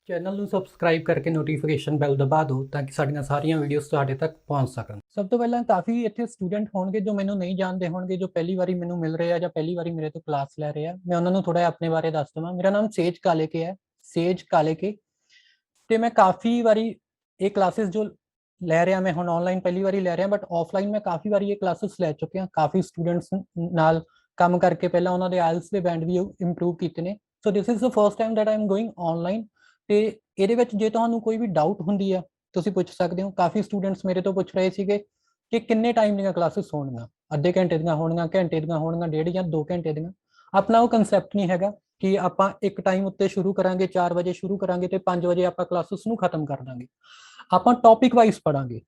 Channel ਨੂੰ subscribe ਕਰਕੇ notification ਬੈਲ ਦਬਾ ਦਿਓ ਤਾਂ ਕਿ ਸਾਡੀਆਂ ਸਾਰੀਆਂ ਵੀਡੀਓਜ਼ ਤੁਹਾਡੇ ਤੱਕ ਪਹੁੰਚ ਸਕਣ। ਸਭ ਤੋਂ ਪਹਿਲਾਂ ਕਾਫੀ ਇੱਥੇ ਸਟੂਡੈਂਟ ਹੋਣਗੇ ਜੋ ਮੈਨੂੰ ਨਹੀਂ ਜਾਣਦੇ ਹੋਣਗੇ, ਜੋ ਪਹਿਲੀ ਵਾਰੀ ਮੈਨੂੰ ਮਿਲ ਰਹੇ ਆ ਜਾਂ ਪਹਿਲੀ ਵਾਰੀ ਮੇਰੇ ਤੋਂ ਕਲਾਸ ਲੈ ਰਹੇ ਆ। ਮੈਂ ਉਹਨਾਂ ਨੂੰ ਥੋੜਾ ਆਪਣੇ ਬਾਰੇ ਦੱਸ ਦਵਾਂ। ਮੇਰਾ ਨਾਮ ਸੇਜ ਕਾਲੇਕੇ ਹੈ, ਸੇਜ ਕਾਲੇਕੇ, ਤੇ ਮੈਂ ਕਾਫੀ ਵਾਰੀ ਇਹ ਕਲਾਸਿਸ ਜੋ ਲੈ ਰਿਹਾ, ਮੈਂ ਹੁਣ ਆਨਲਾਈਨ ਪਹਿਲੀ ਵਾਰੀ ਲੈ ਰਿਹਾ, ਬਟ ਆਫਲਾਈਨ ਮੈਂ ਕਾਫੀ ਵਾਰੀ ਇਹ ਕਲਾਸਿਸ ਲੈ ਚੁੱਕਿਆ। ਕਾਫੀ ਸਟੂਡੈਂਟਸ ਨਾਲ ਕੰਮ ਕਰਕੇ ਪਹਿਲਾਂ ਉਹਨਾਂ ਦੇ ਆਇਲਸ ਦੇ ਬੈਂਡ ਵੀ ਇੰਪਰੂਵ ਕੀਤੇ ਨੇ। So this is the first time that I am going online. ਤੇ ਇਹਦੇ ਵਿੱਚ ਜੇ ਤੁਹਾਨੂੰ ਕੋਈ ਵੀ ਡਾਊਟ ਹੁੰਦੀ ਆ ਤੁਸੀਂ ਪੁੱਛ ਸਕਦੇ ਹੋ। ਕਾਫੀ ਸਟੂਡੈਂਟਸ ਮੇਰੇ ਤੋਂ ਪੁੱਛ ਰਹੇ ਸੀਗੇ ਕਿ ਕਿੰਨੇ ਟਾਈਮ ਦੀਆਂ ਕਲਾਸਿਸ ਹੋਣਗੀਆਂ, ਅੱਧੇ ਘੰਟੇ ਦੀਆਂ ਹੋਣਗੀਆਂ, ਘੰਟੇ ਦੀਆਂ ਹੋਣਗੀਆਂ, 1.5 ਜਾਂ 2 ਘੰਟੇ ਦੀਆਂ। ਆਪਣਾ ਉਹ ਕਨਸੈਪਟ ਨਹੀਂ ਹੈਗਾ ਕਿ ਆਪਾਂ ਇੱਕ ਟਾਈਮ ਉੱਤੇ ਸ਼ੁਰੂ ਕਰਾਂਗੇ, 4 ਵਜੇ ਸ਼ੁਰੂ ਕਰਾਂਗੇ ਤੇ 5 ਵਜੇ ਆਪਾਂ ਕਲਾਸਿਸ ਨੂੰ ਖਤਮ ਕਰ ਦਾਂਗੇ। ਆਪਾਂ ਟੌਪਿਕ ਵਾਈਜ਼ ਪੜਾਂਗੇ।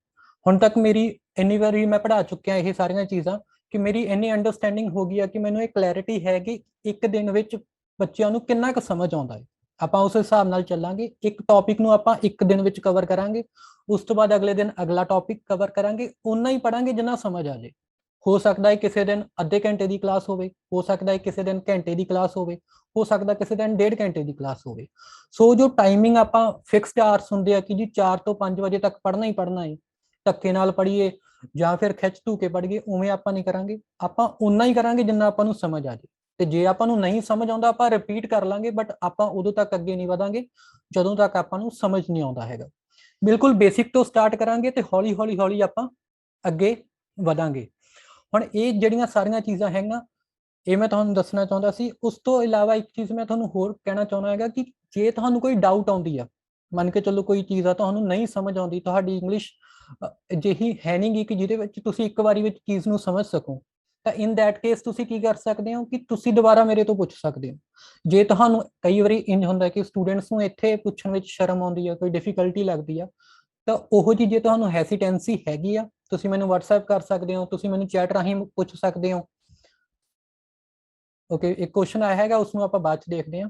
ਹੁਣ ਤੱਕ ਮੇਰੀ ਇੰਨੀ ਵਾਰੀ ਮੈਂ ਪੜ੍ਹਾ ਚੁੱਕਿਆ ਇਹ ਸਾਰੀਆਂ ਚੀਜ਼ਾਂ ਕਿ ਮੇਰੀ ਇੰਨੀ ਅੰਡਰਸਟੈਂਡਿੰਗ ਹੋ ਗਈ ਆ ਕਿ ਮੈਨੂੰ ਇਹ ਕਲੈਰਿਟੀ ਹੈ ਕਿ ਇੱਕ ਦਿਨ ਵਿੱਚ ਬੱਚਿਆਂ ਨੂੰ ਕਿੰਨਾ ਕੁ ਸਮਝ ਆਉਂਦਾ ਹੈ। ਆਪਾਂ ਉਸ ਹਿਸਾਬ ਨਾਲ ਚੱਲਾਂਗੇ। ਇੱਕ ਟੌਪਿਕ ਨੂੰ ਆਪਾਂ ਇੱਕ ਦਿਨ ਵਿੱਚ ਕਵਰ ਕਰਾਂਗੇ, ਉਸ ਤੋਂ ਬਾਅਦ ਅਗਲੇ ਦਿਨ ਅਗਲਾ ਟੌਪਿਕ ਕਵਰ ਕਰਾਂਗੇ। ਉਨਾ ਹੀ ਪੜਾਂਗੇ ਜਿੰਨਾ ਸਮਝ ਆ ਜਾਏ। ਹੋ ਸਕਦਾ ਹੈ ਕਿਸੇ ਦਿਨ ਅੱਧੇ ਘੰਟੇ ਦੀ ਕਲਾਸ ਹੋਵੇ, ਹੋ ਸਕਦਾ ਹੈ ਕਿਸੇ ਦਿਨ ਘੰਟੇ ਦੀ ਕਲਾਸ ਹੋਵੇ, ਹੋ ਸਕਦਾ ਕਿਸੇ ਦਿਨ 1.5 ਘੰਟੇ ਦੀ ਕਲਾਸ ਹੋਵੇ। ਸੋ ਜੋ ਟਾਈਮਿੰਗ ਆਪਾਂ ਫਿਕਸਡ ਆਵਰਸ ਹੁੰਦੇ ਆ ਕਿ ਜੀ 4 ਤੋਂ 5 ਵਜੇ ਤੱਕ ਪੜ੍ਹਨਾ ਹੀ ਪੜ੍ਹਨਾ ਹੈ, ਧੱਕੇ ਨਾਲ ਪੜ੍ਹੀਏ ਜਾਂ ਫਿਰ ਖਿੱਚ ਧੂ ਕੇ ਪੜ੍ਹੀਏ, ਉਵੇਂ ਆਪਾਂ ਨਹੀਂ ਕਰਾਂਗੇ। ਆਪਾਂ ਉਨਾ ਹੀ ਕਰਾਂਗੇ ਜਿੰਨਾ ਆਪਾਂ ਨੂੰ ਸਮਝ ਆ ਜਾਏ। ਤੇ ਜੇ ਆਪਾਂ ਨੂੰ ਨਹੀਂ ਸਮਝ ਆਉਂਦਾ ਆਪਾਂ ਰਿਪੀਟ ਕਰ ਲਾਂਗੇ, ਬਟ ਆਪਾਂ ਉਦੋਂ ਤੱਕ ਅੱਗੇ ਨਹੀਂ ਵਧਾਂਗੇ ਜਦੋਂ ਤੱਕ ਆਪਾਂ ਨੂੰ ਸਮਝ ਨਹੀਂ ਆਉਂਦਾ ਹੈਗਾ। ਬਿਲਕੁਲ ਬੇਸਿਕ ਤੋਂ ਸਟਾਰਟ ਕਰਾਂਗੇ ਤੇ ਹੌਲੀ ਹੌਲੀ ਹੌਲੀ ਆਪਾਂ ਅੱਗੇ ਵਧਾਂਗੇ। ਹੁਣ ਇਹ ਜਿਹੜੀਆਂ ਸਾਰੀਆਂ ਚੀਜ਼ਾਂ ਹੈਗੀਆਂ ਇਹ ਮੈਂ ਤੁਹਾਨੂੰ ਦੱਸਣਾ ਚਾਹੁੰਦਾ ਸੀ। ਉਸ ਤੋਂ ਇਲਾਵਾ ਇੱਕ ਚੀਜ਼ ਮੈਂ ਤੁਹਾਨੂੰ ਹੋਰ ਕਹਿਣਾ ਚਾਹੁੰਦਾ ਹੈਗਾ ਕਿ ਜੇ ਤੁਹਾਨੂੰ ਕੋਈ ਡਾਊਟ ਆਉਂਦੀ ਆ, ਮੰਨ ਕੇ ਚੱਲੋ ਕੋਈ ਚੀਜ਼ ਆ ਤੁਹਾਨੂੰ ਨਹੀਂ ਸਮਝ ਆਉਂਦੀ, ਤੁਹਾਡੀ ਇੰਗਲਿਸ਼ ਅਜਿਹੀ ਹੈ ਨਹੀਂ ਗੀ ਕਿ ਜਿਹਦੇ ਵਿੱਚ ਤੁਸੀਂ ਇੱਕ ਵਾਰੀ ਵਿੱਚ ਚੀਜ਼ ਨੂੰ ਸਮਝ ਸਕੋ, ਤਾਂ ਇਨ ਦੈਟ ਕੇਸ ਤੁਸੀਂ ਕੀ ਕਰ ਸਕਦੇ ਹੋ ਕਿ ਤੁਸੀਂ ਦੁਬਾਰਾ ਮੇਰੇ ਤੋਂ ਪੁੱਛ ਸਕਦੇ ਹੋ। ਜੇ ਤੁਹਾਨੂੰ ਕਈ ਵਾਰੀ ਇੰਜ ਹੁੰਦਾ ਕਿ ਸਟੂਡੈਂਟਸ ਨੂੰ ਇੱਥੇ ਪੁੱਛਣ ਵਿੱਚ ਸ਼ਰਮ ਆਉਂਦੀ ਹੈ, ਕੋਈ ਡਿਫਿਕਲਟੀ ਲੱਗਦੀ ਆ, ਤਾਂ ਉਹੋ ਜਿਹੀ ਜੇ ਤੁਹਾਨੂੰ ਹੈਸੀਟੈਂਸੀ ਹੈਗੀ ਆ ਤੁਸੀਂ ਮੈਨੂੰ WhatsApp ਕਰ ਸਕਦੇ ਹੋ, ਤੁਸੀਂ ਮੈਨੂੰ ਚੈਟ ਰਾਹੀਂ ਪੁੱਛ ਸਕਦੇ ਹੋ। ਓਕੇ, ਇੱਕ ਕੁਐਸਚਨ ਆਇਆ ਹੈਗਾ, ਉਸ ਨੂੰ ਆਪਾਂ ਬਾਅਦ ਚ ਦੇਖਦੇ ਹਾਂ।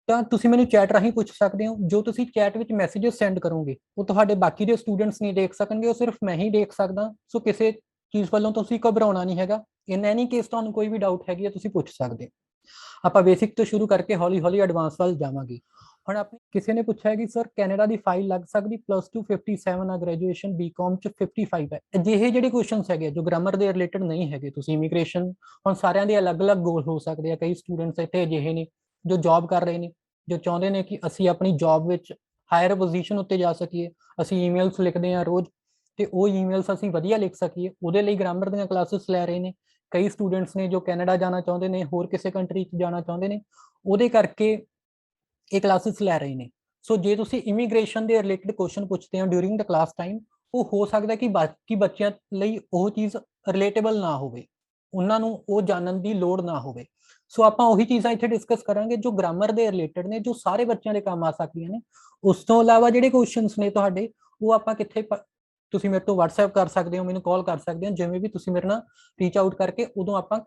ਤਾਂ ਤੁਸੀਂ ਮੈਨੂੰ ਚੈਟ ਰਾਹੀਂ ਪੁੱਛ ਸਕਦੇ ਹੋ। ਜੋ ਤੁਸੀਂ ਚੈਟ ਵਿੱਚ ਮੈਸੇजेस ਸੈਂਡ ਕਰੋਗੇ ਉਹ ਤੁਹਾਡੇ ਬਾਕੀ ਦੇ ਸਟੂਡੈਂਟਸ ਨਹੀਂ ਦੇਖ ਸਕਣਗੇ, ਉਹ ਸਿਰਫ ਮੈਂ ਹੀ ਦੇਖ ਸਕਦਾ। ਸੋ ਕਿਸੇ ਚੀਜ਼ ਵੱਲੋਂ ਤੁਸੀਂ ਘਬਰਾਉਣਾ ਨਹੀਂ ਹੈਗਾ। ਇਨ ਐਨੀ ਕੇਸ ਤੁਹਾਨੂੰ ਕੋਈ ਵੀ ਡਾਊਟ ਹੈਗੀ ਹੈ ਤੁਸੀਂ ਪੁੱਛ ਸਕਦੇ ਹੋ। ਆਪਾਂ ਬੇਸਿਕ ਤੋਂ ਸ਼ੁਰੂ ਕਰਕੇ ਹੌਲੀ ਹੌਲੀ ਐਡਵਾਂਸ ਵੱਲ ਜਾਵਾਂਗੇ। ਹੁਣ ਆਪਣੀ ਕਿਸੇ ਨੇ ਪੁੱਛਿਆ ਕਿ ਸਰ ਕੈਨੇਡਾ ਦੀ ਫਾਈਲ ਲੱਗ ਸਕਦੀ, +2 57 ਆ, ਗ੍ਰੈਜੂਏਸ਼ਨ ਬੀਕਾਮ ਚ 55 ਹੈ। ਅਜਿਹੇ ਜਿਹੜੇ ਕੁਐਸਚਨਸ ਹੈਗੇ ਜੋ ਗ੍ਰਾਮਰ ਦੇ ਰਿਲੇਟਡ ਨਹੀਂ ਹੈਗੇ, ਤੁਸੀਂ ਇਮੀਗ੍ਰੇਸ਼ਨ, ਹੁਣ ਸਾਰਿਆਂ ਦੇ ਅਲੱਗ-ਅਲੱਗ ਗੋਲ ਹੋ ਸਕਦੇ ਆ। ਕਈ ਸਟੂਡੈਂਟਸ ਇੱਥੇ ਅਜਿਹੇ ਨੇ ਜੋ ਜੌਬ ਕਰ ਰਹੇ ਨੇ, ਜੋ ਚਾਹੁੰਦੇ ਨੇ ਕਿ ਅਸੀਂ ਆਪਣੀ ਜੌਬ ਵਿੱਚ ਹਾਇਰ ਪੋਜੀਸ਼ਨ ਉੱਤੇ ਜਾ ਸਕੀਏ। ਅਸੀਂ ਈਮੇਲਸ ਲਿਖਦੇ ਹਾਂ ਰੋਜ਼ ਤੇ ਉਹ ਈਮੇਲਸ ਅਸੀਂ ਵਧੀਆ ਲਿਖ ਸਕੀਏ, ਉਹਦੇ ਲਈ ਗ੍ਰਾਮਰ ਦੀਆਂ ਕਲਾਸਿਸ ਲੈ ਰਹੇ ਨੇ। ਕਈ ਸਟੂਡੈਂਟਸ ਨੇ ਜੋ ਕੈਨੇਡਾ ਜਾਣਾ ਚਾਹੁੰਦੇ ਨੇ, ਹੋਰ ਕਿਸੇ ਕੰਟਰੀ 'ਚ ਜਾਣਾ ਚਾਹੁੰਦੇ ਨੇ, ਉਹਦੇ ਕਰਕੇ ਇਹ ਕਲਾਸਿਸ ਲੈ ਰਹੇ ਨੇ। ਸੋ ਜੇ ਤੁਸੀਂ ਇਮੀਗ੍ਰੇਸ਼ਨ ਦੇ ਰਿਲੇਟਡ ਕੁਐਸਚਨ ਪੁੱਛਦੇ ਹੋ ਡਿਊਰਿੰਗ ਦ ਕਲਾਸ ਟਾਈਮ, ਉਹ ਹੋ ਸਕਦਾ ਕਿ ਬਾਕੀ ਬੱਚਿਆਂ ਲਈ ਉਹ ਚੀਜ਼ ਰਿਲੇਟੇਬਲ ਨਾ ਹੋਵੇ, ਉਹਨਾਂ ਨੂੰ ਉਹ ਜਾਣਨ ਦੀ ਲੋੜ ਨਾ ਹੋਵੇ। ਸੋ ਆਪਾਂ ਉਹੀ ਚੀਜ਼ਾਂ ਇੱਥੇ ਡਿਸਕਸ ਕਰਾਂਗੇ ਜੋ ਗ੍ਰਾਮਰ ਦੇ ਰਿਲੇਟਡ ਨੇ, ਜੋ ਸਾਰੇ ਬੱਚਿਆਂ ਦੇ ਕੰਮ ਆ ਸਕਦੀਆਂ ਨੇ। ਉਸ ਤੋਂ ਇਲਾਵਾ ਜਿਹੜੇ ਕੁਐਸਚਨਸ ਨੇ ਤੁਹਾਡੇ, ਉਹ ਆਪਾਂ ਕਿੱਥੇ ਤੁਸੀਂ ਮੇਰੇ ਤੋਂ WhatsApp ਕਰ ਸਕਦੇ ਹੋ, ਮੈਨੂੰ ਕਾਲ ਕਰ ਸਕਦੇ ਹੋ, ਜਿਵੇਂ ਵੀ ਤੁਸੀਂ ਮੇਰੇ ਨਾਲ ਰੀਚ ਆਊਟ ਕਰਕੇ ਉਦੋਂ ਆਪਾਂ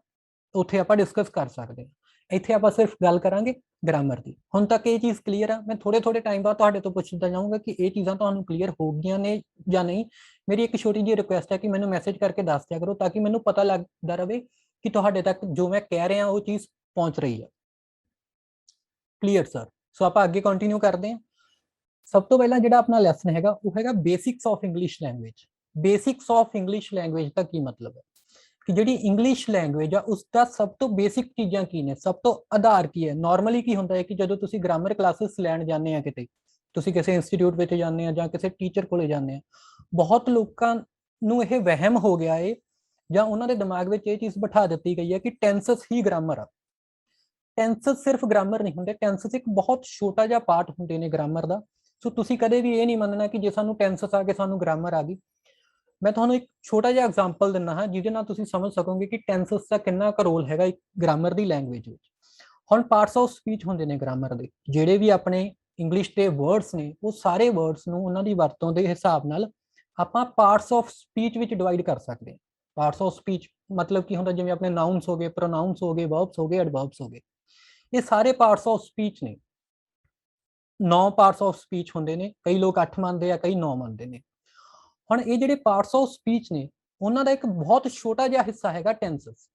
ਉੱਥੇ ਆਪਾਂ ਡਿਸਕਸ ਕਰ ਸਕਦੇ ਹਾਂ। ਇੱਥੇ ਆਪਾਂ ਸਿਰਫ ਗੱਲ ਕਰਾਂਗੇ ਗ੍ਰਾਮਰ ਦੀ। ਹੁਣ ਤੱਕ ਇਹ ਚੀਜ਼ ਕਲੀਅਰ ਆ? ਮੈਂ ਥੋੜੇ ਟਾਈਮ ਬਾਅਦ ਤੁਹਾਡੇ ਤੋਂ ਪੁੱਛਦਾ ਜਾਊਂਗਾ ਕਿ ਇਹ ਚੀਜ਼ਾਂ ਤੁਹਾਨੂੰ ਕਲੀਅਰ ਹੋ ਗਈਆਂ ਨੇ ਜਾਂ ਨਹੀਂ। ਮੇਰੀ ਇੱਕ ਛੋਟੀ ਜਿਹੀ ਰਿਕੁਐਸਟ ਹੈ ਕਿ ਮੈਨੂੰ ਮੈਸੇਜ ਕਰਕੇ ਦੱਸ ਦਿਆ ਕਰੋ ਤਾਂ ਕਿ ਮੈਨੂੰ ਪਤਾ ਲੱਗਦਾ ਰਹੇ ਕਿ ਤੁਹਾਡੇ ਤੱਕ ਜੋ ਮੈਂ ਕਹਿ ਰਿਹਾ ਉਹ ਚੀਜ਼ ਪਹੁੰਚ ਰਹੀ ਹੈ। Clear sir? ਸੋ ਆਪਾਂ ਅੱਗੇ ਕੰਟੀਨਿਊ ਕਰਦੇ ਹਾਂ। ਸਭ ਤੋਂ ਪਹਿਲਾਂ ਜਿਹੜਾ ਆਪਣਾ ਲੈਸਨ ਹੈਗਾ ਉਹ ਹੈਗਾ basics of English language. Basics of English language ਦਾ ਕੀ ਮਤਲਬ ਹੈ ਕਿ ਜਿਹੜੀ ਇੰਗਲਿਸ਼ ਲੈਂਗੁਏਜ ਆ ਉਸ ਦਾ ਸਭ ਤੋਂ ਬੇਸਿਕ ਚੀਜ਼ਾਂ ਕੀ ਨੇ, ਸਭ ਤੋਂ ਆਧਾਰ ਕੀ ਹੈ। ਨਾਰਮਲੀ ਕੀ ਹੁੰਦਾ ਹੈ ਕਿ ਜਦੋਂ ਤੁਸੀਂ ਗ੍ਰਾਮਰ ਕਲਾਸਿਸ ਲੈਣ ਜਾਂਦੇ ਆ, ਕਿਤੇ ਤੁਸੀਂ ਕਿਸੇ ਇੰਸਟੀਚਿਊਟ ਵਿੱਚ ਜਾਂਦੇ ਆ ਜਾਂ ਕਿਸੇ ਟੀਚਰ ਕੋਲੇ ਜਾਂਦੇ ਆ, ਬਹੁਤ ਲੋਕਾਂ ਨੂੰ ਇਹ ਵਹਿਮ ਹੋ ਗਿਆ ਹੈ ਜਾਂ ਉਹਨਾਂ ਦੇ ਦਿਮਾਗ ਵਿੱਚ ਇਹ ਚੀਜ਼ ਬਿਠਾ ਦਿੱਤੀ ਗਈ ਹੈ ਕਿ ਟੈਂਸਸ ਹੀ ਗ੍ਰਾਮਰ ਆ। ਟੈਂਸਸ ਸਿਰਫ ਗ੍ਰਾਮਰ ਨਹੀਂ ਹੁੰਦੇ, ਟੈਂਸਸ ਇੱਕ ਬਹੁਤ ਛੋਟਾ ਜਿਹਾ ਪਾਰਟ ਹੁੰਦੇ ਨੇ ਗ੍ਰਾਮਰ ਦਾ। ਸੋ ਤੁਸੀਂ ਕਦੇ ਵੀ ਇਹ ਨਹੀਂ ਮੰਨਣਾ ਕਿ ਜੇ ਸਾਨੂੰ ਟੈਂਸਸ ਆ ਕੇ ਸਾਨੂੰ ਗ੍ਰਾਮਰ ਆ ਗਈ। ਮੈਂ ਤੁਹਾਨੂੰ ਇੱਕ ਛੋਟਾ ਜਿਹਾ ਐਗਜ਼ਾਮਪਲ ਦਿੰਦਾ ਹਾਂ ਜਿਹਦੇ ਨਾਲ ਤੁਸੀਂ ਸਮਝ ਸਕੋਗੇ ਕਿ ਟੈਂਸਸ ਦਾ ਕਿੰਨਾ ਕੁ ਰੋਲ ਹੈਗਾ ਇੱਕ ਗ੍ਰਾਮਰ ਦੀ ਲੈਂਗੁਏਜ ਵਿੱਚ। ਹੁਣ ਪਾਰਟਸ ਆਫ ਸਪੀਚ ਹੁੰਦੇ ਨੇ ਗ੍ਰਾਮਰ ਦੇ, ਜਿਹੜੇ ਵੀ ਆਪਣੇ ਇੰਗਲਿਸ਼ ਦੇ ਵਰਡਸ ਨੇ ਉਹ ਸਾਰੇ ਵਰਡਸ ਨੂੰ ਉਹਨਾਂ ਦੀ ਵਰਤੋਂ ਦੇ ਹਿਸਾਬ ਨਾਲ ਆਪਾਂ ਪਾਰਟਸ ਆਫ ਸਪੀਚ ਵਿੱਚ ਡਿਵਾਈਡ ਕਰ ਸਕਦੇ ਹਾਂ। ਪਾਰਟਸ ਆਫ ਸਪੀਚ ਮਤਲਬ ਕੀ ਹੁੰਦਾ, ਜਿਵੇਂ ਆਪਣੇ ਨਾਊਨਸ ਹੋ ਗਏ, ਪ੍ਰੋਨਾਊਨਸ ਹੋ ਗਏ, ਵਰਬਸ ਹੋ ਗਏ, ਐਡਵਰਬਸ ਹੋ ਗਏ, ਇਹ ਸਾਰੇ ਪਾਰਟਸ ਆਫ ਸਪੀਚ ਨੇ। 9 ਪਾਰਟਸ ਆਫ ਸਪੀਚ ਹੁੰਦੇ ਨੇ, ਕਈ ਲੋਕ 8 ਮੰਨਦੇ ਆ, ਕਈ 9 ਮੰਨਦੇ ਨੇ। ਹੁਣ ਇਹ ਜਿਹੜੇ ਪਾਰਟਸ ਆਫ ਸਪੀਚ ਨੇ ਉਹਨਾਂ ਦਾ ਇੱਕ ਬਹੁਤ ਛੋਟਾ ਜਿਹਾ ਹਿੱਸਾ ਹੈਗਾ ਟੈਂਸਸ।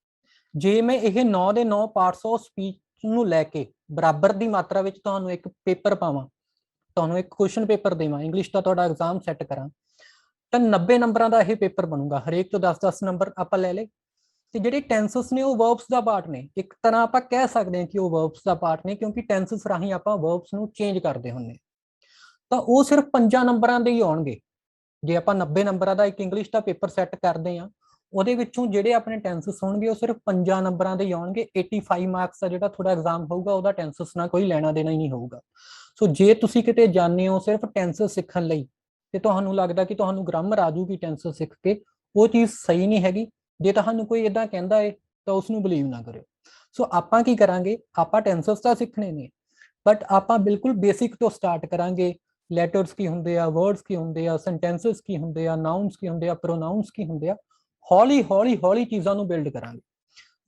ਜੇ ਮੈਂ ਇਹ 9 ਦੇ 9 ਪਾਰਟਸ ਆਫ ਸਪੀਚ ਨੂੰ ਲੈ ਕੇ ਬਰਾਬਰ ਦੀ ਮਾਤਰਾ ਵਿੱਚ ਤੁਹਾਨੂੰ ਇੱਕ ਪੇਪਰ ਪਾਵਾਂ ਤੁਹਾਨੂੰ ਇੱਕ ਕੁਐਸਚਨ ਪੇਪਰ ਦੇਵਾਂ, ਇੰਗਲਿਸ਼ ਦਾ ਤੁਹਾਡਾ ਐਗਜ਼ਾਮ ਸੈੱਟ ਕਰਾਂ, ਤਾਂ 90 ਨੰਬਰਾਂ ਦਾ ਇਹ ਪੇਪਰ ਬਣੂਗਾ, ਹਰੇਕ ਤੋਂ 10-10 ਨੰਬਰ ਆਪਾਂ ਲੈ ਲਏ। ਤੇ ਜਿਹੜੇ ਟੈਂਸਸ ਨੇ ਉਹ ਵਰਬਸ ਦਾ ਪਾਰਟ ਨੇ, ਇੱਕ ਤਰ੍ਹਾਂ ਆਪਾਂ ਕਹਿ ਸਕਦੇ ਹਾਂ ਕਿ ਉਹ ਵਰਬਸ ਦਾ ਪਾਰਟ ਨੇ, ਕਿਉਂਕਿ ਟੈਂਸਸ ਰਾਹੀਂ ਆਪਾਂ ਵਰਬਸ ਨੂੰ ਚੇਂਜ ਕਰਦੇ ਹੁੰਦੇ। ਤਾਂ ਉਹ ਸਿਰਫ 5 ਨੰਬਰਾਂ ਦੇ ਹੀ ਆਉਣਗੇ। ਜੇ ਆਪਾਂ 90 ਨੰਬਰਾਂ ਦਾ ਇੱਕ ਇੰਗਲਿਸ਼ ਦਾ ਪੇਪਰ ਸੈੱਟ ਕਰਦੇ ਹਾਂ, ਉਹਦੇ ਵਿੱਚੋਂ ਜਿਹੜੇ ਆਪਣੇ ਟੈਂਸਸ ਹੋਣਗੇ ਉਹ ਸਿਰਫ 5 ਨੰਬਰਾਂ ਦੇ ਹੀ ਆਉਣਗੇ। 85 ਮਾਰਕਸ ਦਾ ਜਿਹੜਾ ਤੁਹਾਡਾ ਐਗਜ਼ਾਮ ਹੋਊਗਾ ਉਹਦਾ ਟੈਂਸਸ ਨਾਲ ਕੋਈ ਲੈਣਾ ਦੇਣਾ ਹੀ ਨਹੀਂ ਹੋਊਗਾ। ਸੋ ਜੇ ਤੁਸੀਂ ਕਿਤੇ ਜਾਂਦੇ ਹੋ ਸਿਰਫ ਟੈਂਸਸ ਸਿੱਖਣ ਲਈ ਤੇ ਤੁਹਾਨੂੰ ਲੱਗਦਾ ਕਿ ਤੁਹਾਨੂੰ ਗ੍ਰਾਮਰ ਆ ਜੂਗੀ ਟੈਂਸਸ ਸਿੱਖ ਕੇ, ਉਹ ਚੀਜ਼ ਸਹੀ ਨਹੀਂ ਹੈਗੀ। ਜੇ ਤੁਹਾਨੂੰ ਕੋਈ ਇਦਾਂ ਕਹਿੰਦਾ ਹੈ ਤਾਂ ਉਸ ਨੂੰ ਬਲੀਵ ਨਾ ਕਰਿਓ। ਸੋ ਆਪਾਂ ਕੀ ਕਰਾਂਗੇ, ਆਪਾਂ ਟੈਂਸਸ ਤਾਂ ਸਿੱਖਣੇ ਨੇ, ਬਟ ਆਪਾਂ ਬਿਲਕੁਲ ਬੇਸਿਕ ਤੋਂ ਸਟਾਰਟ ਕਰਾਂਗੇ। ਲੈਟਰਸ ਕੀ ਹੁੰਦੇ ਆ, ਵਰਡਸ ਕੀ ਹੁੰਦੇ ਆ, ਸੈਂਟੈਂਸਸ ਕੀ ਹੁੰਦੇ ਆ, ਨਾਊਨਸ ਕੀ ਹੁੰਦੇ ਆ, ਪ੍ਰੋਨਾਊਨਸ ਕੀ ਹੁੰਦੇ ਆ, ਹੌਲੀ ਹੌਲੀ ਹੌਲੀ ਚੀਜ਼ਾਂ ਨੂੰ ਬਿਲਡ ਕਰਾਂਗੇ।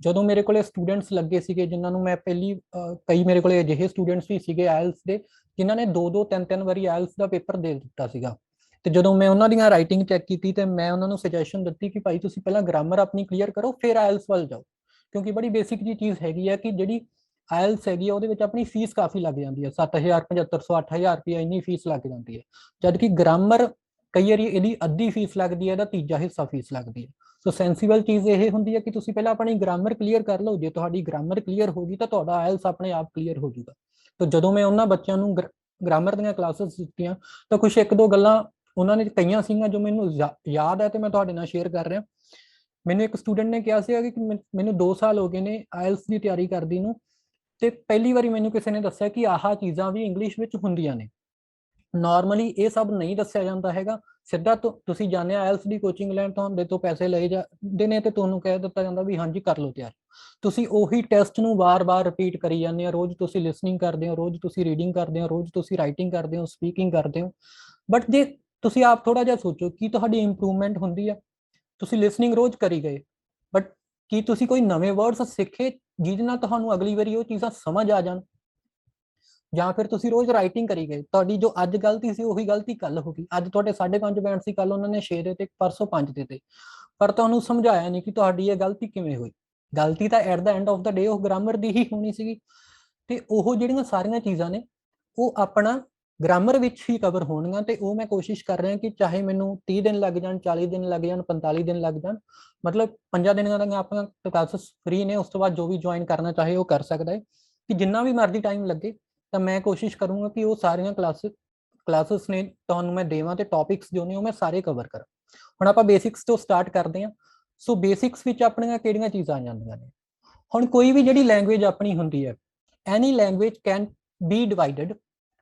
ਜਦੋਂ ਮੇਰੇ ਕੋਲੇ ਸਟੂਡੈਂਟਸ ਲੱਗੇ ਸੀਗੇ ਜਿਨ੍ਹਾਂ ਨੂੰ ਮੈਂ ਕਈ ਮੇਰੇ ਕੋਲੇ ਅਜਿਹੇ ਸਟੂਡੈਂਟਸ ਵੀ ਸੀਗੇ ਆਇਲਸ ਦੇ ਜਿਨ੍ਹਾਂ ਨੇ 2-2 3-3 ਵਾਰੀ ਆਇਲਸ ਦਾ ਪੇਪਰ ਦੇ ਦਿੱਤਾ ਸੀਗਾ। ਤੇ ਜਦੋਂ ਮੈਂ ਉਹਨਾਂ ਦੀਆਂ ਰਾਈਟਿੰਗ ਚੈੱਕ ਕੀਤੀ ਤੇ ਮੈਂ ਉਹਨਾਂ ਨੂੰ ਸੁਜੈਸ਼ਨ ਦਿੱਤੀ ਕਿ ਭਾਈ ਤੁਸੀਂ ਪਹਿਲਾਂ ਗ੍ਰਾਮਰ ਆਪਣੀ ਕਲੀਅਰ ਕਰੋ, ਫਿਰ ਆਇਲਸ ਵੱਲ ਜਾਓ, ਕਿਉਂਕਿ ਬੜੀ ਬੇਸਿਕ ਜੀ ਚੀਜ਼ ਹੈਗੀ ਹੈ ਕਿ ਜਿਹੜੀ ਆਇਲਸ ਹੈਗੀ ਆ ਉਹਦੇ ਵਿੱਚ ਆਪਣੀ ਫੀਸ ਕਾਫੀ ਲੱਗ ਜਾਂਦੀ ਹੈ, 7,000 7500 8,000 ਰੁਪਇਆ ਇੰਨੀ ਫੀਸ ਲੱਗ ਜਾਂਦੀ ਹੈ। ਜਦਕਿ ਗ੍ਰਾਮਰ ਕਈ ਵਾਰੀ ਇਹਦੀ ਅੱਧੀ ਫੀਸ ਲੱਗਦੀ ਹੈ, ਇਹਦਾ ਤੀਜਾ ਹਿੱਸਾ ਫੀਸ ਲੱਗਦੀ ਹੈ। ਸੋ ਸੈਂਸੀਬਲ ਚੀਜ਼ ਇਹ ਹੁੰਦੀ ਹੈ ਕਿ ਤੁਸੀਂ ਪਹਿਲਾਂ ਆਪਣੀ ਗ੍ਰਾਮਰ ਕਲੀਅਰ ਕਰ ਲਓ। ਜੇ ਤੁਹਾਡੀ ਗ੍ਰਾਮਰ ਕਲੀਅਰ ਹੋ ਗਈ ਤਾਂ ਤੁਹਾਡਾ ਆਇਲਸ ਆਪਣੇ ਆਪ ਕਲੀਅਰ ਹੋ ਜਾਊਗਾ। ਤਾਂ ਜਦੋਂ ਮੈਂ ਉਹਨਾਂ ਬੱਚਿਆਂ ਨੂੰ ਗ੍ਰਾਮਰ ਦੀਆਂ ਕਲਾਸਿਸ ਦਿੱਤੀਆਂ ਤਾਂ ਕੁਝ ਇੱਕ ਦੋ ਗੱਲਾਂ ਉਹਨਾਂ ਨੇ ਕਹੀਆਂ ਸੀਗੀਆਂ ਜੋ ਮੈਨੂੰ ਯਾਦ ਹੈ ਤੇ ਮੈਂ ਤੁਹਾਡੇ ਨਾਲ ਸ਼ੇਅਰ ਕਰ ਰਿਹਾ। ਮੈਨੂੰ ਇੱਕ ਸਟੂਡੈਂਟ ਨੇ ਕਿਹਾ ਸੀਗਾ ਕਿ ਮੈਨੂੰ 2 ਸਾਲ ਹੋ ਗਏ ਨੇ ਆਇਲਸ ਦੀ ਤਿਆਰੀ ਕਰਦੀ ਨੂੰ, ਤੇ ਪਹਿਲੀ ਵਾਰੀ ਮੈਨੂੰ ਕਿਸੇ ਨੇ ਦੱਸਿਆ ਕਿ ਆਹ ਚੀਜ਼ਾਂ ਵੀ ਇੰਗਲਿਸ਼ ਵਿੱਚ ਹੁੰਦੀਆਂ ਨੇ। ਨਾਰਮਲੀ ਇਹ ਸਭ ਨਹੀਂ ਦੱਸਿਆ ਜਾਂਦਾ ਹੈਗਾ। ਸਿੱਧਾ ਤੁਸੀਂ ਜਾਣਦੇ ਆਇਲਸ ਦੀ ਕੋਚਿੰਗ ਲੈਣ, ਤੁਹਾਡੇ ਤੋਂ ਪੈਸੇ ਲਏ ਜਾਂਦੇ ਨੇ ਤੇ ਤੁਹਾਨੂੰ ਕਹਿ ਦਿੱਤਾ ਜਾਂਦਾ ਵੀ ਹਾਂਜੀ ਕਰ ਲਓ ਤਿਆਰ। ਤੁਸੀਂ ਉਹੀ ਟੈਸਟ ਨੂੰ ਵਾਰ-ਵਾਰ ਰਿਪੀਟ ਕਰੀ ਜਾਂਦੇ ਹੋ, ਰੋਜ਼ ਤੁਸੀਂ ਲਿਸਨਿੰਗ ਕਰਦੇ ਹੋ, ਰੋਜ਼ ਤੁਸੀਂ ਰੀਡਿੰਗ ਕਰਦੇ ਹੋ, ਰੋਜ਼ ਤੁਸੀਂ ਰਾਈਟਿੰਗ ਕਰਦੇ ਹੋ, ਸਪੀਕਿੰਗ ਕਰਦੇ ਹੋ। ਬਟ ਜੇ ਤੁਸੀਂ ਆਪ ਥੋੜਾ ਜਿਹਾ ਸੋਚੋ ਕਿ ਤੁਹਾਡੀ ਇੰਪਰੂਵਮੈਂਟ ਹੁੰਦੀ ਆ, ਤੁਸੀਂ ਲਿਸਨਿੰਗ ਰੋਜ਼ ਕਰੀ ਗਏ, ਬਟ ਕੀ ਤੁਸੀਂ ਕੋਈ ਨਵੇਂ ਵਰਡਸ ਸਿੱਖੇ ਜਿਹਦੇ ਨਾਲ ਤੁਹਾਨੂੰ ਅਗਲੀ ਵਾਰੀ ਉਹ ਚੀਜ਼ਾਂ ਸਮਝ ਆ ਜਾਣ? ਜਾਂ ਫਿਰ ਤੁਸੀਂ ਰੋਜ਼ ਰਾਈਟਿੰਗ ਕਰੀ ਗਏ, ਤੁਹਾਡੀ ਜੋ ਅੱਜ ਗਲਤੀ ਸੀ ਉਹੀ ਗਲਤੀ ਕੱਲ ਹੋ ਗਈ। ਅੱਜ ਤੁਹਾਡੇ 5.5 ਬੈਂਡ ਸੀ, ਕੱਲ ਉਹਨਾਂ ਨੇ 6 ਦੇ ਤੇ ਪਰਸੋਂ 5 ਦੇ ਤੇ, ਪਰ ਤੁਹਾਨੂੰ ਸਮਝਾਇਆ ਨਹੀਂ ਕਿ ਤੁਹਾਡੀ ਇਹ ਗਲਤੀ ਕਿਵੇਂ ਹੋਈ। ਗਲਤੀ ਤਾਂ ਐਟ ਦਾ ਐਂਡ ਆਫ ਦਾ ਡੇ ਉਹ ਗ੍ਰਾਮਰ ਦੀ ਹੀ ਹੋਣੀ ਸੀਗੀ। ਤੇ ਉਹ ਜਿਹੜੀਆਂ ਸਾਰੀਆਂ ਚੀਜ਼ਾਂ ਨੇ ਉਹ ਆਪਣਾ ਗ੍ਰਾਮਰ ਵਿੱਚ ਹੀ ਕਵਰ ਹੋਣਗੀਆਂ। ਤੇ ਉਹ ਮੈਂ ਕੋਸ਼ਿਸ਼ ਕਰ ਰਿਹਾ ਕਿ ਚਾਹੇ ਮੈਨੂੰ 30 ਦਿਨ ਲੱਗ ਜਾਣ, 40 ਦਿਨ ਲੱਗ ਜਾਣ, 45 ਦਿਨ ਲੱਗ ਜਾਣ, ਮਤਲਬ 5 ਦਿਨਾਂ ਦੀਆਂ ਆਪਣੀਆਂ ਕਲਾਸਿਸ ਫ੍ਰੀ ਨੇ। ਉਸ ਤੋਂ ਬਾਅਦ ਜੋ ਵੀ ਜੁਆਇਨ ਕਰਨਾ ਚਾਹੇ ਉਹ ਕਰ ਸਕਦਾ ਹੈ, ਕਿ ਜਿੰਨਾ ਵੀ ਮਰਜ਼ੀ ਟਾਈਮ ਲੱਗੇ। ਤਾਂ ਮੈਂ ਕੋਸ਼ਿਸ਼ ਕਰੂੰਗਾ ਕਿ ਉਹ ਸਾਰੀਆਂ ਕਲਾਸਿਸ ਨੇ ਤੁਹਾਨੂੰ ਮੈਂ ਦੇਵਾਂ ਤੇ ਟੌਪਿਕਸ ਜੋ ਨੇ ਉਹ ਮੈਂ ਸਾਰੇ ਕਵਰ ਕਰਾਂ। ਹੁਣ ਆਪਾਂ ਬੇਸਿਕਸ ਤੋਂ ਸਟਾਰਟ ਕਰਦੇ ਹਾਂ। ਸੋ ਬੇਸਿਕਸ ਵਿੱਚ ਆਪਣੀਆਂ ਕਿਹੜੀਆਂ ਚੀਜ਼ਾਂ ਆ ਜਾਂਦੀਆਂ ਨੇ? ਹੁਣ ਕੋਈ ਵੀ ਜਿਹੜੀ ਲੈਂਗੁਏਜ ਆਪਣੀ ਹੁੰਦੀ ਹੈ, any language can be divided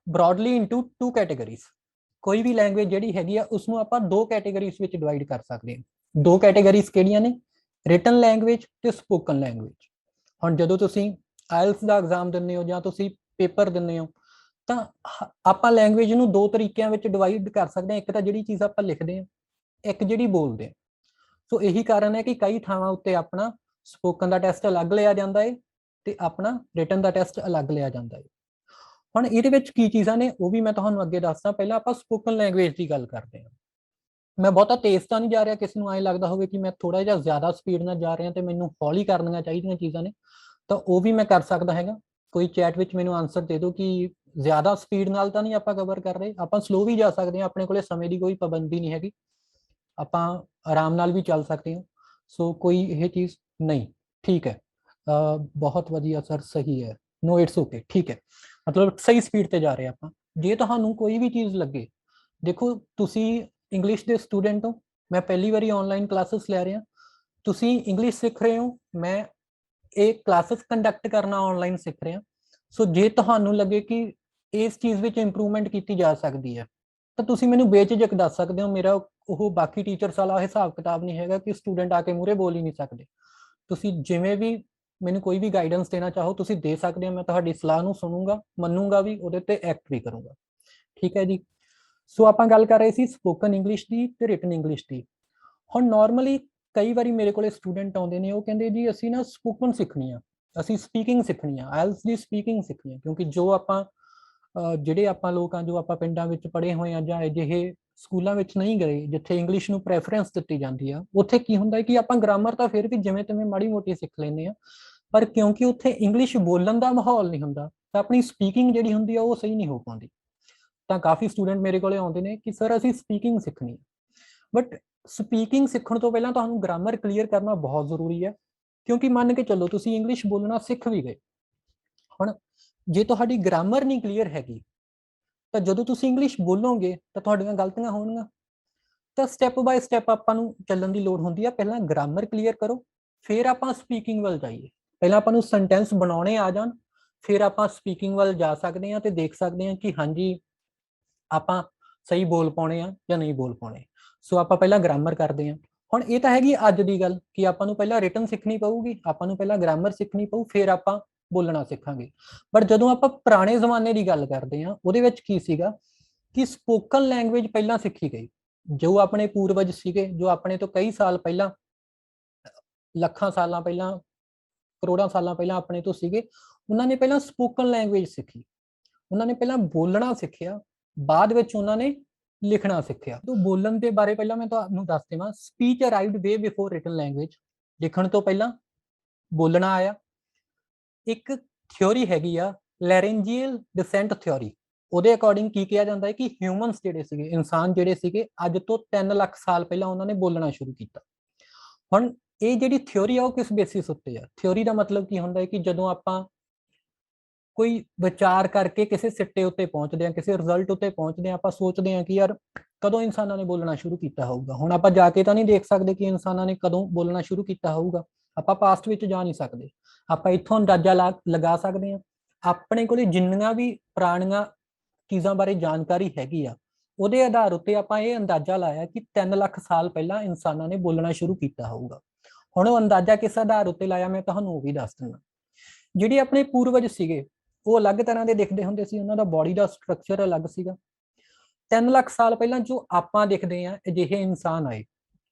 broadly into 2 categories। ਕੋਈ ਵੀ ਲੈਂਗੁਏਜ ਜਿਹੜੀ ਹੈਗੀ ਆ ਉਸਨੂੰ ਆਪਾਂ 2 ਕੈਟਾਗਰੀਜ਼ ਵਿੱਚ ਡਿਵਾਈਡ ਕਰ ਸਕਦੇ ਹਾਂ। 2 ਕੈਟਾਗਰੀਜ਼ ਕਿਹੜੀਆਂ ਨੇ? ਰਿਟਨ ਲੈਂਗੁਏਜ ਤੇ ਸਪੋਕਨ ਲੈਂਗੁਏਜ। ਹੁਣ ਜਦੋਂ ਤੁਸੀਂ ਆਇਲਸ ਦਾ ਐਗਜ਼ਾਮ ਦਿੰਦੇ ਹੋ ਜਾਂ ਤੁਸੀਂ ਪੇਪਰ ਦਿੰਦੇ ਹੋ ਤਾਂ ਆਪਾਂ ਲੈਂਗੁਏਜ ਨੂੰ 2 ਤਰੀਕਿਆਂ ਵਿੱਚ ਡਿਵਾਈਡ ਕਰ ਸਕਦੇ ਹਾਂ। ਇੱਕ ਤਾਂ ਜਿਹੜੀ ਚੀਜ਼ ਆਪਾਂ ਲਿਖਦੇ ਹਾਂ, ਇੱਕ ਜਿਹੜੀ ਬੋਲਦੇ ਹਾਂ। ਸੋ ਇਹੀ ਕਾਰਨ ਹੈ ਕਿ ਕਈ ਥਾਵਾਂ ਉੱਤੇ ਆਪਣਾ ਸਪੋਕਨ ਦਾ ਟੈਸਟ ਅਲੱਗ ਲਿਆ ਜਾਂਦਾ ਹੈ ਤੇ ਆਪਣਾ ਰਿਟਨ ਦਾ ਟੈਸਟ ਅਲੱਗ ਲਿਆ ਜਾਂਦਾ ਹੈ। ਹੁਣ ਇਹਦੇ ਵਿੱਚ ਕੀ ਚੀਜ਼ਾਂ ਨੇ ਉਹ ਵੀ ਮੈਂ ਤੁਹਾਨੂੰ ਅੱਗੇ ਦੱਸਦਾ। ਪਹਿਲਾਂ ਆਪਾਂ ਸਪੋਕਨ ਲੈਂਗੁਏਜ ਦੀ ਗੱਲ ਕਰਦੇ ਹਾਂ। ਮੈਂ ਬਹੁਤਾ ਤੇਜ਼ ਤਾਂ ਨਹੀਂ ਜਾ ਰਿਹਾ, ਕਿਸੇ ਨੂੰ ਐਂ ਲੱਗਦਾ ਹੋਵੇ ਕਿ ਮੈਂ ਥੋੜਾ ਜਿਹਾ ਜ਼ਿਆਦਾ ਸਪੀਡ ਨਾਲ ਜਾ ਰਿਹਾ ਤੇ ਮੈਨੂੰ ਹੌਲੀ ਕਰਨੀਆਂ ਚਾਹੀਦੀਆਂ ਚੀਜ਼ਾਂ ਨੇ, ਤਾਂ ਉਹ ਵੀ ਮੈਂ ਕਰ ਸਕਦਾ ਹੈਗਾ। ਕੋਈ ਚੈਟ ਵਿੱਚ ਮੈਨੂੰ ਆਨਸਰ ਦੇ ਦਿਓ ਕਿ ਜ਼ਿਆਦਾ ਸਪੀਡ ਨਾਲ ਤਾਂ ਨਹੀਂ ਆਪਾਂ ਕਵਰ ਕਰ ਰਹੇ, ਆਪਾਂ ਸਲੋ ਵੀ ਜਾ ਸਕਦੇ ਹਾਂ, ਆਪਣੇ ਕੋਲੇ ਸਮੇਂ ਦੀ ਕੋਈ ਪਾਬੰਦੀ ਨਹੀਂ ਹੈਗੀ, ਆਪਾਂ ਆਰਾਮ ਨਾਲ ਵੀ ਚੱਲ ਸਕਦੇ ਹਾਂ। ਸੋ ਕੋਈ ਇਹ ਚੀਜ਼ ਨਹੀਂ, ਠੀਕ ਹੈ, ਬਹੁਤ ਵਧੀਆ ਸਰ, ਸਹੀ ਹੈ, ਨੋ ਇਟਸ ਓਕੇ, ਠੀਕ ਹੈ, ਮਤਲਬ ਸਹੀ ਸਪੀਡ ਤੇ ਜਾ ਰਹੇ ਆਪਾਂ। ਜੇ ਤੁਹਾਨੂੰ ਕੋਈ ਵੀ ਚੀਜ਼ ਲੱਗੇ, ਦੇਖੋ ਤੁਸੀਂ ਇੰਗਲਿਸ਼ ਦੇ ਸਟੂਡੈਂਟ ਹੋ, ਮੈਂ ਪਹਿਲੀ ਵਾਰੀ ਆਨਲਾਈਨ ਕਲਾਸਿਸ ਲੈ ਰਿਹਾ, ਤੁਸੀਂ ਇੰਗਲਿਸ਼ ਸਿੱਖ ਰਹੇ ਹੋ, ਮੈਂ ਇਹ ਕਲਾਸਿਸ ਕੰਡਕਟ ਕਰਨਾ ਆਨਲਾਈਨ ਸਿੱਖ ਰਿਹਾ। ਸੋ ਜੇ ਤੁਹਾਨੂੰ ਲੱਗੇ ਕਿ ਇਸ ਚੀਜ਼ ਵਿੱਚ ਇੰਪਰੂਵਮੈਂਟ ਕੀਤੀ ਜਾ ਸਕਦੀ ਹੈ ਤਾਂ ਤੁਸੀਂ ਮੈਨੂੰ ਬੇਝਿਜਕ ਦੱਸ ਸਕਦੇ ਹੋ। ਮੇਰਾ ਉਹ ਬਾਕੀ ਟੀਚਰਸ ਵਾਲਾ ਹਿਸਾਬ ਕਿਤਾਬ ਨਹੀਂ ਹੈਗਾ ਕਿ ਸਟੂਡੈਂਟ ਆ ਕੇ ਮੂਹਰੇ ਬੋਲ ਹੀ ਨਹੀਂ ਸਕਦੇ। ਤੁਸੀਂ ਜਿਵੇਂ ਵੀ ਮੈਨੂੰ ਕੋਈ ਵੀ ਗਾਈਡੈਂਸ ਦੇਣਾ ਚਾਹੋ ਤੁਸੀਂ ਦੇ ਸਕਦੇ ਹੋ। ਮੈਂ ਤੁਹਾਡੀ ਸਲਾਹ ਨੂੰ ਸੁਣੂੰਗਾ, ਮੰਨੂੰਗਾ ਵੀ, ਉਹਦੇ ਤੇ ਐਕਟ ਵੀ ਕਰੂੰਗਾ। ਠੀਕ ਹੈ ਜੀ। ਸੋ ਆਪਾਂ ਗੱਲ ਕਰ ਰਹੇ ਸੀ ਸਪੋਕਨ ਇੰਗਲਿਸ਼ ਦੀ ਤੇ ਰਿਟਨ ਇੰਗਲਿਸ਼ ਦੀ। ਹੁਣ ਨਾਰਮਲੀ ਕਈ ਵਾਰੀ ਮੇਰੇ ਕੋਲੇ ਸਟੂਡੈਂਟ ਆਉਂਦੇ ਨੇ, ਉਹ ਕਹਿੰਦੇ ਜੀ ਅਸੀਂ ਨਾ ਸਪੋਕਨ ਸਿੱਖਣੀ ਆ, ਅਸੀਂ ਸਪੀਕਿੰਗ ਸਿੱਖਣੀ ਆ, ਆਇਲਸ ਦੀ ਸਪੀਕਿੰਗ ਸਿੱਖਣੀ ਆ। ਕਿਉਂਕਿ ਜੋ ਆਪਾਂ ਜਿਹੜੇ ਆਪਾਂ ਲੋਕ ਆ, ਜੋ ਆਪਾਂ ਪਿੰਡਾਂ ਵਿੱਚ ਪੜ੍ਹੇ ਹੋਏ ਆ ਜਾਂ ਅਜਿਹੇ ਸਕੂਲਾਂ ਵਿੱਚ ਨਹੀਂ ਗਏ ਜਿੱਥੇ ਇੰਗਲਿਸ਼ ਨੂੰ ਪ੍ਰੈਫਰੈਂਸ ਦਿੱਤੀ ਜਾਂਦੀ ਆ, ਉੱਥੇ ਕੀ ਹੁੰਦਾ ਹੈ ਕਿ ਆਪਾਂ ਗ੍ਰਾਮਰ ਤਾਂ ਫਿਰ ਵੀ ਜਿਵੇਂ ਤਿਵੇਂ ਮਾੜੀ ਮੋਟੀ ਸਿੱਖ ਲੈਂਦੇ ਆ, ਪਰ ਕਿਉਂਕਿ ਉੱਥੇ ਇੰਗਲਿਸ਼ ਬੋਲਣ ਦਾ ਮਾਹੌਲ ਨਹੀਂ ਹੁੰਦਾ ਤਾਂ ਆਪਣੀ ਸਪੀਕਿੰਗ ਜਿਹੜੀ ਹੁੰਦੀ ਆ ਉਹ ਸਹੀ ਨਹੀਂ ਹੋ ਪਾਉਂਦੀ। ਤਾਂ ਕਾਫੀ ਸਟੂਡੈਂਟ ਮੇਰੇ ਕੋਲੇ ਆਉਂਦੇ ਨੇ ਕਿ ਸਰ ਅਸੀਂ ਸਪੀਕਿੰਗ ਸਿੱਖਣੀ ਹੈ, ਬਟ ਸਪੀਕਿੰਗ ਸਿੱਖਣ ਤੋਂ ਪਹਿਲਾਂ ਤੁਹਾਨੂੰ ਗ੍ਰਾਮਰ ਕਲੀਅਰ ਕਰਨਾ ਬਹੁਤ ਜ਼ਰੂਰੀ ਹੈ। ਕਿਉਂਕਿ ਮੰਨ ਕੇ ਚੱਲੋ ਤੁਸੀਂ ਇੰਗਲਿਸ਼ ਬੋਲਣਾ ਸਿੱਖ ਵੀ ਗਏ, ਹੁਣ ਜੇ ਤੁਹਾਡੀ ਗ੍ਰਾਮਰ ਨਹੀਂ ਕਲੀਅਰ ਹੈਗੀ ਤਾਂ ਜਦੋਂ ਤੁਸੀਂ ਇੰਗਲਿਸ਼ ਬੋਲੋਗੇ ਤਾਂ ਤੁਹਾਡੀਆਂ ਗਲਤੀਆਂ ਹੋਣਗੀਆਂ। ਤਾਂ ਸਟੈਪ ਬਾਏ ਸਟੈਪ ਆਪਾਂ ਨੂੰ ਚੱਲਣ ਦੀ ਲੋੜ ਹੁੰਦੀ ਆ। ਪਹਿਲਾਂ ਗ੍ਰਾਮਰ ਕਲੀਅਰ ਕਰੋ, ਫਿਰ ਆਪਾਂ ਸਪੀਕਿੰਗ ਵੱਲ ਜਾਈਏ। ਪਹਿਲਾਂ ਆਪਾਂ ਨੂੰ ਸੈਂਟੈਂਸ ਬਣਾਉਣੇ ਆ ਜਾਣ, ਫਿਰ ਆਪਾਂ ਸਪੀਕਿੰਗ ਵੱਲ ਜਾ ਸਕਦੇ ਹਾਂ ਤੇ ਦੇਖ ਸਕਦੇ ਹਾਂ ਕਿ ਹਾਂਜੀ ਆਪਾਂ ਸਹੀ ਬੋਲ ਪਾਉਣੇ ਆ ਜਾਂ ਨਹੀਂ ਬੋਲ ਪਾਉਣੇ। ਸੋ ਆਪਾਂ ਪਹਿਲਾਂ ਗ੍ਰਾਮਰ ਕਰਦੇ ਹਾਂ। ਹੁਣ ਇਹ ਤਾਂ ਹੈਗੀ ਅੱਜ ਦੀ ਗੱਲ ਕਿ ਆਪਾਂ ਨੂੰ ਪਹਿਲਾਂ ਰਿਟਨ ਸਿੱਖਣੀ ਪਊਗੀ, ਆਪਾਂ ਨੂੰ ਪਹਿਲਾਂ ਗ੍ਰਾਮਰ ਸਿੱਖਣੀ ਪਊ, ਫਿਰ ਆਪਾਂ ਬੋਲਣਾ ਸਿੱਖਾਂਗੇ। ਬਟ ਜਦੋਂ ਆਪਾਂ ਪੁਰਾਣੇ ਜ਼ਮਾਨੇ ਦੀ ਗੱਲ ਕਰਦੇ ਹਾਂ, ਉਹਦੇ ਵਿੱਚ ਕੀ ਸੀਗਾ ਕਿ ਸਪੋਕਨ ਲੈਂਗੁਏਜ ਪਹਿਲਾਂ ਸਿੱਖੀ ਗਈ। ਜੋ ਆਪਣੇ ਪੂਰਵਜ ਸੀਗੇ, ਜੋ ਆਪਣੇ ਤੋਂ ਕਈ ਸਾਲ ਪਹਿਲਾਂ, ਲੱਖਾਂ ਸਾਲਾਂ ਪਹਿਲਾਂ, ਕਰੋੜਾਂ ਸਾਲਾਂ ਪਹਿਲਾਂ ਆਪਣੇ ਤੋਂ ਸੀਗੇ, ਉਹਨਾਂ ਨੇ ਪਹਿਲਾਂ ਸਪੋਕਨ ਲੈਂਗੁਏਜ ਸਿੱਖੀ, ਉਹਨਾਂ ਨੇ ਪਹਿਲਾਂ ਬੋਲਣਾ ਸਿੱਖਿਆ, ਬਾਅਦ ਵਿੱਚ ਉਹਨਾਂ ਨੇ ਲਿਖਣਾ ਸਿੱਖਿਆ। ਤੋਂ ਬੋਲਣ ਦੇ ਬਾਰੇ ਪਹਿਲਾਂ ਮੈਂ ਤੁਹਾਨੂੰ ਦੱਸ ਦੇਵਾਂ, ਸਪੀਚ ਅਰਾਈਵਡ ਵੇ ਬਿਫੋਰ ਰਿਟਨ ਲੈਂਗੁਏਜ। ਲਿਖਣ ਤੋਂ ਪਹਿਲਾਂ ਬੋਲਣਾ ਆਇਆ। ਇੱਕ ਥਿਉਰੀ ਹੈਗੀ ਆ ਲੈਰੈਂਜੀਅਲ ਡਿਸੈਂਟ ਥਿਉਰੀ, ਉਹਦੇ ਅਕੋਰਡਿੰਗ ਕੀ ਕਿਹਾ ਜਾਂਦਾ ਹੈ ਕਿ ਹਿਊਮਨਸ ਜਿਹੜੇ ਸੀਗੇ, ਇਨਸਾਨ ਜਿਹੜੇ ਸੀਗੇ, ਅੱਜ ਤੋਂ 3 ਲੱਖ ਸਾਲ ਪਹਿਲਾਂ ਉਹਨਾਂ ਨੇ ਬੋਲਣਾ ਸ਼ੁਰੂ ਕੀਤਾ। ਹੁਣ ਇਹ ਜਿਹੜੀ ਥਿਉਰੀ ਆ ਉਹ ਕਿਸ ਬੇਸਿਸ ਉੱਤੇ ਆ? ਥਿਉਰੀ ਦਾ ਮਤਲਬ ਕੀ ਹੁੰਦਾ ਹੈ ਕਿ ਜਦੋਂ ਆਪਾਂ ਕੋਈ ਵਿਚਾਰ ਕਰਕੇ ਕਿਸੇ ਸਿੱਟੇ ਉੱਤੇ ਪਹੁੰਚਦੇ ਆ, ਕਿਸੇ ਰਿਜ਼ਲਟ ਉੱਤੇ ਪਹੁੰਚਦੇ ਆ, ਆਪਾਂ ਸੋਚਦੇ ਆ ਕਿ ਯਾਰ ਕਦੋਂ ਇਨਸਾਨਾਂ ਨੇ ਬੋਲਣਾ ਸ਼ੁਰੂ ਕੀਤਾ ਹੋਊਗਾ। ਹੁਣ ਆਪਾਂ ਜਾ ਕੇ ਤਾਂ ਨਹੀਂ ਦੇਖ ਸਕਦੇ ਕਿ ਇਨਸਾਨਾਂ ਨੇ ਕਦੋਂ ਬੋਲਣਾ ਸ਼ੁਰੂ ਕੀਤਾ ਹੋਊਗਾ, ਆਪਾਂ ਪਾਸਟ ਵਿੱਚ ਜਾ ਨਹੀਂ ਸਕਦੇ। ਆਪਾਂ ਇੱਥੋਂ ਅੰਦਾਜ਼ਾ ਲਗਾ ਸਕਦੇ ਹਾਂ। ਆਪਣੇ ਕੋਲੇ ਜਿੰਨੀਆਂ ਵੀ ਪੁਰਾਣੀਆਂ ਚੀਜ਼ਾਂ ਬਾਰੇ ਜਾਣਕਾਰੀ ਹੈਗੀ ਆ, ਉਹਦੇ ਆਧਾਰ ਉੱਤੇ ਆਪਾਂ ਇਹ ਅੰਦਾਜ਼ਾ ਲਾਇਆ ਕਿ 3 ਲੱਖ ਸਾਲ ਪਹਿਲਾਂ ਇਨਸਾਨਾਂ ਨੇ ਬੋਲਣਾ ਸ਼ੁਰੂ ਕੀਤਾ ਹੋਊਗਾ। ਹੁਣ ਉਹ ਅੰਦਾਜ਼ਾ ਕਿਸ ਆਧਾਰ ਉੱਤੇ ਲਾਇਆ ਮੈਂ ਤੁਹਾਨੂੰ ਉਹ ਵੀ ਦੱਸ ਦਿੰਦਾ। ਜਿਹੜੇ ਆਪਣੇ ਪੂਰਵਜ ਸੀਗੇ ਉਹ ਅਲੱਗ ਤਰ੍ਹਾਂ ਦੇ ਦਿਖਦੇ ਹੁੰਦੇ ਸੀ, ਉਹਨਾਂ ਦਾ ਬੋਡੀ ਦਾ ਸਟਰਕਚਰ ਅਲੱਗ ਸੀਗਾ। 3 ਲੱਖ ਸਾਲ ਪਹਿਲਾਂ ਜੋ ਆਪਾਂ ਦਿਖਦੇ ਆ ਅਜਿਹੇ ਇਨਸਾਨ ਆਏ,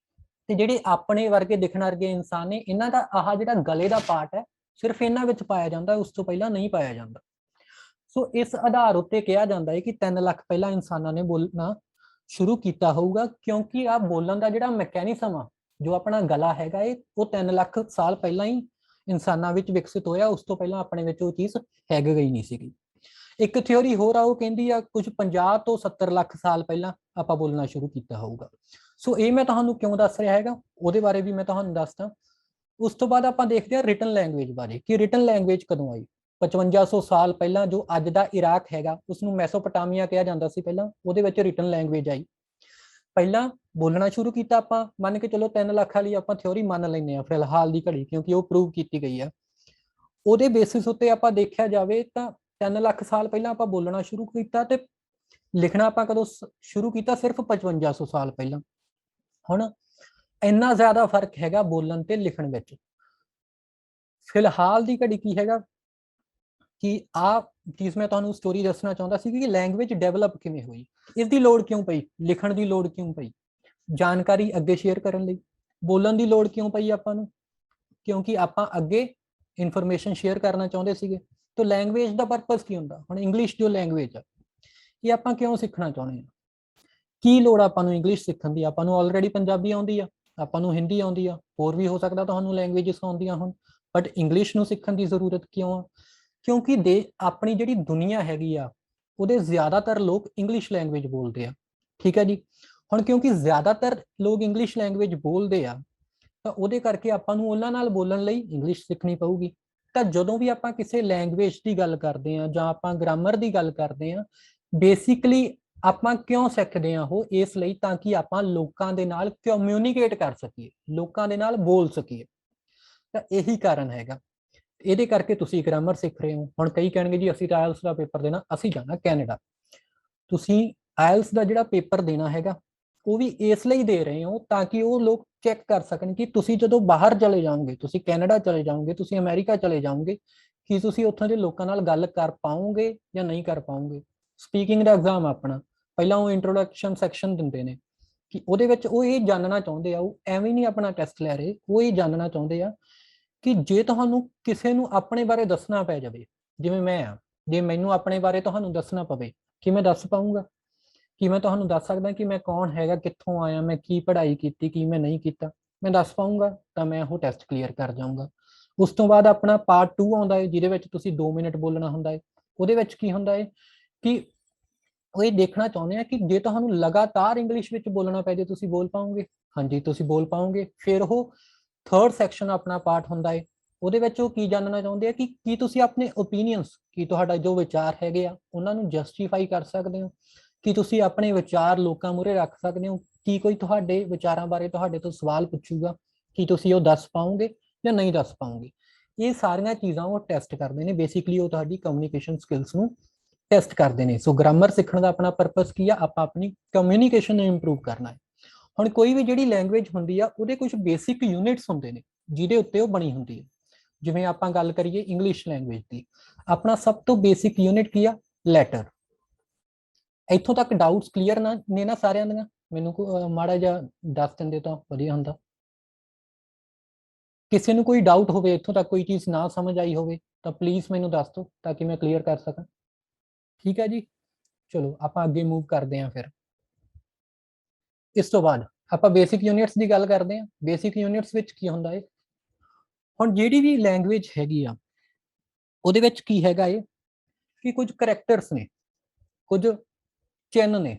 ਤੇ ਜਿਹੜੇ ਆਪਣੇ ਵਰਗੇ ਦਿਖਣ ਵਰਗੇ ਇਨਸਾਨ ਨੇ, ਇਹਨਾਂ ਦਾ ਆਹ ਜਿਹੜਾ ਗਲੇ ਦਾ ਪਾਰਟ ਹੈ ਸਿਰਫ ਇਹਨਾਂ ਵਿੱਚ ਪਾਇਆ ਜਾਂਦਾ, ਉਸ ਤੋਂ ਪਹਿਲਾਂ ਨਹੀਂ ਪਾਇਆ ਜਾਂਦਾ। ਸੋ ਇਸ ਆਧਾਰ ਉੱਤੇ ਕਿਹਾ ਜਾਂਦਾ ਹੈ ਕਿ 3 ਲੱਖ ਪਹਿਲਾਂ ਇਨਸਾਨਾਂ ਨੇ ਬੋਲਣਾ ਸ਼ੁਰੂ ਕੀਤਾ ਹੋਊਗਾ, ਕਿਉਂਕਿ ਆ ਬੋਲਣ ਦਾ ਜਿਹੜਾ ਮੈਕੈਨਿਜ਼ਮ ਆ, ਜੋ ਆਪਣਾ ਗਲਾ ਹੈਗਾ ਇਹ, ਉਹ 3 ਲੱਖ ਸਾਲ ਪਹਿਲਾਂ ਹੀ ਇਨਸਾਨਾਂ ਵਿੱਚ ਵਿਕਸਿਤ ਹੋਇਆ। ਉਸ ਤੋਂ ਪਹਿਲਾਂ ਆਪਣੇ ਵਿੱਚ ਉਹ ਚੀਜ਼ ਹੈਗ ਗਈ ਨਹੀਂ ਸੀਗੀ। ਇੱਕ ਥਿਉਰੀ ਹੋਰ ਆ, ਉਹ ਕਹਿੰਦੀ ਆ ਕੁਝ 50 ਤੋਂ 70 ਲੱਖ ਸਾਲ ਪਹਿਲਾਂ ਆਪਾਂ ਬੋਲਣਾ ਸ਼ੁਰੂ ਕੀਤਾ ਹੋਊਗਾ। ਸੋ ਇਹ ਮੈਂ ਤੁਹਾਨੂੰ ਕਿਉਂ ਦੱਸ ਰਿਹਾ ਹੈਗਾ, ਉਹਦੇ ਬਾਰੇ ਵੀ ਮੈਂ ਤੁਹਾਨੂੰ ਦੱਸਦਾ। ਉਸ ਤੋਂ ਬਾਅਦ ਆਪਾਂ ਦੇਖਦੇ ਹਾਂ ਰਿਟਨ ਲੈਂਗੁਏਜ ਬਾਰੇ, ਕਿ ਰਿਟਨ ਲੈਂਗੁਏਜ ਕਦੋਂ ਆਈ। 5500 ਸਾਲ ਪਹਿਲਾਂ ਜੋ ਅੱਜ ਦਾ ਇਰਾਕ ਹੈਗਾ, ਉਸਨੂੰ ਮੈਸੋਪੋਟਾਮੀਆ ਕਿਹਾ ਜਾਂਦਾ ਸੀ ਪਹਿਲਾਂ, ਉਹਦੇ ਵਿੱਚ ਰਿਟਨ ਲੈਂਗੁਏਜ ਆਈ। ਪਹਿਲਾਂ ਬੋਲਣਾ ਸ਼ੁਰੂ ਕੀਤਾ ਆਪਾਂ, ਮੰਨ ਕੇ ਚਲੋ 3 ਲੱਖ ਵਾਲੀ ਆਪਾਂ ਥਿਉਰੀ ਮੰਨ ਲੈਂਦੇ ਹਾਂ ਫਿਲਹਾਲ ਦੀ ਘੜੀ, ਕਿਉਂਕਿ ਉਹ ਪ੍ਰੂਵ ਕੀਤੀ ਗਈ ਆ। ਉਹਦੇ ਬੇਸਿਸ ਉੱਤੇ ਆਪਾਂ ਦੇਖਿਆ ਜਾਵੇ ਤਾਂ 3 ਲੱਖ ਸਾਲ ਪਹਿਲਾਂ ਆਪਾਂ ਬੋਲਣਾ ਸ਼ੁਰੂ ਕੀਤਾ, ਤੇ ਲਿਖਣਾ ਆਪਾਂ ਕਦੋਂ ਸ਼ੁਰੂ ਕੀਤਾ? ਸਿਰਫ 5500 ਸਾਲ ਪਹਿਲਾਂ। ਹੁਣ ਇੰਨਾ ਜ਼ਿਆਦਾ ਫਰਕ ਹੈਗਾ ਬੋਲਣ ਤੇ ਲਿਖਣ ਵਿੱਚ। ਫਿਲਹਾਲ ਦੀ ਘੜੀ ਕੀ ਹੈਗਾ ਕਿ ਆ ਚੀਜ਼ ਮੈਂ ਤੁਹਾਨੂੰ ਸਟੋਰੀ ਦੱਸਣਾ ਚਾਹੁੰਦਾ ਸੀ ਕਿ ਲੈਂਗੁਏਜ ਡਿਵੈਲਪ ਕਿਵੇਂ ਹੋਈ, ਇਸ ਦੀ ਲੋੜ ਕਿਉਂ ਪਈ, ਲਿਖਣ ਦੀ ਲੋੜ ਕਿਉਂ ਪਈ, ਜਾਣਕਾਰੀ ਅੱਗੇ ਸ਼ੇਅਰ ਕਰਨ ਲਈ ਬੋਲਣ ਦੀ ਲੋੜ ਕਿਉਂ ਪਈ ਆਪਾਂ ਨੂੰ, ਕਿਉਂਕਿ ਆਪਾਂ ਅੱਗੇ ਇਨਫੋਰਮੇਸ਼ਨ ਸ਼ੇਅਰ ਕਰਨਾ ਚਾਹੁੰਦੇ ਸੀਗੇ। ਤਾਂ ਲੈਂਗੁਏਜ ਦਾ ਪਰਪਸ ਕੀ ਹੁੰਦਾ? ਹੁਣ ਇੰਗਲਿਸ਼ ਜੋ ਲੈਂਗੁਏਜ ਆ, ਇਹ ਆਪਾਂ ਕਿਉਂ ਸਿੱਖਣਾ ਚਾਹੁੰਦੇ ਹਾਂ? ਕੀ ਲੋੜ ਆਪਾਂ ਨੂੰ ਇੰਗਲਿਸ਼ ਸਿੱਖਣ ਦੀ? ਆਪਾਂ ਨੂੰ ਆਲਰੇਡੀ ਪੰਜਾਬੀ ਆਉਂਦੀ ਆ, ਆਪਾਂ ਨੂੰ ਹਿੰਦੀ ਆਉਂਦੀ ਆ, ਹੋਰ ਵੀ ਹੋ ਸਕਦਾ ਤੁਹਾਨੂੰ ਲੈਂਗੁਏਜਸ ਆਉਂਦੀਆਂ ਹੁਣ, ਬਟ ਇੰਗਲਿਸ਼ ਨੂੰ ਸਿੱਖਣ ਦੀ ਜ਼ਰੂਰਤ ਕਿਉਂ ਆ? ਕਿਉਂਕਿ ਆਪਣੀ ਜਿਹੜੀ ਦੁਨੀਆ ਹੈਗੀ ਆ, ਉਹਦੇ ਜ਼ਿਆਦਾਤਰ ਲੋਕ ਇੰਗਲਿਸ਼ ਲੈਂਗੁਏਜ ਬੋਲਦੇ ਆ। ਠੀਕ ਹੈ ਜੀ। ਹੁਣ ਕਿਉਂਕਿ ਜ਼ਿਆਦਾਤਰ ਲੋਕ ਇੰਗਲਿਸ਼ ਲੈਂਗੁਏਜ ਬੋਲਦੇ ਆ, ਤਾਂ ਉਹਦੇ ਕਰਕੇ ਆਪਾਂ ਨੂੰ ਉਹਨਾਂ ਨਾਲ ਬੋਲਣ ਲਈ ਇੰਗਲਿਸ਼ ਸਿੱਖਣੀ ਪਊਗੀ। ਤਾਂ ਜਦੋਂ ਵੀ ਆਪਾਂ ਕਿਸੇ ਲੈਂਗੁਏਜ ਦੀ ਗੱਲ ਕਰਦੇ ਹਾਂ ਜਾਂ ਆਪਾਂ ਗ੍ਰਾਮਰ ਦੀ ਗੱਲ ਕਰਦੇ ਹਾਂ, ਬੇਸਿਕਲੀ ਆਪਾਂ ਕਿਉਂ ਸਿੱਖਦੇ ਹਾਂ? ਉਹ ਇਸ ਲਈ ਤਾਂ ਕਿ ਆਪਾਂ ਲੋਕਾਂ ਦੇ ਨਾਲ ਕਮਿਊਨੀਕੇਟ ਕਰ ਸਕੀਏ, ਲੋਕਾਂ ਦੇ ਨਾਲ ਬੋਲ ਸਕੀਏ। ਤਾਂ ਇਹੀ ਕਾਰਨ ਹੈਗਾ, ਇਹਦੇ ਕਰਕੇ ਤੁਸੀਂ ਗ੍ਰਾਮਰ ਸਿੱਖ ਰਹੇ ਹੋ। ਹੁਣ ਕਈ ਕਹਿਣਗੇ ਜੀ ਅਸੀਂ ਤਾਂ ਆਇਲਸ ਦਾ ਪੇਪਰ ਦੇਣਾ, ਅਸੀਂ ਜਾਣਾ ਕੈਨੇਡਾ। ਤੁਸੀਂ ਆਇਲਸ ਦਾ ਜਿਹੜਾ ਪੇਪਰ ਦੇਣਾ ਹੈਗਾ ਉਹ ਵੀ ਇਸ ਲਈ ਦੇ ਰਹੇ ਹੋ ਤਾਂ ਕਿ ਉਹ ਲੋਕ ਚੈੱਕ ਕਰ ਸਕਣ ਕਿ ਤੁਸੀਂ ਜਦੋਂ ਬਾਹਰ ਚਲੇ ਜਾਓਗੇ, ਤੁਸੀਂ ਕੈਨੇਡਾ ਚਲੇ ਜਾਓਗੇ, ਤੁਸੀਂ ਅਮਰੀਕਾ ਚਲੇ ਜਾਓਗੇ, ਕਿ ਤੁਸੀਂ ਉੱਥੋਂ ਦੇ ਲੋਕਾਂ ਨਾਲ ਗੱਲ ਕਰ ਪਾਓਗੇ ਜਾਂ ਨਹੀਂ ਕਰ ਪਾਓਗੇ। ਸਪੀਕਿੰਗ ਦਾ ਐਗਜ਼ਾਮ ਆਪਣਾ ਪਹਿਲਾਂ ਉਹ ਇੰਟਰੋਡਕਸ਼ਨ ਸੈਕਸ਼ਨ ਦਿੰਦੇ ਨੇ, ਕਿ ਉਹਦੇ ਵਿੱਚ ਉਹ ਇਹ ਜਾਣਨਾ ਚਾਹੁੰਦੇ ਆ, ਉਹ ਐਵੇਂ ਨਹੀਂ ਆਪਣਾ ਟੈਸਟ ਲੈ ਰਹੇ, ਉਹ ਇਹ ਜਾਣਨਾ ਚਾਹੁੰਦੇ ਆ ਕਿ ਜੇ ਤੁਹਾਨੂੰ ਕਿਸੇ ਨੂੰ ਆਪਣੇ ਬਾਰੇ ਦੱਸਣਾ ਪੈ ਜਾਵੇ, ਜਿਵੇਂ ਮੈਂ ਆ, ਜੇ ਮੈਨੂੰ ਆਪਣੇ ਬਾਰੇ ਤੁਹਾਨੂੰ ਦੱਸਣਾ ਪਵੇ, ਕਿ ਮੈਂ ਦੱਸ ਪਾਊਂਗਾ? ਕਿ ਮੈਂ ਤੁਹਾਨੂੰ ਦੱਸ ਸਕਦਾ ਕਿ ਮੈਂ ਕੌਣ ਹੈਗਾ, ਕਿੱਥੋਂ ਆਇਆ, ਮੈਂ ਕੀ ਪੜ੍ਹਾਈ ਕੀਤੀ, ਕੀ ਮੈਂ ਨਹੀਂ ਕੀਤਾ? ਮੈਂ ਦੱਸ ਪਾਊਂਗਾ ਤਾਂ ਮੈਂ ਉਹ ਟੈਸਟ ਕਲੀਅਰ ਕਰ ਜਾਊਂਗਾ। ਉਸ ਤੋਂ ਬਾਅਦ ਆਪਣਾ ਪਾਰਟ 2 ਆਉਂਦਾ ਹੈ, ਜਿਹਦੇ ਵਿੱਚ ਤੁਸੀਂ 2 ਮਿੰਟ ਬੋਲਣਾ ਹੁੰਦਾ ਹੈ। ਉਹਦੇ ਵਿੱਚ ਕੀ ਹੁੰਦਾ ਹੈ ਕਿ ਉਹ ਇਹ ਦੇਖਣਾ ਚਾਹੁੰਦੇ ਆ ਕਿ ਜੇ ਤੁਹਾਨੂੰ ਲਗਾਤਾਰ ਇੰਗਲਿਸ਼ ਵਿੱਚ ਬੋਲਣਾ ਪੈ ਜੇ ਤੁਸੀਂ ਬੋਲ ਪਾਓਗੇ। ਹਾਂਜੀ ਤੁਸੀਂ ਬੋਲ ਪਾਓਗੇ। ਫਿਰ ਉਹ ਥਰਡ ਸੈਕਸ਼ਨ ਆਪਣਾ ਪਾਰਟ ਹੁੰਦਾ ਹੈ, ਉਹਦੇ ਵਿੱਚ ਉਹ ਕੀ ਜਾਣਨਾ ਚਾਹੁੰਦੇ ਆ ਕਿ ਕੀ ਤੁਸੀਂ ਆਪਣੇ ਓਪੀਨੀਅਨਸ, ਕੀ ਤੁਹਾਡਾ ਜੋ ਵਿਚਾਰ ਹੈਗੇ ਆ ਉਹਨਾਂ ਨੂੰ ਜਸਟੀਫਾਈ ਕਰ ਸਕਦੇ ਹੋ, ਕਿ ਤੁਸੀਂ ਆਪਣੇ ਵਿਚਾਰ ਲੋਕਾਂ ਮੂਹਰੇ ਰੱਖ ਸਕਦੇ ਹੋ, ਕੀ ਕੋਈ ਤੁਹਾਡੇ ਵਿਚਾਰਾਂ ਬਾਰੇ ਤੁਹਾਡੇ ਤੋਂ ਸਵਾਲ ਪੁੱਛੂਗਾ, ਕੀ ਤੁਸੀਂ ਉਹ ਦੱਸ ਪਾਓਗੇ ਜਾਂ ਨਹੀਂ ਦੱਸ ਪਾਓਗੇ। ਇਹ ਸਾਰੀਆਂ ਚੀਜ਼ਾਂ ਉਹ ਟੈਸਟ ਕਰਦੇ ਨੇ। ਬੇਸਿਕਲੀ ਉਹ ਤੁਹਾਡੀ ਕਮਿਊਨੀਕੇਸ਼ਨ ਸਕਿੱਲਸ ਨੂੰ ਟੈਸਟ ਕਰਦੇ ਨੇ। ਸੋ ਗ੍ਰਾਮਰ ਸਿੱਖਣ ਦਾ ਆਪਣਾ ਪਰਪਸ ਕੀ ਆ, ਆਪਾਂ ਆਪਣੀ ਕਮਿਊਨੀਕੇਸ਼ਨ ਨੂੰ ਇੰਪਰੂਵ ਕਰਨਾ ਹੈ। ਹੁਣ ਕੋਈ ਵੀ ਜਿਹੜੀ ਲੈਂਗੁਏਜ ਹੁੰਦੀ ਆ ਉਹਦੇ ਕੁਝ ਬੇਸਿਕ ਯੂਨਿਟਸ ਹੁੰਦੇ ਨੇ ਜਿਹਦੇ ਉੱਤੇ ਉਹ ਬਣੀ ਹੁੰਦੀ ਹੈ। ਜਿਵੇਂ ਆਪਾਂ ਗੱਲ ਕਰੀਏ ਇੰਗਲਿਸ਼ ਲੈਂਗੁਏਜ ਦੀ, ਆਪਣਾ ਸਭ ਤੋਂ ਬੇਸਿਕ ਯੂਨਿਟ ਕੀ ਆ, ਲੈਟਰ। ਇੱਥੋਂ ਤੱਕ ਡਾਊਟਸ ਕਲੀਅਰ ਨੇ ਨਾ ਸਾਰਿਆਂ ਦੀਆਂ? ਮੈਨੂੰ ਮਾੜਾ ਜਿਹਾ ਦੱਸ ਦਿੰਦੇ ਤਾਂ ਵਧੀਆ ਹੁੰਦਾ। ਕਿਸੇ ਨੂੰ ਕੋਈ ਡਾਊਟ ਹੋਵੇ, ਇੱਥੋਂ ਤੱਕ ਕੋਈ ਚੀਜ਼ ਨਾ ਸਮਝ ਆਈ ਹੋਵੇ ਤਾਂ ਪਲੀਜ਼ ਮੈਨੂੰ ਦੱਸ ਦਿਓ ਤਾਂ ਕਿ ਮੈਂ ਕਲੀਅਰ ਕਰ ਸਕਾਂ। ਠੀਕ ਹੈ ਜੀ, ਚਲੋ ਆਪਾਂ ਅੱਗੇ ਮੂਵ ਕਰਦੇ ਹਾਂ। ਫਿਰ ਇਸ ਤੋਂ ਬਾਅਦ ਆਪਾਂ ਬੇਸਿਕ ਯੂਨਿਟਸ ਦੀ ਗੱਲ ਕਰਦੇ ਹਾਂ। ਬੇਸਿਕ ਯੂਨਿਟਸ ਵਿੱਚ ਕੀ ਹੁੰਦਾ ਹੈ, ਹੁਣ ਜਿਹੜੀ ਵੀ ਲੈਂਗੁਏਜ ਹੈਗੀ ਆ ਉਹਦੇ ਵਿੱਚ ਕੀ ਹੈਗਾ ਹੈ ਕਿ ਕੁਝ ਕਰੈਕਟਰਸ ਨੇ, ਕੁਝ ਚਿੰਨ੍ਹ ਨੇ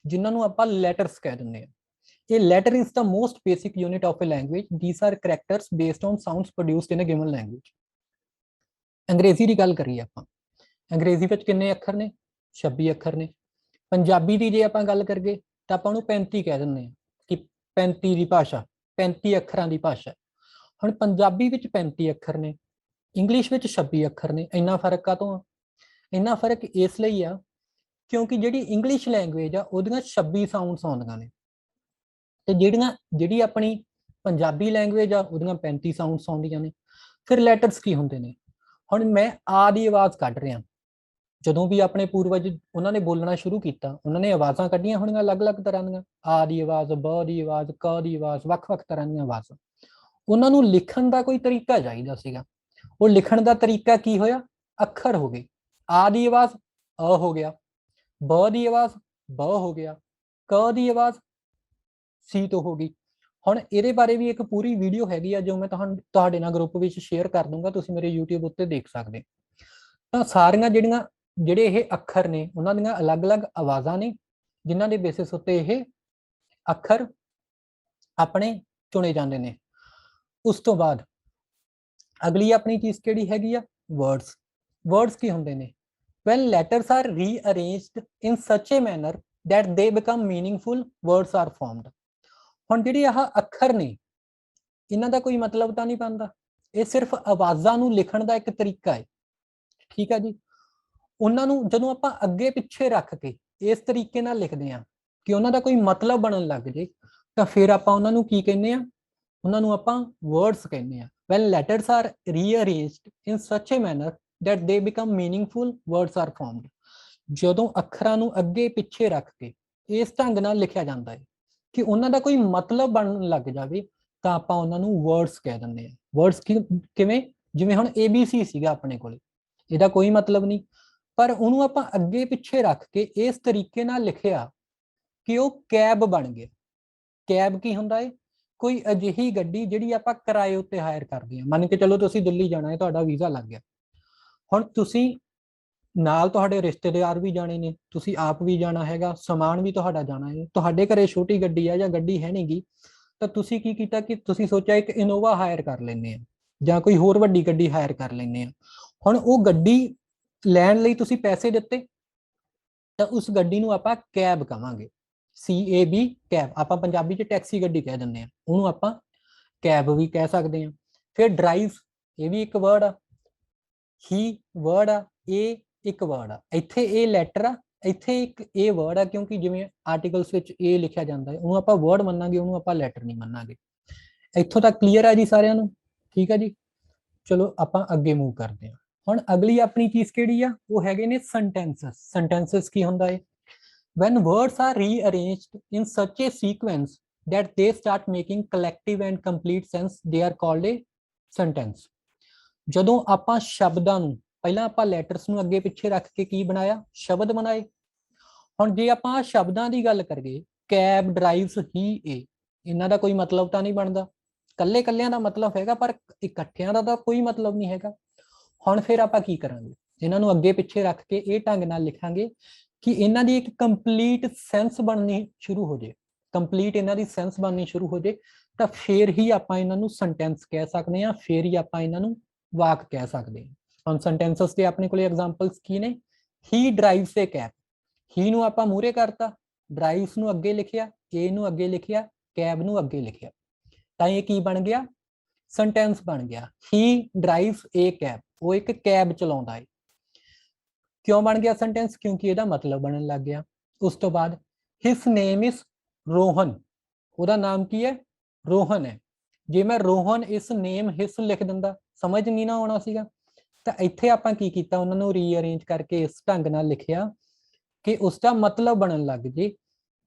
ਜਿਨ੍ਹਾਂ ਨੂੰ ਆਪਾਂ ਲੈਟਰਸ ਕਹਿ ਦਿੰਦੇ ਹਾਂ। ਇਹ letter is the most basic unit of a language. These are characters based on sounds produced in a given language. Angrezi ਦੀ ਗੱਲ ਕਰੀਏ ਆਪਾਂ, ਅੰਗਰੇਜ਼ੀ ਵਿੱਚ ਕਿੰਨੇ ਅੱਖਰ ਨੇ? 26 ਅੱਖਰ ਨੇ। ਪੰਜਾਬੀ ਦੀ ਜੇ ਆਪਾਂ ਗੱਲ ਕਰੀਏ ਤਾਂ ਆਪਾਂ ਉਹਨੂੰ 35 ਕਹਿ ਦਿੰਦੇ ਹਾਂ ਕਿ 35 ਦੀ ਭਾਸ਼ਾ, 35 ਅੱਖਰਾਂ ਦੀ ਭਾਸ਼ਾ। ਹੁਣ ਪੰਜਾਬੀ ਵਿੱਚ 35 ਅੱਖਰ ਨੇ, ਇੰਗਲਿਸ਼ ਵਿੱਚ 26 ਅੱਖਰ ਨੇ। ਇੰਨਾ ਫਰਕ ਕਾਹਤੋਂ ਆ? ਇੰਨਾ ਫਰਕ ਇਸ ਲਈ ਆ ਕਿਉਂਕਿ ਜਿਹੜੀ ਇੰਗਲਿਸ਼ ਲੈਂਗੁਏਜ ਆ ਉਹਦੀਆਂ 26 ਸਾਊਂਡਸ ਆਉਂਦੀਆਂ ਨੇ, ਤੇ ਜਿਹੜੀ ਆਪਣੀ ਪੰਜਾਬੀ ਲੈਂਗੁਏਜ ਆ ਉਹਦੀਆਂ 35 ਸਾਊਂਡਸ ਆਉਂਦੀਆਂ ਨੇ। ਫਿਰ ਲੈਟਰਸ ਕੀ ਹੁੰਦੇ ਨੇ? ਹੁਣ ਮੈਂ ਆ ਦੀ ਆਵਾਜ਼ ਕੱਢ ਰਿਹਾ, ਜਦੋਂ ਵੀ ਆਪਣੇ ਪੂਰਵਜ ਉਹਨਾਂ ਨੇ ਬੋਲਣਾ ਸ਼ੁਰੂ ਕੀਤਾ ਉਹਨਾਂ ਨੇ ਆਵਾਜ਼ਾਂ ਕੱਢੀਆਂ ਹੋਣੀਆਂ ਅਲੱਗ-ਅਲੱਗ ਤਰ੍ਹਾਂ ਦੀਆਂ, ਆ ਦੀ ਆਵਾਜ਼, ਬ ਦੀ ਆਵਾਜ਼, ਕ ਦੀ ਆਵਾਜ਼, ਵੱਖ-ਵੱਖ ਤਰ੍ਹਾਂ ਦੀਆਂ ਆਵਾਜ਼ਾਂ। ਉਹਨਾਂ ਨੂੰ ਲਿਖਣ ਦਾ ਕੋਈ ਤਰੀਕਾ ਚਾਹੀਦਾ ਸੀਗਾ। ਉਹ ਲਿਖਣ ਦਾ ਤਰੀਕਾ ਕੀ ਹੋਇਆ? ਅੱਖਰ ਹੋ ਗਏ। ਆ ਦੀ ਆਵਾਜ਼ ਅ ਹੋ ਗਿਆ, ਬ ਦੀ ਆਵਾਜ਼ ਬ ਹੋ ਗਿਆ, ਕ ਦੀ ਆਵਾਜ਼ ਸੀ ਤੋਂ ਹੋ ਗਈ। ਹੁਣ ਇਹਦੇ ਬਾਰੇ ਵੀ ਇੱਕ ਪੂਰੀ ਵੀਡੀਓ ਹੈਗੀ ਆ ਜੋ ਮੈਂ ਤੁਹਾਡੇ ਨਾਲ ਗਰੁੱਪ ਵਿੱਚ ਸ਼ੇਅਰ ਕਰ ਦੂੰਗਾ, ਤੁਸੀਂ ਮੇਰੇ YouTube ਉੱਤੇ ਦੇਖ ਸਕਦੇ। ਤਾਂ ਸਾਰੀਆਂ ਜਿਹੜੇ ਇਹ ਅੱਖਰ ਨੇ ਉਹਨਾਂ ਦੀਆਂ ਅਲੱਗ-ਅਲੱਗ ਆਵਾਜ਼ਾਂ ਨੇ ਜਿਨ੍ਹਾਂ ਦੇ ਬੇਸਿਸ ਉੱਤੇ ਇਹ ਅੱਖਰ ਆਪਣੇ ਚੁਣੇ ਜਾਂਦੇ ਨੇ। ਉਸ ਤੋਂ ਬਾਅਦ ਅਗਲੀ ਆਪਣੀ ਚੀਜ਼ ਕਿਹੜੀ ਹੈਗੀ ਆ? ਵਰਡਸ। ਵਰਡਸ ਕੀ ਹੁੰਦੇ ਨੇ? when letters are rearranged in such a manner that they become meaningful, words are formed। ਹੁਣ ਜਿਹੜੀ ਆਹ ਅੱਖਰ ਨੇ ਇਹਨਾਂ ਦਾ ਕੋਈ ਮਤਲਬ ਤਾਂ ਨਹੀਂ ਬਣਦਾ, ਇਹ ਸਿਰਫ ਆਵਾਜ਼ਾਂ ਨੂੰ ਲਿਖਣ ਦਾ ਇੱਕ ਤਰੀਕਾ ਹੈ। ਠੀਕ ਹੈ ਜੀ, ਉਹਨਾਂ ਨੂੰ ਜਦੋਂ ਆਪਾਂ ਅੱਗੇ ਪਿੱਛੇ ਰੱਖ ਕੇ ਇਸ ਤਰੀਕੇ ਨਾਲ ਲਿਖਦੇ ਹਾਂ ਕਿ ਉਹਨਾਂ ਦਾ ਕੋਈ ਮਤਲਬ ਬਣਨ ਲੱਗ ਜੇ ਤਾਂ ਫਿਰ ਆਪਾਂ ਉਹਨਾਂ ਨੂੰ ਕੀ ਕਹਿੰਦੇ ਆ? ਉਹਨਾਂ ਨੂੰ ਆਪਾਂ ਵਰਡਸ ਕਹਿੰਦੇ ਆ। when letters are rearranged in such a manner that they become meaningful, words are formed। ਜਦੋਂ ਅੱਖਰਾਂ ਨੂੰ ਅੱਗੇ ਪਿੱਛੇ ਰੱਖ ਕੇ ਇਸ ਢੰਗ ਨਾਲ ਲਿਖਿਆ ਜਾਂਦਾ ਹੈ ਕਿ ਉਹਨਾਂ ਦਾ ਕੋਈ ਮਤਲਬ ਬਣਨ ਲੱਗ ਜਾਵੇ ਤਾਂ ਆਪਾਂ ਉਹਨਾਂ ਨੂੰ ਵਰਡਸ ਕਹਿ ਦਿੰਦੇ ਆ। ਵਰਡਸ ਕਿਵੇਂ? ਜਿਵੇਂ ਹੁਣ ABC ਸੀਗਾ ਆਪਣੇ ਕੋਲੇ, ਇਹਦਾ ਕੋਈ ਮਤਲਬ ਨਹੀਂ, ਪਰ ਉਹਨੂੰ ਆਪਾਂ ਅੱਗੇ ਪਿੱਛੇ ਰੱਖ ਕੇ ਇਸ ਤਰੀਕੇ ਨਾਲ ਲਿਖਿਆ ਕਿ ਉਹ ਕੈਬ ਬਣ ਗਿਆ। ਕੈਬ ਕੀ ਹੁੰਦਾ ਹੈ? ਕੋਈ ਅਜਿਹੀ ਗੱਡੀ ਜਿਹੜੀ ਆਪਾਂ ਕਿਰਾਏ ਉੱਤੇ ਹਾਇਰ ਕਰਦੇ ਹਾਂ। ਮੰਨ ਕੇ ਚਲੋ ਤੁਸੀਂ ਦਿੱਲੀ ਜਾਣਾ ਹੈ, ਤੁਹਾਡਾ ਵੀਜ਼ਾ ਲੱਗ ਗਿਆ, ਹੁਣ ਤੁਸੀਂ ਨਾਲ ਤੁਹਾਡੇ ਰਿਸ਼ਤੇਦਾਰ ਵੀ ਜਾਣੇ ਨੇ, ਤੁਸੀਂ ਆਪ ਵੀ ਜਾਣਾ ਹੈਗਾ, ਸਮਾਨ ਵੀ ਤੁਹਾਡਾ ਜਾਣਾ ਹੈ, ਤੁਹਾਡੇ ਘਰੇ ਛੋਟੀ ਗੱਡੀ ਆ ਜਾਂ ਗੱਡੀ ਹੈ ਨਹੀਂਗੀ, ਤਾਂ ਤੁਸੀਂ ਕੀ ਕੀਤਾ ਕਿ ਤੁਸੀਂ ਸੋਚਿਆ ਇੱਕ ਇਨੋਵਾ ਹਾਇਰ ਕਰ ਲੈਂਦੇ ਆ ਜਾਂ ਕੋਈ ਹੋਰ ਵੱਡੀ ਗੱਡੀ ਹਾਇਰ ਕਰ ਲੈਂਦੇ ਆ। ਹੁਣ ਉਹ ਗੱਡੀ ਲੈਣ ਲਈ ਤੁਸੀਂ ਪੈਸੇ ਦਿੱਤੇ ਤਾਂ ਉਸ ਗੱਡੀ ਨੂੰ ਆਪਾਂ ਕੈਬ ਕਵਾਂਗੇ। CAB, cab. ਆਪਾਂ ਪੰਜਾਬੀ 'ਚ ਟੈਕਸੀ ਗੱਡੀ ਕਹਿ ਦਿੰਦੇ ਆ, ਉਹਨੂੰ ਆਪਾਂ ਕੈਬ ਵੀ ਕਹਿ ਸਕਦੇ ਹਾਂ। ਫਿਰ ਡਰਾਈਵ, ਇਹ ਵੀ ਇੱਕ ਵਰਡ ਆ, ਹੀ ਵਰਡ ਆ, ਇਹ ਇੱਕ ਵਰਡ ਆ। ਇੱਥੇ ਇਹ ਲੈਟਰ ਆ, ਇੱਥੇ ਇੱਕ ਇਹ ਵਰਡ ਆ, ਕਿਉਂਕਿ ਜਿਵੇਂ ਆਰਟੀਕਲਸ ਵਿੱਚ ਇਹ ਲਿਖਿਆ ਜਾਂਦਾ ਹੈ ਉਹਨੂੰ ਆਪਾਂ ਵਰਡ ਮੰਨਾਂਗੇ, ਉਹਨੂੰ ਆਪਾਂ ਲੈਟਰ ਨਹੀਂ ਮੰਨਾਂਗੇ। ਇੱਥੋਂ ਤੱਕ ਕਲੀਅਰ ਹੈ ਜੀ ਸਾਰਿਆਂ ਨੂੰ? ਠੀਕ ਹੈ ਜੀ, ਚਲੋ ਆਪਾਂ ਅੱਗੇ ਮੂਵ ਕਰਦੇ ਹਾਂ। ਹੁਣ ਅਗਲੀ ਆਪਣੀ ਚੀਜ਼ ਕਿਹੜੀ ਆ? ਉਹ ਹੈਗੇ ਨੇ ਸੈਂਟੈਂਸਸ। ਸੈਂਟੈਂਸਸ ਕੀ ਹੁੰਦਾ ਹੈ? when words are rearranged in such a sequence that they start making collective and complete sense, they are called a sentence। ਜਦੋਂ ਆਪਾਂ ਸ਼ਬਦਾਂ ਨੂੰ ਪਹਿਲਾਂ ਆਪਾਂ ਲੈਟਰਸ ਨੂੰ ਅੱਗੇ ਪਿੱਛੇ ਰੱਖ ਕੇ ਕੀ ਬਣਾਇਆ? ਸ਼ਬਦ ਬਣਾਏ। ਹੁਣ ਜੇ ਆਪਾਂ ਸ਼ਬਦਾਂ ਦੀ ਗੱਲ ਕਰੀਏ, ਕੈਬ, ਡਰਾਈਵਸ, ਹੀ, ਇਹ, ਇਹਨਾਂ ਦਾ ਕੋਈ ਮਤਲਬ ਤਾਂ ਨਹੀਂ ਬਣਦਾ। ਕੱਲੇ ਕੱਲਿਆਂ ਦਾ ਮਤਲਬ ਹੈਗਾ ਪਰ ਇਕੱਠਿਆਂ ਦਾ ਤਾਂ ਕੋਈ ਮਤਲਬ ਨਹੀਂ ਹੈਗਾ। ਹੁਣ ਫਿਰ ਆਪਾਂ ਕੀ ਕਰਾਂਗੇ? ਇਹਨਾਂ ਨੂੰ ਅੱਗੇ ਪਿੱਛੇ ਰੱਖ ਕੇ ਇਹ ਢੰਗ ਨਾਲ ਲਿਖਾਂਗੇ ਕਿ ਇਹਨਾਂ ਦੀ ਇੱਕ ਕੰਪਲੀਟ ਸੈਂਸ ਬਣਨੀ ਸ਼ੁਰੂ ਹੋ ਜੇ, ਕੰਪਲੀਟ ਇਹਨਾਂ ਦੀ ਸੈਂਸ ਬਣਨੀ ਸ਼ੁਰੂ ਹੋ ਜੇ, ਤਾਂ ਫਿਰ ਹੀ ਆਪਾਂ ਇਹਨਾਂ ਨੂੰ ਸੈਂਟੈਂਸ ਕਹਿ ਸਕਦੇ ਹਾਂ, ਫਿਰ ਹੀ ਆਪਾਂ ਇਹਨਾਂ ਨੂੰ ਵਾਕ ਕਹਿ ਸਕਦੇ ਹਾਂ। ਹੁਣ ਸੈਂਟੈਂਸਸ ਦੇ ਆਪਣੇ ਕੋਲੇ ਐਗਜ਼ਾਮਪਲਸ ਕੀ ਨੇ? ਹੀ ਡਰਾਈਵਸ ਏ ਕੈਬ, ਹੀ ਨੂੰ ਆਪਾਂ ਮੂਹਰੇ ਕਰਤਾ, ਡਰਾਈਵਸ ਨੂੰ ਅੱਗੇ ਲਿਖਿਆ, ਏ ਨੂੰ ਅੱਗੇ ਲਿਖਿਆ, ਕੈਬ ਨੂੰ ਅੱਗੇ ਲਿਖਿਆ, ਤਾਂ ਇਹ ਕੀ ਬਣ ਗਿਆ? ਸੈਂਟੈਂਸ ਬਣ ਗਿਆ। ਹੀ ਡਰਾਈਵਸ ਏ ਕੈਬ, ਉਹ ਇੱਕ ਕੈਬ ਚਲਾਉਂਦਾ ਹੈ। ਕਿਉਂ ਬਣ ਗਿਆ ਸੈਂਟੈਂਸ? ਕਿਉਂਕਿ ਇਹਦਾ ਮਤਲਬ ਬਣਨ ਲੱਗ ਗਿਆ। ਉਸ ਤੋਂ ਬਾਅਦ ਹਿਸ ਨੇਮ ਇਜ਼ ਰੋਹਨ, ਉਹਦਾ ਨਾਮ ਕੀ ਹੈ? ਰੋਹਨ ਹੈ। ਜੇ ਮੈਂ ਰੋਹਨ ਇਸ ਨੇਮ ਹਿਸ ਲਿਖ ਦਿੰਦਾ, ਸਮਝ ਨਹੀਂ ਨਾ ਆਉਣਾ ਸੀਗਾ। ਤਾਂ ਇੱਥੇ ਆਪਾਂ ਕੀ ਕੀਤਾ, ਉਹਨਾਂ ਨੂੰ ਰੀਅਰੇਂਜ ਕਰਕੇ ਇਸ ਢੰਗ ਨਾਲ ਲਿਖਿਆ ਕਿ ਉਸਦਾ ਮਤਲਬ ਬਣਨ ਲੱਗ ਜੇ,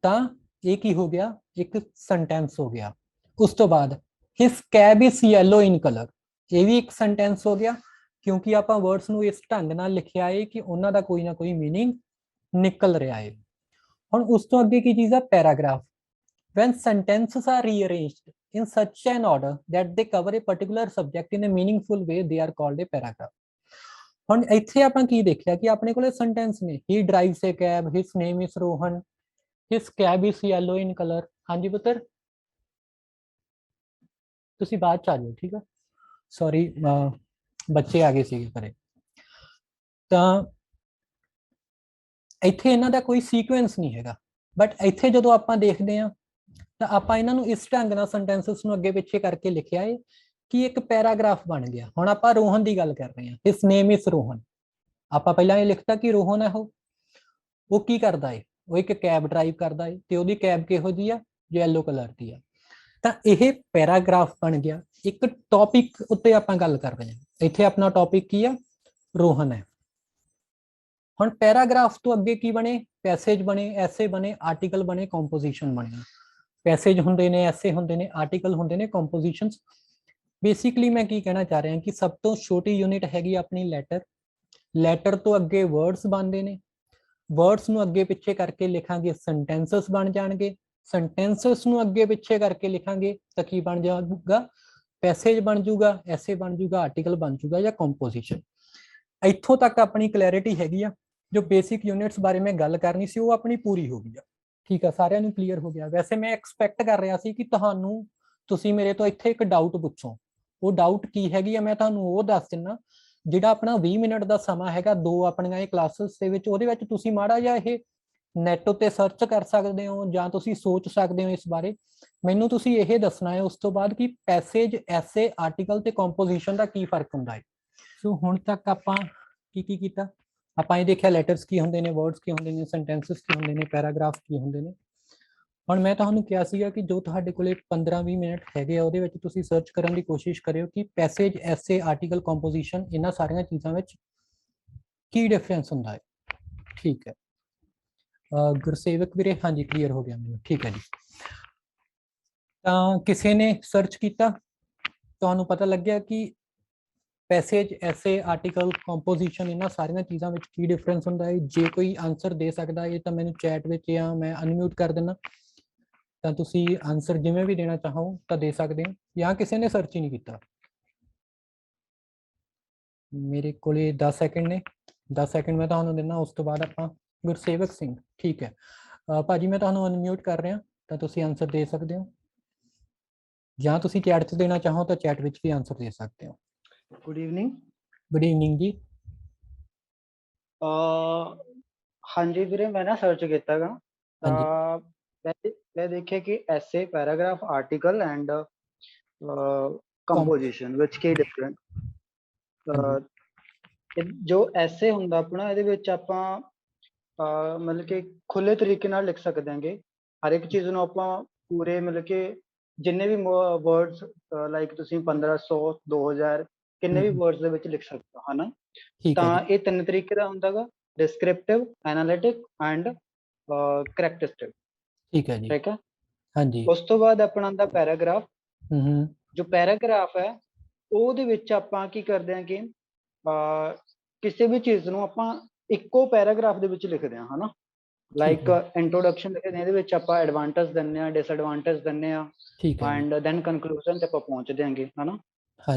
ਤਾਂ ਇਹ ਕੀ ਹੋ ਗਿਆ? ਇੱਕ ਸੈਂਟੈਂਸ ਹੋ ਗਿਆ। ਉਸ ਤੋਂ ਬਾਅਦ his cab is yellow in colour, ਇਹ ਵੀ ਇੱਕ ਸੈਂਟੈਂਸ ਹੋ ਗਿਆ, ਕਿਉਂਕਿ ਆਪਾਂ ਵਰਡਸ ਨੂੰ ਇਸ ਢੰਗ ਨਾਲ ਲਿਖਿਆ ਹੈ ਕਿ ਉਹਨਾਂ ਦਾ ਕੋਈ ਨਾ ਕੋਈ ਮੀਨਿੰਗ ਨਿਕਲ ਰਿਹਾ ਹੈ। ਹੁਣ ਉਸ ਤੋਂ ਅੱਗੇ ਕੀ ਚੀਜ਼ ਆ? Paragraph. when sentences are rearranged in such an order that they cover a particular subject in a meaningful way, they are called a paragraph. ਹੁਣ ਇੱਥੇ ਆਪਾਂ ਕੀ ਦੇਖਿਆ ਕਿ ਆਪਣੇ ਕੋਲੇ ਸੈਂਟੈਂਸ ਨੇ, he drives a cab, his name is Rohan, his cab is yellow in color। ਹਾਂਜੀ ਪੁੱਤਰ, ਤੁਸੀਂ ਬਾਅਦ ਚ ਆ ਜਾਓ, ਠੀਕ ਆ? ਸੌਰੀ, ਬੱਚੇ ਆ ਗਏ ਸੀਗੇ ਘਰੇ। ਤਾਂ ਇੱਥੇ ਇਹਨਾਂ ਦਾ ਕੋਈ ਸੀਕੁਐਂਸ ਨਹੀਂ ਹੈਗਾ, ਬਟ ਇੱਥੇ ਜਦੋਂ ਆਪਾਂ ਦੇਖਦੇ ਹਾਂ ਤਾਂ ਆਪਾਂ ਇਹਨਾਂ ਨੂੰ ਇਸ ਢੰਗ ਨਾਲ ਸੈਂਟੈਂਸਸ ਨੂੰ ਅੱਗੇ ਪਿੱਛੇ ਕਰਕੇ ਲਿਖਿਆ ਹੈ ਕਿ ਇੱਕ ਪੈਰਾਗ੍ਰਾਫ ਬਣ ਗਿਆ। ਹੁਣ ਆਪਾਂ ਰੋਹਨ ਦੀ ਗੱਲ ਕਰ ਰਹੇ ਹਾਂ, ਹਿਸ ਨੇਮ ਇਜ਼ ਰੋਹਨ। ਆਪਾਂ ਪਹਿਲਾਂ ਇਹ ਲਿਖਤਾ ਕਿ ਰੋਹਨ ਹੈ, ਉਹ ਕੀ ਕਰਦਾ ਹੈ? ਉਹ ਇੱਕ ਕੈਬ ਡਰਾਈਵ ਕਰਦਾ ਹੈ, ਤੇ ਉਹਦੀ ਕੈਬ ਕਿਹੋ ਜਿਹੀ ਆ? ਯੈਲੋ ਕਲਰ ਦੀ ਆ। ਤਾਂ ਇਹ ਪੈਰਾਗ੍ਰਾਫ ਬਣ ਗਿਆ। ਇੱਕ ਟੌਪਿਕ ਉੱਤੇ ਆਪਾਂ ਗੱਲ ਕਰ ਰਹੇ ਹਾਂ, ਇੱਥੇ ਆਪਣਾ ਟੌਪਿਕ ਕੀ ਆ? ਰੋਹਨ ਹੈ। ਹੁਣ ਪੈਰਾਗ੍ਰਾਫ ਤੋਂ ਅੱਗੇ ਕੀ ਬਣੇ? ਪੈਸੇਜ ਬਣੇ, ਐਸੇ ਬਣੇ, ਆਰਟੀਕਲ ਬਣੇ, ਕੰਪੋਜੀਸ਼ਨ ਬਣੇ। ਪੈਸੇਜ ਹੁੰਦੇ ਨੇ, ਐਸੇ ਹੁੰਦੇ ਨੇ, ਆਰਟੀਕਲ ਹੁੰਦੇ ਨੇ, ਕੰਪੋਜੀਸ਼ਨਸ। ਬੇਸਿਕਲੀ ਮੈਂ ਕੀ ਕਹਿਣਾ ਚਾਹ ਰਿਹਾ ਕਿ ਸਭ ਤੋਂ ਛੋਟੀ ਯੂਨਿਟ ਹੈਗੀ ਆਪਣੀ ਲੈਟਰ। ਲੈਟਰ ਤੋਂ ਅੱਗੇ ਵਰਡਸ ਬਣਦੇ ਨੇ, ਵਰਡਸ ਨੂੰ ਅੱਗੇ ਪਿੱਛੇ ਕਰਕੇ ਲਿਖਾਂਗੇ ਸੈਂਟੈਂਸਸ ਬਣ ਜਾਣਗੇ, ਸੈਂਟੈਂਸਸ ਨੂੰ ਅੱਗੇ ਪਿੱਛੇ ਕਰਕੇ ਲਿਖਾਂਗੇ ਤਾਂ ਕੀ ਬਣ ਜਾਊਗਾ? ਪੈਸੇਜ ਬਣ ਜਾਊਗਾ, ਐਸੇ ਬਣ ਜਾਊਗਾ, ਆਰਟੀਕਲ ਬਣ ਜਾਊਗਾ ਜਾਂ ਕੰਪੋਜੀਸ਼ਨ। ਇੱਥੋਂ ਤੱਕ ਆਪਣੀ ਕਲੈਰਿਟੀ ਹੈਗੀ ਆ। ਜੋ ਬੇਸਿਕ ਯੂਨਿਟਸ ਬਾਰੇ ਮੈਂ ਗੱਲ ਕਰਨੀ ਸੀ ਉਹ ਆਪਣੀ ਪੂਰੀ ਹੋ ਗਈ ਆ। ਠੀਕ ਆ, ਸਾਰਿਆਂ ਨੂੰ ਕਲੀਅਰ ਹੋ ਗਿਆ? ਵੈਸੇ ਮੈਂ ਐਕਸਪੈਕਟ ਕਰ ਰਿਹਾ ਸੀ ਕਿ ਤੁਸੀਂ ਮੇਰੇ ਤੋਂ ਇੱਥੇ ਇੱਕ ਡਾਊਟ ਪੁੱਛੋ। ਉਹ ਡਾਊਟ ਕੀ ਹੈਗੀ ਆ ਮੈਂ ਤੁਹਾਨੂੰ ਉਹ ਦੱਸ ਦਿੰਦਾ। ਜਿਹੜਾ ਆਪਣਾ 20 ਮਿੰਟ ਦਾ ਸਮਾਂ ਹੈਗਾ ਦੋ ਆਪਣੀਆਂ ਇਹ ਕਲਾਸਿਸ ਦੇ ਵਿੱਚ, ਉਹਦੇ ਵਿੱਚ ਤੁਸੀਂ ਮਾੜਾ ਜਿਹਾ ਇਹ ਨੈਟ ਉੱਤੇ ਸਰਚ ਕਰ ਸਕਦੇ ਹੋ ਜਾਂ ਤੁਸੀਂ ਸੋਚ ਸਕਦੇ ਹੋ ਇਸ ਬਾਰੇ। ਮੈਨੂੰ ਤੁਸੀਂ ਇਹ ਦੱਸਣਾ ਹੈ ਉਸ ਤੋਂ ਬਾਅਦ ਕਿ ਪੈਸੇਜ, ਐਸੇ, ਆਰਟੀਕਲ ਤੇ ਕੰਪੋਜੀਸ਼ਨ ਦਾ ਕੀ ਫਰਕ ਹੁੰਦਾ ਹੈ। ਸੋ ਹੁਣ ਤੱਕ ਆਪਾਂ ਕੀ ਕੀਤਾ? ਆਪਾਂ ਇਹ ਦੇਖਿਆ ਲੈਟਰਸ ਕੀ ਹੁੰਦੇ ਨੇ, ਵਰਡਸ ਕੀ ਹੁੰਦੇ ਨੇ, ਸੈਂਟੈਂਸਸ ਕੀ ਹੁੰਦੇ ਨੇ, ਪੈਰਾਗ੍ਰਾਫ ਕੀ ਹੁੰਦੇ ਨੇ। ਹੁਣ ਮੈਂ ਤੁਹਾਨੂੰ ਕਿਹਾ ਸੀਗਾ ਕਿ ਜੋ ਤੁਹਾਡੇ ਕੋਲੇ 15-20 ਮਿੰਟ ਹੈਗੇ ਆ ਉਹਦੇ ਵਿੱਚ ਤੁਸੀਂ ਸਰਚ ਕਰਨ ਦੀ ਕੋਸ਼ਿਸ਼ ਕਰਿਓ ਕਿ ਪੈਸੇਜ, ਐਸੇ, ਆਰਟੀਕਲ, ਕੰਪੋਜੀਸ਼ਨ, ਇਹਨਾਂ ਸਾਰੀਆਂ ਚੀਜ਼ਾਂ ਵਿੱਚ ਕੀ ਡਿਫਰੈਂਸ ਹੁੰਦਾ ਹੈ। ਠੀਕ ਹੈ, ਗੁਰਸੇਵਕ ਵੀਰੇ, ਹਾਂਜੀ ਕਲੀਅਰ ਹੋ ਗਿਆ ਮੈਨੂੰ। ਠੀਕ ਹੈ ਜੀ, ਤਾਂ ਕਿਸੇ ਨੇ ਸਰਚ ਕੀਤਾ, ਤੁਹਾਨੂੰ ਪਤਾ ਲੱਗਿਆ ਕਿ ਪੈਸੇਜ, ਐਸੇ, ਆਰਟੀਕਲ, ਕੰਪੋਜੀਸ਼ਨ, ਇਹਨਾਂ ਸਾਰੀਆਂ ਚੀਜ਼ਾਂ ਵਿੱਚ ਕੀ ਡਿਫਰੈਂਸ ਹੁੰਦਾ ਹੈ। ਜੇ ਕੋਈ ਆਨਸਰ ਦੇ ਸਕਦਾ ਹੈ ਤਾਂ ਮੈਨੂੰ ਚੈਟ ਵਿੱਚ ਜਾਂ ਮੈਂ ਅਨਮਿਊਟ ਕਰ ਦਿੰਦਾ, ਤਾਂ ਤੁਸੀਂ ਆਨਸਰ ਜਿਵੇਂ ਵੀ ਦੇਣਾ ਚਾਹੋ ਤਾਂ ਦੇ ਸਕਦੇ ਹੋ। ਜਾਂ ਕਿਸੇ ਨੇ ਸਰਚ ਹੀ ਨਹੀਂ ਕੀਤਾ। ਮੇਰੇ ਕੋਲੇ 10 ਸੈਕਿੰਡ ਨੇ, 10 ਸੈਕਿੰਡ ਮੈਂ ਤੁਹਾਨੂੰ ਦਿੰਦਾ, ਉਸ ਤੋਂ ਬਾਅਦ ਆਪਾਂ। ਗੁਰਸੇਵਕ ਸਿੰਘ, ਠੀਕ ਹੈ ਭਾਜੀ, ਮੈਂ ਤੁਹਾਨੂੰ ਅਨਮਿਊਟ ਕਰ ਰਿਹਾ, ਤਾਂ ਤੁਸੀਂ ਆਨਸਰ ਦੇ ਸਕਦੇ ਹੋ। ਜਾਂ ਤੁਸੀਂ ਚੈਟ 'ਚ ਦੇਣਾ ਚਾਹੋ ਤਾਂ ਚੈਟ ਵਿੱਚ ਵੀ ਆਨਸਰ ਦੇ ਸਕਦੇ ਹੋ। Good evening. गुड इवनिंग जी। हाँ जी ਵੀਰੇ, मैं ना सर्च किया गा, हाँ जी, मैं देखिए कि ऐसे, पैराग्राफ, आर्टिकल एंड कंपोजिशन ਵਿੱਚ ਕੀ ਡਿਫਰੈਂਸ। ਜੋ ਐਸੇ ਹੁੰਦਾ ਆਪਣਾ, ਇਹਦੇ ਵਿੱਚ ਆਪਾਂ ਮਤਲਬ ਕਿ ਖੁੱਲੇ ਤਰੀਕੇ ਨਾਲ ਲਿਖ ਸਕਦੇ ਹਾਂਗੇ। ਹਰ ਇੱਕ ਚੀਜ਼ ਨੂੰ ਆਪਾਂ ਪੂਰੇ ਮਤਲਬ ਕਿ ਜਿੰਨੇ ਵੀ ਵਰਡਸ ਲਾਈਕ ਤੁਸੀਂ 1500 2000 ਕਿੰਨੇ ਵੀ ਵਰਡਸ ਦੇ ਵਿੱਚ ਲਿਖ ਸਕਦੇ ਹੋ, ਹਨਾ। ਤਾਂ ਇਹ ਤਿੰਨ ਤਰੀਕੇ ਦਾ ਹੁੰਦਾ ਗਾ, ਡਿਸਕ੍ਰਿਪਟਿਵ, ਐਨਾਲਿਟਿਕ ਐਂਡ ਕਰੈਕਟਰਿਸਟਿਕ। ठीक है जी। ਠੀਕ ਹੈ। हाँ जी। ਉਸ ਤੋਂ ਬਾਅਦ ਆਪਣਾ ਆਉਂਦਾ ਪੈਰਾਗ੍ਰਾਫ। ਜੋ ਪੈਰਾਗ੍ਰਾਫ ਹੈ ਉਹਦੇ ਵਿੱਚ ਆਪਾਂ ਕੀ ਕਰਦੇ ਹਾਂ ਕਿ ਕਿਸੇ ਵੀ ਚੀਜ਼ ਨੂੰ ਆਪਾਂ ਇੱਕੋ ਪੈਰਾਗ੍ਰਾਫ ਦੇ ਵਿੱਚ ਲਿਖਦੇ ਹਾਂ, ਹਨਾ। ਲਾਈਕ ਇੰਟਰੋਡਕਸ਼ਨ ਲਿਖਦੇ, ਇਹਦੇ ਵਿੱਚ ਆਪਾਂ ਐਡਵਾਂਟੇਜ ਦਿੰਦੇ ਹਾਂ, ਡਿਸਐਡਵਾਂਟੇਜ ਦਿੰਦੇ ਹਾਂ, ਐਂਡ ਦੈਨ ਕਨਕਲੂਜਨ ਤੇ ਆਪਾਂ ਪਹੁੰਚਦੇ ਆਂਗੇ, ਹਨਾ।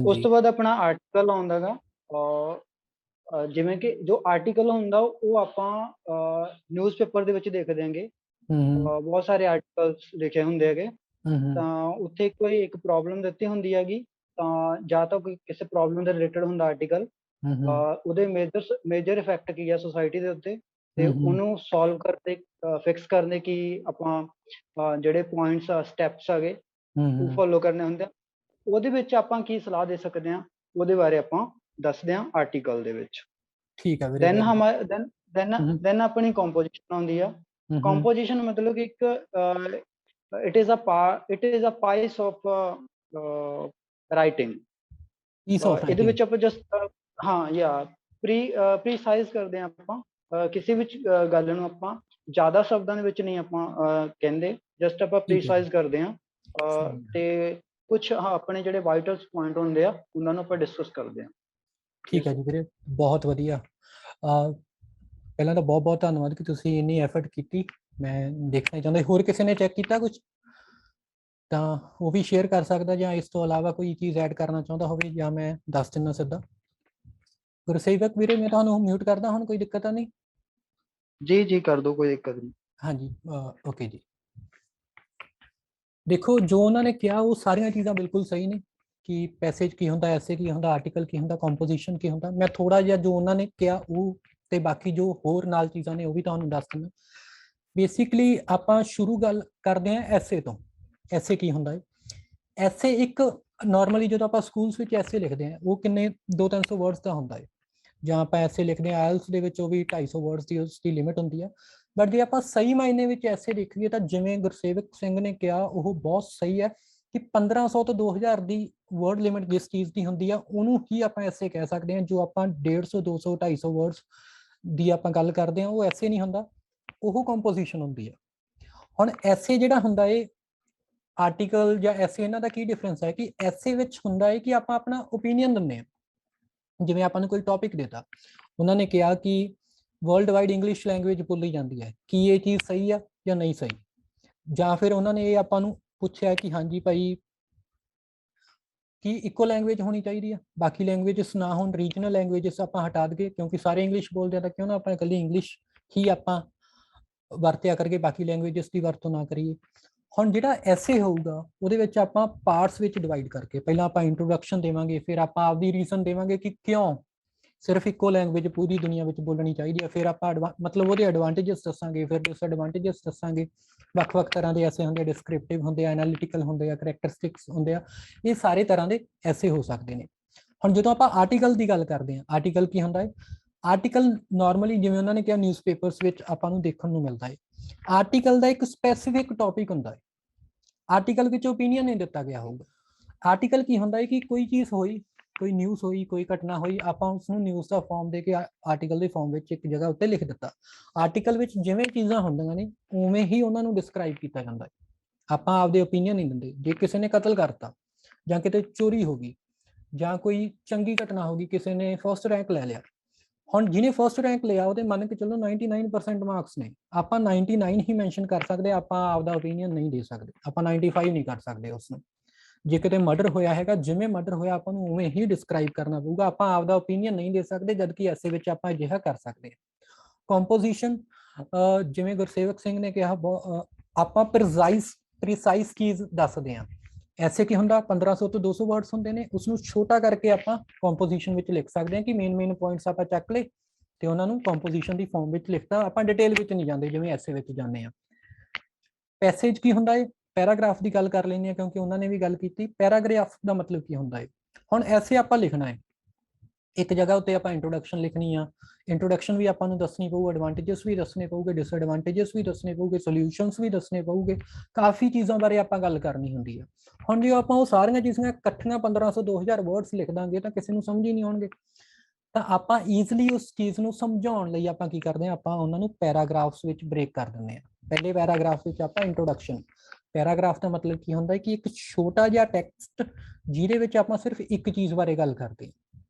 ਉਸ ਤੋਂ ਬਾਅਦ ਆਪਣਾ ਆਰਟੀਕਲ ਆਉਂਦਾ ਗਾ, ਜਿਵੇਂ ਕਿ ਜੋ ਆਰਟੀਕਲ ਹੁੰਦਾ ਉਹ ਆਪਾਂ ਨਿਊਜ਼ਪੇਪਰ ਦੇ ਵਿੱਚ ਦੇਖਦੇ ਹੈਗੇ। ਬਹੁਤ ਸਾਰੇ ਆਰਟੀਕਲਸ ਲਿਖੇ ਹੁੰਦੇ ਹੈਗੇ, ਤਾਂ ਉੱਥੇ ਕੋਈ ਇੱਕ ਪ੍ਰੋਬਲਮ ਦਿੱਤੀ ਹੁੰਦੀ ਹੈਗੀ, ਤਾਂ ਜਾਂ ਤਾਂ ਕੋਈ ਕਿਸੇ ਪ੍ਰੋਬਲਮ ਦੇ ਰਿਲੇਟਡ ਹੁੰਦਾ ਆਰਟੀਕਲ, ਉਹਦੇ ਮੇਜਰ ਇਫੈਕਟ ਕੀ ਆ ਸੋਸਾਇਟੀ ਦੇ ਉੱਤੇ, ਤੇ ਉਹਨੂੰ ਸੋਲਵ ਕਰਦੇ ਫਿਕਸ ਕਰਨੇ ਕੀ ਆਪਾਂ ਜਿਹੜੇ ਪੁਆਇੰਟਸ ਆ ਸਟੈਪਸ ਹੈਗੇ ਉਹ ਫੋਲੋ ਕਰਨੇ ਹੁੰਦੇ ਆ। ਉਹਦੇ ਵਿੱਚ ਆਪਾਂ ਕੀ ਸਲਾਹ ਦੇ ਸਕਦੇ ਹਾਂ, ਉਹਦੇ ਬਾਰੇ ਆਪਾਂ ਦੱਸਦੇ ਹਾਂ ਆਰਟੀਕਲ ਦੇ ਵਿੱਚ। ਠੀਕ ਹੈ ਵੀਰੇ। ਦੈਨ ਆਪਣੀ ਕੰਪੋਜੀਸ਼ਨ ਆਉਂਦੀ ਆ। ਕੰਪੋਜੀਸ਼ਨ ਮਤਲਬ ਕਿ ਇੱਕ it is a piece of writing. ਇਹਦੇ ਵਿੱਚ ਆਪਾਂ ਜਸਟ ਪ੍ਰੀਸਾਈਜ਼ ਕਰਦੇ ਹਾਂ ਆਪਾਂ, ਕਿਸੇ ਵੀ ਗੱਲ ਨੂੰ ਆਪਾਂ ਜ਼ਿਆਦਾ ਸ਼ਬਦਾਂ ਦੇ ਵਿੱਚ ਨਹੀਂ ਆਪਾਂ ਕਹਿੰਦੇ, ਜਸਟ ਆਪਾਂ ਪ੍ਰੀਸਾਈਜ਼ ਕਰਦੇ ਹਾਂ, ਤੇ ਕੁਝ ਆਪਣੇ ਜਿਹੜੇ ਵਾਈਟਲ ਪੁਆਇੰਟ ਹੁੰਦੇ ਆ ਉਹਨਾਂ ਨੂੰ ਆਪਾਂ ਡਿਸਕਸ ਕਰਦੇ ਹਾਂ। ਠੀਕ ਹੈ ਜੀ ਵੀਰੇ, ਬਹੁਤ ਵਧੀਆ। ਪਹਿਲਾਂ ਤਾਂ ਬਹੁਤ ਬਹੁਤ ਧੰਨਵਾਦ ਕਿ ਤੁਸੀਂ ਇੰਨੀ ਐਫਰਟ ਕੀਤੀ। ਮੈਂ ਦੇਖਣਾ ਚਾਹੁੰਦਾ ਹੋਰ ਕਿਸੇ ਨੇ ਚੈੱਕ ਕੀਤਾ ਕੁਝ ਤਾਂ ਉਹ ਵੀ ਸ਼ੇਅਰ ਕਰ ਸਕਦਾ, ਜਾਂ ਇਸ ਤੋਂ ਇਲਾਵਾ ਕੋਈ ਚੀਜ਼ ਐਡ ਕਰਨਾ ਚਾਹੁੰਦਾ ਹੋਵੇ, ਜਾਂ ਮੈਂ ਦੱਸ ਦਿੰਦਾ ਸਿੱਧਾ। ਗੁਰਸੇਵਕ ਵੀਰੇ, ਮੈਂ ਤੁਹਾਨੂੰ ਮਿਊਟ ਕਰਦਾ ਹੁਣ, ਕੋਈ ਦਿੱਕਤ ਤਾਂ ਨਹੀਂ? ਜੀ ਕਰ ਦਿਓ, ਕੋਈ ਦਿੱਕਤ ਨਹੀਂ। ਹਾਂਜੀ, ਓਕੇ ਜੀ। ਦੇਖੋ ਜੋ ਉਹਨਾਂ ਨੇ ਕਿਹਾ ਉਹ ਸਾਰੀਆਂ ਚੀਜ਼ਾਂ ਬਿਲਕੁਲ ਸਹੀ ਨੇ, ਕਿ ਪੈਸੇਜ ਕੀ ਹੁੰਦਾ, ਐਸੇ ਕੀ ਹੁੰਦਾ, ਆਰਟੀਕਲ ਕੀ ਹੁੰਦਾ, ਕੰਪੋਜੀਸ਼ਨ ਕੀ ਹੁੰਦਾ। ਮੈਂ ਥੋੜਾ ਜਿਹਾ ਜੋ ਉਹਨਾਂ ਨੇ ਕਿਹਾ ਉਹ ਤੇ ਬਾਕੀ ਜੋ ਹੋਰ ਨਾਲ ਚੀਜ਼ਾਂ ਨੇ ਉਹ ਵੀ ਤੁਹਾਨੂੰ ਦੱਸ ਦਿੰਦਾ। ਬੇਸਿਕਲੀ ਆਪਾਂ ਸ਼ੁਰੂ ਗੱਲ ਕਰਦੇ ਹਾਂ ਐਸੇ ਤੋਂ। ਐਸੇ ਕੀ ਹੁੰਦਾ ਹੈ? ਐਸੇ ਇੱਕ ਨਾਰਮਲੀ ਜਦੋਂ ਆਪਾਂ ਸਕੂਲਸ ਵਿੱਚ ਐਸੇ ਲਿਖਦੇ ਹਾਂ ਉਹ ਕਿੰਨੇ 200-300 ਵਰਡਸ ਦਾ ਹੁੰਦਾ ਹੈ, ਜਾਂ ਆਪਾਂ ਐਸੇ ਲਿਖਦੇ ਹਾਂ ਆਇਲਸ ਦੇ ਵਿੱਚ ਉਹ ਵੀ 250 ਵਰਡਸ ਦੀ ਉਸਦੀ ਲਿਮਿਟ ਹੁੰਦੀ ਹੈ। ਬਟ ਜੇ ਆਪਾਂ ਸਹੀ ਮਾਇਨੇ ਵਿੱਚ ਐਸੇ ਦੇਖੀਏ ਤਾਂ ਜਿਵੇਂ ਗੁਰਸੇਵਕ ਸਿੰਘ ਨੇ ਕਿਹਾ ਉਹ ਬਹੁਤ ਸਹੀ ਹੈ, ਕਿ 1500 ਤੋਂ 2000 ਦੀ ਵਰਡ ਲਿਮਿਟ ਜਿਸ ਚੀਜ਼ ਦੀ ਹੁੰਦੀ ਆ ਉਹਨੂੰ ਹੀ ਆਪਾਂ ਐਸੇ ਕਹਿ ਸਕਦੇ ਹਾਂ। ਜੋ ਆਪਾਂ 150, 200, 250 ਵਰਡਸ ਦੀ ਆਪਾਂ ਗੱਲ ਕਰਦੇ ਹਾਂ ਉਹ ਐਸੇ ਨਹੀਂ ਹੁੰਦਾ, ਉਹ ਕੰਪੋਜੀਸ਼ਨ ਹੁੰਦੀ ਆ। ਹੁਣ ਐਸੇ ਜਿਹੜਾ ਹੁੰਦਾ ਹੈ ਆਰਟੀਕਲ ਜਾਂ ਐਸੇ, ਇਹਨਾਂ ਦਾ ਕੀ ਡਿਫਰੈਂਸ ਹੈ ਕਿ ਐਸੇ ਵਿੱਚ ਹੁੰਦਾ ਹੈ ਕਿ ਆਪਾਂ ਆਪਣਾ ਓਪੀਨੀਅਨ ਦਿੰਦੇ ਹਾਂ। ਜਿਵੇਂ ਆਪਾਂ ਨੂੰ ਕੋਈ ਟੌਪਿਕ ਦਿੱਤਾ, ਉਹਨਾਂ ਨੇ ਕਿਹਾ ਕਿ ਵਰਲਡ ਵਾਈਡ ਇੰਗਲਿਸ਼ ਲੈਂਗੁਏਜ ਬੋਲੀ ਜਾਂਦੀ ਹੈ, ਕੀ ਇਹ ਚੀਜ਼ ਸਹੀ ਆ ਜਾਂ ਨਹੀਂ ਸਹੀ। ਜਾਂ ਫਿਰ ਉਹਨਾਂ ਨੇ ਇਹ ਆਪਾਂ ਨੂੰ ਪੁੱਛਿਆ ਕਿ ਹਾਂਜੀ ਭਾਈ ਕੀ ਇੱਕੋ ਲੈਂਗੁਏਜ ਹੋਣੀ ਚਾਹੀਦੀ ਆ, ਬਾਕੀ ਲੈਂਗੁਏਜਸ ਨਾ ਹੋਣ, ਰੀਜਨਲ ਲੈਂਗੁਏਜਸ ਆਪਾਂ ਹਟਾ ਦਈਏ ਕਿਉਂਕਿ ਸਾਰੇ ਇੰਗਲਿਸ਼ ਬੋਲਦੇ ਆ, ਤਾਂ ਕਿਉਂ ਨਾ ਆਪਾਂ ਇਕੱਲੀ ਇੰਗਲਿਸ਼ ਹੀ ਆਪਾਂ ਵਰਤਿਆ ਕਰਕੇ ਬਾਕੀ ਲੈਂਗੁਏਜਸ ਦੀ ਵਰਤੋਂ ਨਾ ਕਰੀਏ। ਹੁਣ ਜਿਹੜਾ ਐਸੇ ਹੋਊਗਾ ਉਹਦੇ ਵਿੱਚ ਆਪਾਂ ਪਾਰਟਸ ਵਿੱਚ ਡਿਵਾਈਡ ਕਰਕੇ, ਪਹਿਲਾਂ ਆਪਾਂ ਇੰਟਰੋਡਕਸ਼ਨ ਦੇਵਾਂਗੇ, ਫਿਰ ਆਪਾਂ ਆਪਦੀ ਰੀਜ਼ਨ ਦੇਵਾਂਗੇ ਕਿ ਕਿਉਂ ਸਿਰਫ ਇੱਕੋ ਲੈਂਗੁਏਜ ਪੂਰੀ ਦੁਨੀਆ ਵਿੱਚ ਬੋਲਣੀ ਚਾਹੀਦੀ ਹੈ। ਫਿਰ ਆਪਾਂ ਮਤਲਬ ਉਹਦੇ ਐਡਵਾਂਟੇਜਸ ਦੱਸਾਂਗੇ, ਫਿਰ ਡਿਸਐਡਵਾਂਟੇਜਸ ਦੱਸਾਂਗੇ। ਵੱਖ-ਵੱਖ ਤਰ੍ਹਾਂ ਦੇ ਐਸੇ ਹੁੰਦੇ, ਡਿਸਕ੍ਰਿਪਟਿਵ ਹੁੰਦੇ ਆ, ਐਨਾਲਿਟੀਕਲ ਹੁੰਦੇ ਆ, ਕਰੈਕਟਰਿਸਟਿਕਸ ਹੁੰਦੇ ਆ। ਇਹ ਸਾਰੇ ਤਰ੍ਹਾਂ ਦੇ ਐਸੇ ਹੋ ਸਕਦੇ ਨੇ। ਹੁਣ ਜਦੋਂ ਆਪਾਂ ਆਰਟੀਕਲ ਦੀ ਗੱਲ ਕਰਦੇ ਹਾਂ, ਆਰਟੀਕਲ ਕੀ ਹੁੰਦਾ ਹੈ? ਆਰਟੀਕਲ ਨਾਰਮਲੀ ਜਿਵੇਂ ਉਹਨਾਂ ਨੇ ਕਿਹਾ ਨਿਊਜ਼ਪੇਪਰਸ ਵਿੱਚ ਆਪਾਂ ਨੂੰ ਦੇਖਣ ਨੂੰ ਮਿਲਦਾ ਹੈ। ਆਰਟੀਕਲ ਦਾ ਇੱਕ ਸਪੈਸੀਫਿਕ ਟੌਪਿਕ ਹੁੰਦਾ ਹੈ, ਆਰਟੀਕਲ ਵਿੱਚ ਓਪੀਨੀਅਨ ਨਹੀਂ ਦਿੱਤਾ ਗਿਆ ਹੋਊਗਾ। ਆਰਟੀਕਲ ਕੀ ਹੁੰਦਾ ਹੈ ਕਿ ਕੋਈ ਚੀਜ਼ ਹੋਈ, ਕੋਈ ਨਿਊਜ਼ ਹੋਈ, ਕੋਈ ਘਟਨਾ ਹੋਈ, ਆਪਾਂ ਉਸ ਨੂੰ ਨਿਊਜ਼ ਦਾ ਫਾਰਮ ਦੇ ਕੇ ਆਰਟੀਕਲ ਦੇ ਫਾਰਮ ਵਿੱਚ ਇੱਕ ਜਗ੍ਹਾ ਉੱਤੇ ਲਿਖ ਦਿੱਤਾ। ਆਰਟੀਕਲ ਵਿੱਚ ਜਿਵੇਂ ਚੀਜ਼ਾਂ ਹੁੰਦੀਆਂ ਨੇ ਉਵੇਂ ਹੀ ਉਹਨਾਂ ਨੂੰ ਡਿਸਕ੍ਰਾਈਬ ਕੀਤਾ ਜਾਂਦਾ ਹੈ। ਆਪਾਂ ਆਪਦੇ ਓਪੀਨੀਅਨ ਨਹੀਂ ਦਿੰਦੇ। ਜੇ ਕਿਸੇ ਨੇ ਕਤਲ ਕਰਤਾ, ਜਾਂ ਕਿਤੇ ਚੋਰੀ ਹੋ ਗਈ, ਜਾਂ ਕੋਈ ਚੰਗੀ ਘਟਨਾ ਹੋ ਗਈ, ਕਿਸੇ ਨੇ ਫਸਟ ਰੈਂਕ ਲੈ ਲਿਆ, ਹੁਣ ਜਿਹਨੇ ਫਸਟ ਰੈਂਕ ਲਿਆ ਉਹਦੇ ਮੰਨ ਕੇ ਚਲੋ 99% ਮਾਰਕਸ ਨੇ, ਆਪਾਂ 99 ਹੀ ਮੈਂਸ਼ਨ ਕਰ ਸਕਦੇ, ਆਪਾਂ ਆਪਦਾ ਓਪੀਨੀਅਨ ਨਹੀਂ ਦੇ ਸਕਦੇ, ਆਪਾਂ 95 ਨਹੀਂ ਕਰ ਸਕਦੇ ਉਸਨੂੰ। ਜੇ ਕਿਤੇ ਮਰਡਰ ਹੋਇਆ ਹੈਗਾ, ਜਿਵੇਂ ਮਰਡਰ ਹੋਇਆ ਆਪਾਂ ਨੂੰ ਉਵੇਂ ਹੀ ਡਿਸਕ੍ਰਾਈਬ ਕਰਨਾ ਪਊਗਾ, ਆਪਾਂ ਆਪਦਾ ਓਪੀਨੀਅਨ ਨਹੀਂ ਦੇ ਸਕਦੇ, ਜਦਕਿ ਐਸੇ ਵਿੱਚ ਆਪਾਂ ਅਜਿਹਾ ਕਰ ਸਕਦੇ ਹਾਂ। ਕੰਪੋਜੀਸ਼ਨ ਜਿਵੇਂ ਗੁਰਸੇਵਕ ਸਿੰਘ ਨੇ ਕਿਹਾ, ਆਪਾਂ ਪ੍ਰੀਸਾਈਜ਼ ਚੀਜ਼ ਦੱਸਦੇ ਹਾਂ। ਐਸੇ ਕੀ ਹੁੰਦਾ, 1500 ਤੋਂ 200 ਵਰਡਸ ਹੁੰਦੇ ਨੇ, ਉਸਨੂੰ ਛੋਟਾ ਕਰਕੇ ਆਪਾਂ ਕੰਪੋਜੀਸ਼ਨ ਵਿੱਚ ਲਿਖ ਸਕਦੇ ਹਾਂ ਕਿ ਮੇਨ ਪੁਆਇੰਟਸ ਆਪਾਂ ਚੱਕ ਲਏ ਤੇ ਉਹਨਾਂ ਨੂੰ ਕੰਪੋਜੀਸ਼ਨ ਦੀ ਫਾਰਮ ਵਿੱਚ ਲਿਖਤਾ। ਆਪਾਂ ਡਿਟੇਲ ਵਿੱਚ ਨਹੀਂ ਜਾਂਦੇ ਜਿਵੇਂ ਐਸੇ ਵਿੱਚ ਜਾਂਦੇ ਆ। ਪੈਸੇਜ ਕੀ ਹੁੰਦਾ ਹੈ? ਪੈਰਾਗ੍ਰਾਫ ਦੀ ਗੱਲ ਕਰ ਲੈਂਦੇ ਹਾਂ ਕਿਉਂਕਿ ਉਹਨਾਂ ਨੇ ਵੀ ਗੱਲ ਕੀਤੀ। ਪੈਰਾਗ੍ਰਾਫ ਦਾ ਮਤਲਬ ਕੀ ਹੁੰਦਾ ਹੈ? ਹੁਣ ਐਸੇ ਆਪਾਂ ਲਿਖਣਾ ਹੈ, ਇੱਕ ਜਗ੍ਹਾ ਉੱਤੇ ਆਪਾਂ ਇੰਟਰੋਡਕਸ਼ਨ ਲਿਖਣੀ ਆ, ਇੰਟਰੋਡਕਸ਼ਨ ਵੀ ਆਪਾਂ ਨੂੰ ਦੱਸਣੀ ਪਊ, ਐਡਵਾਂਟੇਜਸ ਵੀ ਦੱਸਣੇ ਪਊਗੇ, ਡਿਸਐਡਵਾਂਟੇਜਸ ਵੀ ਦੱਸਣੇ ਪਊਗੇ, ਸੋਲਿਊਸ਼ਨਸ ਵੀ ਦੱਸਣੇ ਪਊਗੇ, ਕਾਫੀ ਚੀਜ਼ਾਂ ਬਾਰੇ ਆਪਾਂ ਗੱਲ ਕਰਨੀ ਹੁੰਦੀ ਆ। ਹੁਣ ਜੇ ਆਪਾਂ ਉਹ ਸਾਰੀਆਂ ਚੀਜ਼ਾਂ ਇਕੱਠੀਆਂ 1500 2000 ਵਰਡਸ ਲਿਖ ਦਾਂਗੇ ਤਾਂ ਕਿਸੇ ਨੂੰ ਸਮਝ ਹੀ ਨਹੀਂ ਆਉਣਗੇ। ਤਾਂ ਆਪਾਂ ਈਜ਼ਲੀ ਉਸ ਚੀਜ਼ ਨੂੰ ਸਮਝਾਉਣ ਲਈ ਆਪਾਂ ਕੀ ਕਰਦੇ ਹਾਂ, ਆਪਾਂ ਉਹਨਾਂ ਨੂੰ ਪੈਰਾਗ੍ਰਾਫਸ ਵਿੱਚ ਬ੍ਰੇਕ ਕਰ ਦਿੰਦੇ ਹਾਂ। ਪਹਿਲੇ ਪੈਰਾਗ੍ਰਾਫ ਵਿੱਚ ਆਪਾਂ ਇੰਟਰੋਡਕਸ਼ਨ, ਪੈਰਾਗ੍ਰਾਫ ਦਾ ਮਤਲਬ ਕੀ ਹੁੰਦਾ ਹੈ ਕਿ ਇੱਕ ਛੋਟਾ ਜਿਹਾ ਟੈਕਸਟ ਜਿਹਦੇ ਵਿੱਚ ਆਪਾਂ ਸਿਰਫ ਇੱਕ ਚੀਜ਼ ਬਾਰੇ ਗੱਲ ਕਰਦੇ ਹਾਂ।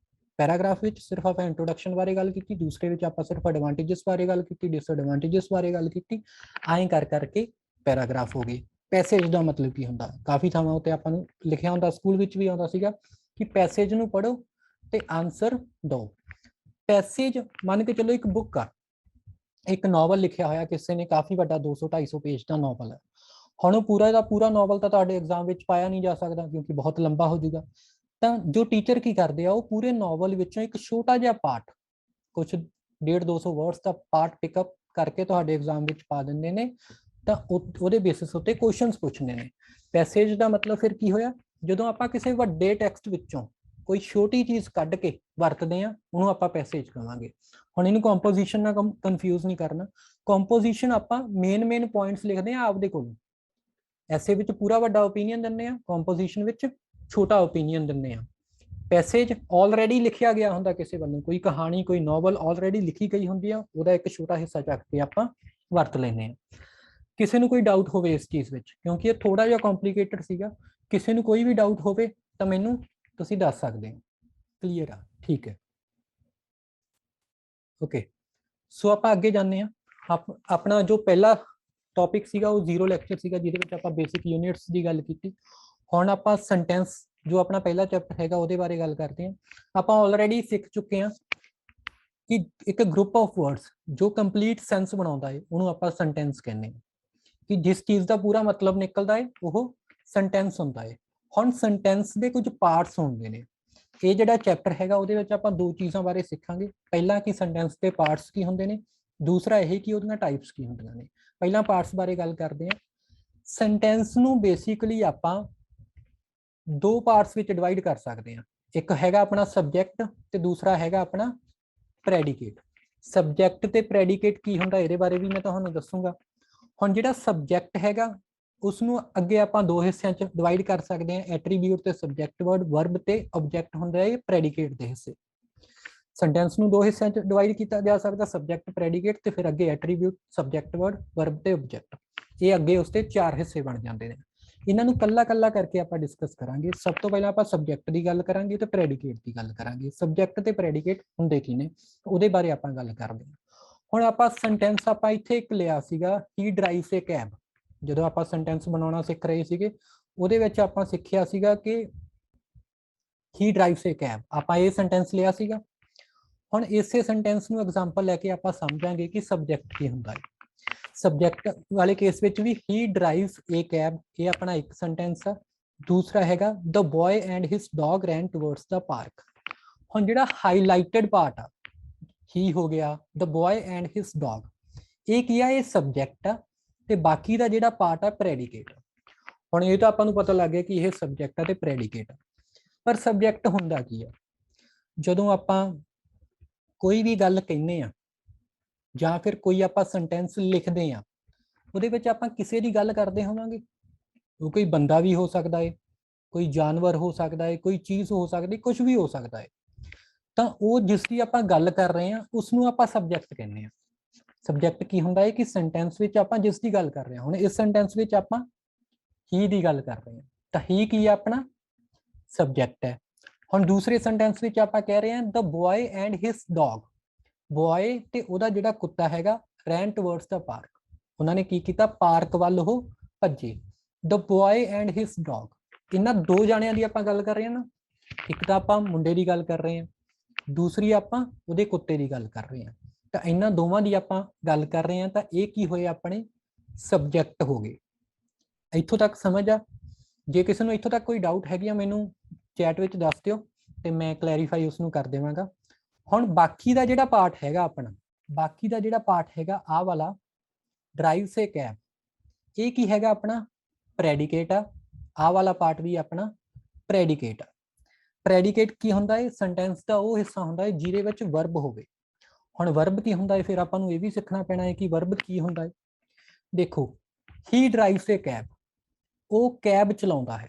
ਪੈਰਾਗ੍ਰਾਫ ਵਿੱਚ ਸਿਰਫ ਆਪਾਂ ਇੰਟਰੋਡਕਸ਼ਨ ਬਾਰੇ ਗੱਲ ਕੀਤੀ, ਦੂਸਰੇ ਵਿੱਚ ਆਪਾਂ ਸਿਰਫ ਐਡਵਾਂਟੇਜਸ ਬਾਰੇ ਗੱਲ ਕੀਤੀ, ਡਿਸਐਡਵਾਂਟੇਜਸ ਬਾਰੇ ਗੱਲ ਕੀਤੀ, ਐਂ ਕਰ ਕਰਕੇ ਪੈਰਾਗ੍ਰਾਫ ਹੋ ਗਏ। ਪੈਸੇਜ ਦਾ ਮਤਲਬ ਕੀ ਹੁੰਦਾ? ਕਾਫੀ ਥਾਵਾਂ ਉੱਤੇ ਆਪਾਂ ਨੂੰ ਲਿਖਿਆ ਹੁੰਦਾ, ਸਕੂਲ ਵਿੱਚ ਵੀ ਆਉਂਦਾ ਸੀਗਾ ਕਿ ਪੈਸੇਜ ਨੂੰ ਪੜ੍ਹੋ ਤੇ ਆਨਸਰ ਦਿਓ। ਪੈਸੇਜ ਮੰਨ ਕੇ ਚੱਲੋ ਇੱਕ ਬੁੱਕ ਆ, ਇੱਕ ਨੋਵਲ ਲਿਖਿਆ ਹੋਇਆ ਕਿਸੇ ਨੇ, ਕਾਫੀ ਵੱਡਾ 200-250 ਪੇਜ ਦਾ ਨੋਵਲ ਹੈ। ਹੁਣ ਉਹ ਪੂਰਾ ਦਾ ਪੂਰਾ ਨੋਵਲ ਤਾਂ ਤੁਹਾਡੇ ਐਗਜ਼ਾਮ ਵਿੱਚ ਪਾਇਆ ਨਹੀਂ ਜਾ ਸਕਦਾ ਕਿਉਂਕਿ ਬਹੁਤ ਲੰਬਾ ਹੋ ਜਾਊਗਾ। ਤਾਂ ਜੋ ਟੀਚਰ ਕੀ ਕਰਦੇ ਆ, ਉਹ ਪੂਰੇ ਨੋਵਲ ਵਿੱਚੋਂ ਇੱਕ ਛੋਟਾ ਜਿਹਾ ਪਾਰਟ, ਕੁਛ 150-200 ਵਰਡਸ ਦਾ ਪਾਰਟ ਪਿਕਅਪ ਕਰਕੇ ਤੁਹਾਡੇ ਐਗਜ਼ਾਮ ਵਿੱਚ ਪਾ ਦਿੰਦੇ ਨੇ। ਤਾਂ ਉਹਦੇ ਬੇਸਿਸ ਉੱਤੇ ਕੁਐਸਚਨਸ ਪੁੱਛਦੇ ਨੇ। ਪੈਸੇਜ ਦਾ ਮਤਲਬ ਫਿਰ ਕੀ ਹੋਇਆ, ਜਦੋਂ ਆਪਾਂ ਕਿਸੇ ਵੱਡੇ ਟੈਕਸਟ ਵਿੱਚੋਂ ਕੋਈ ਛੋਟੀ ਚੀਜ਼ ਕੱਢ ਕੇ ਵਰਤਦੇ ਆ, ਉਹਨੂੰ ਆਪਾਂ ਪੈਸੇਜ ਕਹਾਂਗੇ। ਹੁਣ ਇਹਨੂੰ ਕੰਪੋਜੀਸ਼ਨ ਨਾਲ ਕਨਫਿਊਜ਼ ਨਹੀਂ ਕਰਨਾ। ਕੰਪੋਜੀਸ਼ਨ ਆਪਾਂ ਮੇਨ ਪੁਆਇੰਟਸ ਲਿਖਦੇ ਆ ਆਪਦੇ ਕੋਲ। ਐਸੇ ਵਿੱਚ ਪੂਰਾ ਵੱਡਾ ਓਪੀਨੀਅਨ ਦਿੰਦੇ ਆ, ਕੰਪੋਜੀਸ਼ਨ ਵਿੱਚ ਛੋਟਾ ਓਪੀਨੀਅਨ ਦਿੰਦੇ ਆ। ਪੈਸੇਜ ਆਲਰੇਡੀ ਲਿਖਿਆ ਗਿਆ ਹੁੰਦਾ ਕਿਸੇ ਵੱਲੋਂ, ਕੋਈ ਕਹਾਣੀ ਕੋਈ ਨੋਵਲ ਆਲਰੇਡੀ ਲਿਖੀ ਗਈ ਹੁੰਦੀ ਆ, ਉਹਦਾ ਇੱਕ ਛੋਟਾ ਹਿੱਸਾ ਚੱਕ ਕੇ ਆਪਾਂ ਵਰਤ ਲੈਂਦੇ ਆ। ਕਿਸੇ ਨੂੰ ਕੋਈ ਡਾਊਟ ਹੋਵੇ ਇਸ ਚੀਜ਼ ਵਿੱਚ, ਕਿਉਂਕਿ ਇਹ ਥੋੜਾ ਜਿਹਾ ਕੰਪਲਿਕੇਟਡ ਸੀਗਾ, ਕਿਸੇ ਨੂੰ ਕੋਈ ਵੀ ਡਾਊਟ ਹੋਵੇ ਤਾਂ ਮੈਨੂੰ ਤੁਸੀਂ ਦੱਸ ਸਕਦੇ ਹੋ। ਕਲੀਅਰ ਆ? ਠੀਕ ਹੈ, ਓਕੇ। ਸੋ ਆਪਾਂ ਅੱਗੇ ਜਾਂਦੇ ਆ। ਆਪਣਾ ਜੋ ਪਹਿਲਾ ਟੌਪਿਕ ਸੀਗਾ ਉਹ 0 ਲੈਕਚਰ ਸੀਗਾ, ਜਿਹਦੇ ਵਿੱਚ ਆਪਾਂ ਬੇਸਿਕ ਯੂਨਿਟਸ ਦੀ ਗੱਲ ਕੀਤੀ। ਹੁਣ ਆਪਾਂ ਸੈਂਟੈਂਸ, ਜੋ ਆਪਣਾ ਪਹਿਲਾ ਚੈਪਟਰ ਹੈਗਾ, ਉਹਦੇ ਬਾਰੇ ਗੱਲ ਕਰਦੇ ਹਾਂ। ਆਪਾਂ ਆਲਰੇਡੀ ਸਿੱਖ ਚੁੱਕੇ ਹਾਂ ਕਿ ਇੱਕ ਗਰੁੱਪ ਆਫ ਵਰਡਸ ਜੋ ਕੰਪਲੀਟ ਸੈਂਸ ਬਣਾਉਂਦਾ ਹੈ, ਉਹਨੂੰ ਆਪਾਂ ਸੈਂਟੈਂਸ ਕਹਿੰਦੇ ਹਾਂ। ਕਿ ਜਿਸ ਚੀਜ਼ ਦਾ ਪੂਰਾ ਮਤਲਬ ਨਿਕਲਦਾ ਹੈ ਉਹ ਸੈਂਟੈਂਸ ਹੁੰਦਾ ਹੈ। ਹੁਣ ਸੈਂਟੈਂਸ ਦੇ ਕੁਝ ਪਾਰਟਸ ਹੁੰਦੇ ਨੇ। ਇਹ ਜਿਹੜਾ ਚੈਪਟਰ ਹੈਗਾ ਉਹਦੇ ਵਿੱਚ ਆਪਾਂ ਦੋ ਚੀਜ਼ਾਂ ਬਾਰੇ ਸਿੱਖਾਂਗੇ। ਪਹਿਲਾਂ ਕਿ ਸੈਂਟੈਂਸ ਦੇ ਪਾਰਟਸ ਕੀ ਹੁੰਦੇ ਨੇ, ਦੂਸਰਾ ਇਹ ਕਿ ਉਹਦੀਆਂ ਟਾਈਪਸ ਕੀ ਹੁੰਦੀਆਂ ਨੇ। ਪਹਿਲਾਂ ਪਾਰਟਸ ਬਾਰੇ ਗੱਲ ਕਰਦੇ ਹਾਂ। ਸੈਂਟੈਂਸ ਨੂੰ ਬੇਸਿਕਲੀ ਆਪਾਂ ਦੋ ਪਾਰਟਸ ਵਿੱਚ ਡਿਵਾਈਡ ਕਰ ਸਕਦੇ ਹਾਂ। ਇੱਕ ਹੈਗਾ ਆਪਣਾ ਸਬਜੈਕਟ ਤੇ ਦੂਸਰਾ ਹੈਗਾ ਆਪਣਾ ਪ੍ਰੈਡੀਕੇਟ। ਸਬਜੈਕਟ ਤੇ ਪ੍ਰੈਡੀਕੇਟ ਕੀ ਹੁੰਦਾ ਇਹਦੇ ਬਾਰੇ ਵੀ ਮੈਂ ਤੁਹਾਨੂੰ ਦੱਸੂਗਾ। ਹੁਣ ਜਿਹੜਾ ਸਬਜੈਕਟ ਹੈਗਾ ਉਸਨੂੰ ਅੱਗੇ ਆਪਾਂ ਦੋ ਹਿੱਸਿਆਂ 'ਚ ਡਿਵਾਈਡ ਕਰ ਸਕਦੇ ਹਾਂ, ਐਟਰੀਬਿਊਟ ਤੇ ਸਬਜੈਕਟ ਵਰਡ। ਵਰਬ ਤੇ ਆਬਜੈਕਟ ਹੁੰਦਾ ਹੈ ਪ੍ਰੈਡੀਕੇਟ ਦੇ ਹਿੱਸੇ। ਸੈਂਟੈਂਸ ਨੂੰ ਦੋ ਹਿੱਸਿਆਂ 'ਚ ਡਿਵਾਈਡ ਕੀਤਾ ਜਾ ਸਕਦਾ, ਸਬਜੈਕਟ ਪ੍ਰੈਡੀਕੇਟ ਤੇ ਫਿਰ ਅੱਗੇ ਐਟਰੀਬਿਊਟ ਸਬਜੈਕਟ ਵਰਡ ਵਰਬ ਤੇ ਆਬਜੈਕਟ। ਇਹ ਅੱਗੇ ਉਸਦੇ ਚਾਰ ਹਿੱਸੇ ਬਣ ਜਾਂਦੇ ਨੇ। ਇਹਨਾਂ ਨੂੰ ਕੱਲਾ ਕਰਕੇ ਆਪਾਂ ਡਿਸਕਸ ਕਰਾਂਗੇ। ਸਭ ਤੋਂ ਪਹਿਲਾਂ ਆਪਾਂ ਸਬਜੈਕਟ ਦੀ ਗੱਲ ਕਰਾਂਗੇ ਤੇ ਪ੍ਰੈਡੀਕੇਟ ਦੀ ਗੱਲ ਕਰਾਂਗੇ। ਸਬਜੈਕਟ ਤੇ ਪ੍ਰੈਡੀਕੇਟ ਹੁੰਦੇ ਕੀ ਨੇ ਉਹਦੇ ਬਾਰੇ ਆਪਾਂ ਗੱਲ ਕਰਦੇ ਹਾਂ। ਹੁਣ ਆਪਾਂ ਸੈਂਟੈਂਸ ਆਪਾਂ ਇੱਥੇ ਇੱਕ ਲਿਆ ਸੀਗਾ, ਹੀ ਡਰਾਈਵਸ ਏ ਕੈਬ। ਜਦੋਂ ਆਪਾਂ ਸੈਂਟੈਂਸ ਬਣਾਉਣਾ ਸਿੱਖ ਰਹੇ ਸੀਗੇ ਉਹਦੇ ਵਿੱਚ ਆਪਾਂ ਸਿੱਖਿਆ ਸੀਗਾ ਕਿ ਹੀ ਡਰਾਈਵਸ ਏ ਕੈਬ। ਆਪਾਂ ਇਹ ਸੈਂਟੈਂਸ ਲਿਆ ਸੀਗਾ। ਹੁਣ ਇਸੇ ਸੈਂਟੈਂਸ ਨੂੰ ਐਗਜ਼ਾਮਪਲ ਲੈ ਕੇ ਆਪਾਂ ਸਮਝਾਂਗੇ ਕਿ ਸਬਜੈਕਟ ਕੀ ਹੁੰਦਾ ਹੈ। ਸਬਜੈਕਟ ਵਾਲੇ ਕੇਸ ਵਿੱਚ ਵੀ ਹੀ ਡਰਾਈਵਸ ਏ ਕੈਬ, ਇਹ ਆਪਣਾ ਇੱਕ ਸੈਂਟੈਂਸ ਆ। ਦੂਸਰਾ ਹੈਗਾ the boy and his dog ran towards the park. ਹੁਣ ਜਿਹੜਾ ਹਾਈਲਾਈਟਡ ਪਾਰਟ ਆ, ਹੀ ਹੋ ਗਿਆ, the boy and his dog, ਇਹ ਕੀ ਆ, ਇਹ ਸਬਜੈਕਟ ਆ ਤੇ ਬਾਕੀ ਦਾ ਜਿਹੜਾ ਪਾਰਟ ਆ ਪ੍ਰੈਡੀਕੇਟ। ਹੁਣ ਇਹ ਤਾਂ ਆਪਾਂ ਨੂੰ ਪਤਾ ਲੱਗ ਗਿਆ ਕਿ ਇਹ ਸਬਜੈਕਟ ਆ ਤੇ ਪ੍ਰੈਡੀਕੇਟ ਆ। ਪਰ ਸਬਜੈਕਟ ਹੁੰਦਾ ਕੀ ਆ? ਜਦੋਂ ਆਪਾਂ ਕੋਈ ਵੀ ਗੱਲ ਕਹਿੰਦੇ ਆ ਜਾਂ ਫਿਰ ਕੋਈ ਆਪਾਂ ਸੈਂਟੈਂਸ ਲਿਖਦੇ ਆ, ਉਹਦੇ ਵਿੱਚ ਆਪਾਂ ਕਿਸੇ ਦੀ ਗੱਲ ਕਰਦੇ ਹੋਵਾਂਗੇ। ਉਹ ਕੋਈ ਬੰਦਾ ਵੀ ਹੋ ਸਕਦਾ ਹੈ, ਕੋਈ ਜਾਨਵਰ ਹੋ ਸਕਦਾ ਹੈ, ਕੋਈ ਚੀਜ਼ ਹੋ ਸਕਦੀ, ਕੁਝ ਵੀ ਹੋ ਸਕਦਾ ਹੈ। ਤਾਂ ਉਹ ਜਿਸ ਦੀ ਆਪਾਂ ਗੱਲ ਕਰ ਰਹੇ ਹਾਂ ਉਸਨੂੰ ਆਪਾਂ ਸਬਜੈਕਟ ਕਹਿੰਦੇ ਹਾਂ। ਸਬਜੈਕਟ ਕੀ ਹੁੰਦਾ ਹੈ ਕਿ ਸੈਂਟੈਂਸ ਵਿੱਚ ਆਪਾਂ ਜਿਸ ਦੀ ਗੱਲ ਕਰ ਰਹੇ ਹਾਂ। ਹੁਣ ਇਸ ਸੈਂਟੈਂਸ ਵਿੱਚ ਆਪਾਂ ਹੀ ਦੀ ਗੱਲ ਕਰ ਰਹੇ ਹਾਂ ਤਾਂ ਹੀ ਕੀ ਹੈ, ਆਪਣਾ ਸਬਜੈਕਟ ਹੈ। ਹੁਣ ਦੂਸਰੇ ਸੈਂਟੈਂਸ ਵਿੱਚ ਆਪਾਂ ਕਹਿ ਰਹੇ ਹਾਂ the boy and his dog. Boy ਤੇ ਉਹਦਾ ਜਿਹੜਾ ਕੁੱਤਾ ਹੈਗਾ ਰੈਨ ਟੁਵਰਡਸ ਦ ਪਾਰਕ। ਉਹਨਾਂ ਨੇ ਕੀ ਕੀਤਾ, ਪਾਰਕ ਵੱਲ ਉਹ ਭੱਜੇ। ਦ ਬॉय ਐਂਡ ਹਿਸ ਡੌਗ, ਇਹਨਾਂ ਦੋ ਜਾਣਿਆਂ ਦੀ ਆਪਾਂ ਗੱਲ ਕਰ ਰਹੇ ਹਾਂ ਨਾ। ਇੱਕ ਤਾਂ ਆਪਾਂ ਮੁੰਡੇ ਦੀ ਗੱਲ ਕਰ ਰਹੇ ਹਾਂ, ਦੂਸਰੀ ਆਪਾਂ ਉਹਦੇ ਕੁੱਤੇ ਦੀ ਗੱਲ ਕਰ ਰਹੇ ਹਾਂ। ਤਾਂ ਇਹਨਾਂ ਦੋਵਾਂ ਦੀ ਆਪਾਂ ਗੱਲ ਕਰ ਰਹੇ ਹਾਂ ਤਾਂ ਇਹ ਕੀ ਹੋਏ, ਆਪਣੇ ਸਬਜੈਕਟ ਹੋ ਗਏ। ਇੱਥੋਂ ਤੱਕ ਸਮਝ ਆ? ਜੇ ਕਿਸੇ ਨੂੰ ਇੱਥੋਂ ਤੱਕ ਕੋਈ ਡਾਊਟ ਹੈਗੀ ਆ ਮੈਨੂੰ ਚੈਟ ਵਿੱਚ ਦੱਸ ਦਿਓ ਤੇ ਮੈਂ ਕਲੈਰੀਫਾਈ ਉਸ ਨੂੰ ਕਰ ਦੇਵਾਂਗਾ। ਹੁਣ ਬਾਕੀ ਦਾ ਜਿਹੜਾ ਪਾਰਟ ਹੈਗਾ ਆਪਣਾ, ਬਾਕੀ ਦਾ ਜਿਹੜਾ ਪਾਰਟ ਹੈਗਾ ਆਹ ਵਾਲਾ ਡਰਾਈਵਸ ਏ ਕੈਬ, ਇਹ ਕੀ ਹੈਗਾ, ਆਪਣਾ ਪ੍ਰੈਡੀਕੇਟ ਆ। ਆਹ ਵਾਲਾ ਪਾਰਟ ਵੀ ਆਪਣਾ ਪ੍ਰੈਡੀਕੇਟ ਆ। ਪ੍ਰੈਡੀਕੇਟ ਕੀ ਹੁੰਦਾ ਹੈ? ਸੈਂਟੈਂਸ ਦਾ ਉਹ ਹਿੱਸਾ ਹੁੰਦਾ ਹੈ ਜਿਹਦੇ ਵਿੱਚ ਵਰਬ ਹੋਵੇ। ਹੁਣ ਵਰਬ ਕੀ ਹੁੰਦਾ ਹੈ? ਫਿਰ ਆਪਾਂ ਨੂੰ ਇਹ ਵੀ ਸਿੱਖਣਾ ਪੈਣਾ ਹੈ ਕਿ ਵਰਬ ਕੀ ਹੁੰਦਾ ਹੈ। ਦੇਖੋ, ਹੀ ਡਰਾਈਵਸ ਏ ਕੈਬ, ਉਹ ਕੈਬ ਚਲਾਉਂਦਾ ਹੈ।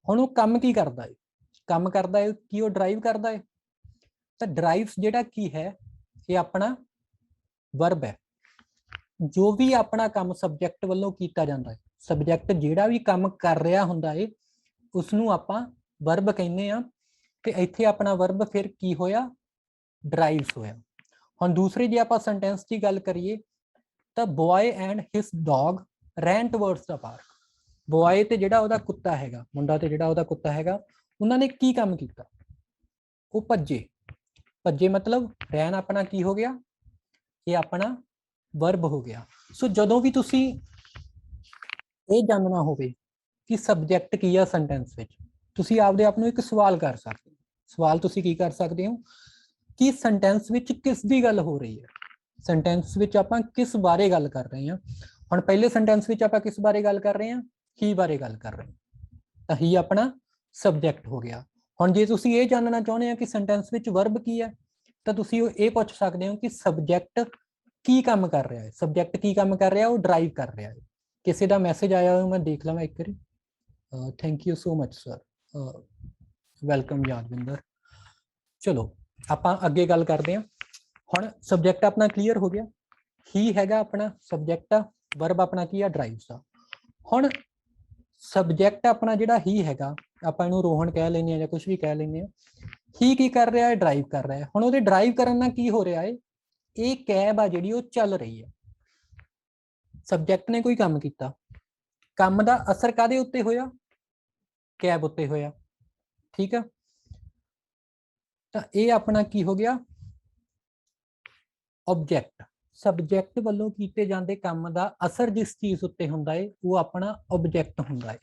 ਹੁਣ ਉਹ ਕੰਮ ਕੀ ਕਰਦਾ ਹੈ? ਕੰਮ ਕਰਦਾ ਹੈ ਕਿ ਉਹ ਡਰਾਈਵ ਕਰਦਾ ਹੈ। ਤਾਂ ਡਰਾਈਵਸ ਜਿਹੜਾ ਕੀ ਹੈ, ਇਹ ਆਪਣਾ ਵਰਬ ਹੈ। ਜੋ ਵੀ ਆਪਣਾ ਕੰਮ ਸਬਜੈਕਟ ਵੱਲੋਂ ਕੀਤਾ ਜਾਂਦਾ ਹੈ, ਸਬਜੈਕਟ ਜਿਹੜਾ ਵੀ ਕੰਮ ਕਰ ਰਿਹਾ ਹੁੰਦਾ ਹੈ ਉਸਨੂੰ ਆਪਾਂ ਵਰਬ ਕਹਿੰਦੇ ਆ। ਤੇ ਇੱਥੇ ਆਪਣਾ ਵਰਬ ਫਿਰ ਕੀ ਹੋਇਆ, ਡਰਾਈਵਸ ਹੋਇਆ। ਹੁਣ ਦੂਸਰੇ ਜੇ ਆਪਾਂ ਸੈਂਟੈਂਸ ਦੀ ਗੱਲ ਕਰੀਏ ਤਾਂ boy and his dog ran towards the park. Boy ਤੇ ਜਿਹੜਾ ਉਹਦਾ ਕੁੱਤਾ ਹੈਗਾ, ਮੁੰਡਾ ਤੇ ਜਿਹੜਾ ਉਹਦਾ ਕੁੱਤਾ ਹੈਗਾ, ਉਹਨਾਂ ਨੇ ਕੀ ਕੰਮ ਕੀਤਾ? ਉਹ ਭੱਜੇ। ਭੱਜੇ ਮਤਲਬ ਰਹਿਣ ਆਪਣਾ ਕੀ ਹੋ ਗਿਆ, ਇਹ ਆਪਣਾ ਵਰਬ ਹੋ ਗਿਆ। ਸੋ ਜਦੋਂ ਵੀ ਤੁਸੀਂ ਇਹ ਜਾਣਨਾ ਹੋਵੇ ਕਿ ਸਬਜੈਕਟ ਕੀ ਆ ਸੈਂਟੈਂਸ ਵਿੱਚ, ਤੁਸੀਂ ਆਪਦੇ ਆਪ ਨੂੰ ਇੱਕ ਸਵਾਲ ਕਰ ਸਕਦੇ ਹੋ। ਸਵਾਲ ਤੁਸੀਂ ਕੀ ਕਰ ਸਕਦੇ ਹੋ ਕਿ ਸੈਂਟੈਂਸ ਵਿੱਚ ਕਿਸ ਦੀ ਗੱਲ ਹੋ ਰਹੀ ਹੈ, ਸੈਂਟੈਂਸ ਵਿੱਚ ਆਪਾਂ ਕਿਸ ਬਾਰੇ ਗੱਲ ਕਰ ਰਹੇ ਹਾਂ। ਹੁਣ ਪਹਿਲੇ ਸੈਂਟੈਂਸ ਵਿੱਚ ਆਪਾਂ ਕਿਸ ਬਾਰੇ ਗੱਲ ਕਰ ਰਹੇ ਹਾਂ, ਹੀ ਬਾਰੇ ਗੱਲ ਕਰ ਰਹੇ ਹਾਂ, ਤਾਂ ਹੀ ਆਪਣਾ ਸਬਜੈਕਟ ਹੋ ਗਿਆ। ਹੁਣ ਜੇ ਤੁਸੀਂ ਇਹ ਜਾਣਨਾ ਚਾਹੁੰਦੇ ਹੋ ਕਿ ਸੈਂਟੈਂਸ ਵਿੱਚ ਵਰਬ ਕੀ ਹੈ, ਤਾਂ ਤੁਸੀਂ ਇਹ ਪੁੱਛ ਸਕਦੇ ਹੋ ਕਿ ਸਬਜੈਕਟ ਕੀ ਕੰਮ ਕਰ ਰਿਹਾ ਹੈ। ਸਬਜੈਕਟ ਕੀ ਕੰਮ ਕਰ ਰਿਹਾ, ਉਹ ਡਰਾਈਵ ਕਰ ਰਿਹਾ ਹੈ। ਕਿਸੇ ਦਾ ਮੈਸੇਜ ਆਇਆ ਹੋਇਆ, ਮੈਂ ਦੇਖ ਲਵਾਂ ਇੱਕ ਵਾਰੀ। Thank you so much sir, welcome Yadvinder. ਚਲੋ ਆਪਾਂ ਅੱਗੇ ਗੱਲ ਕਰਦੇ ਹਾਂ। ਹੁਣ ਸਬਜੈਕਟ ਆਪਣਾ ਕਲੀਅਰ ਹੋ ਗਿਆ, ਹੀ ਹੈਗਾ ਆਪਣਾ ਸਬਜੈਕਟ ਆ, ਵਰਬ ਆਪਣਾ ਕੀ ਆ, ਡਰਾਈਵਸ ਆ। ਹੁਣ ਸਬਜੈਕਟ ਆਪਣਾ ਜਿਹੜਾ ਹੀ ਹੈਗਾ, ਆਪਾਂ ਇਹਨੂੰ ਰੋਹਨ ਕਹਿ ਲੈਂਦੇ ਹਾਂ ਜਾਂ ਕੁਝ ਵੀ ਕਹਿ ਲੈਂਦੇ ਹਾਂ। ਹੀ ਕੀ ਕਰ ਰਿਹਾ ਹੈ, ਡਰਾਈਵ ਕਰ ਰਿਹਾ ਹੈ। ਹੁਣ ਉਹਦੇ ਡਰਾਈਵ ਕਰਨ ਨਾਲ ਕੀ ਹੋ ਰਿਹਾ ਹੈ, ਇਹ ਕੈਬ ਆ ਜਿਹੜੀ ਉਹ ਚੱਲ ਰਹੀ ਹੈ। ਸਬਜੈਕਟ ਨੇ ਕੋਈ ਕੰਮ ਕੀਤਾ, ਕੰਮ ਦਾ ਅਸਰ ਕਾਦੇ ਉੱਤੇ ਹੋਇਆ, ਕੈਬ ਉੱਤੇ ਹੋਇਆ, ਠੀਕ ਆ। ਤਾਂ ਇਹ ਆਪਣਾ ਕੀ ਹੋ ਗਿਆ, ਆਬਜੈਕਟ। ਸਬਜੈਕਟ ਵੱਲੋਂ ਕੀਤੇ ਜਾਂਦੇ ਕੰਮ ਦਾ ਅਸਰ ਜਿਸ ਚੀਜ਼ ਉੱਤੇ ਹੁੰਦਾ ਹੈ, ਉਹ ਆਪਣਾ ਆਬਜੈਕਟ ਹੁੰਦਾ ਹੈ।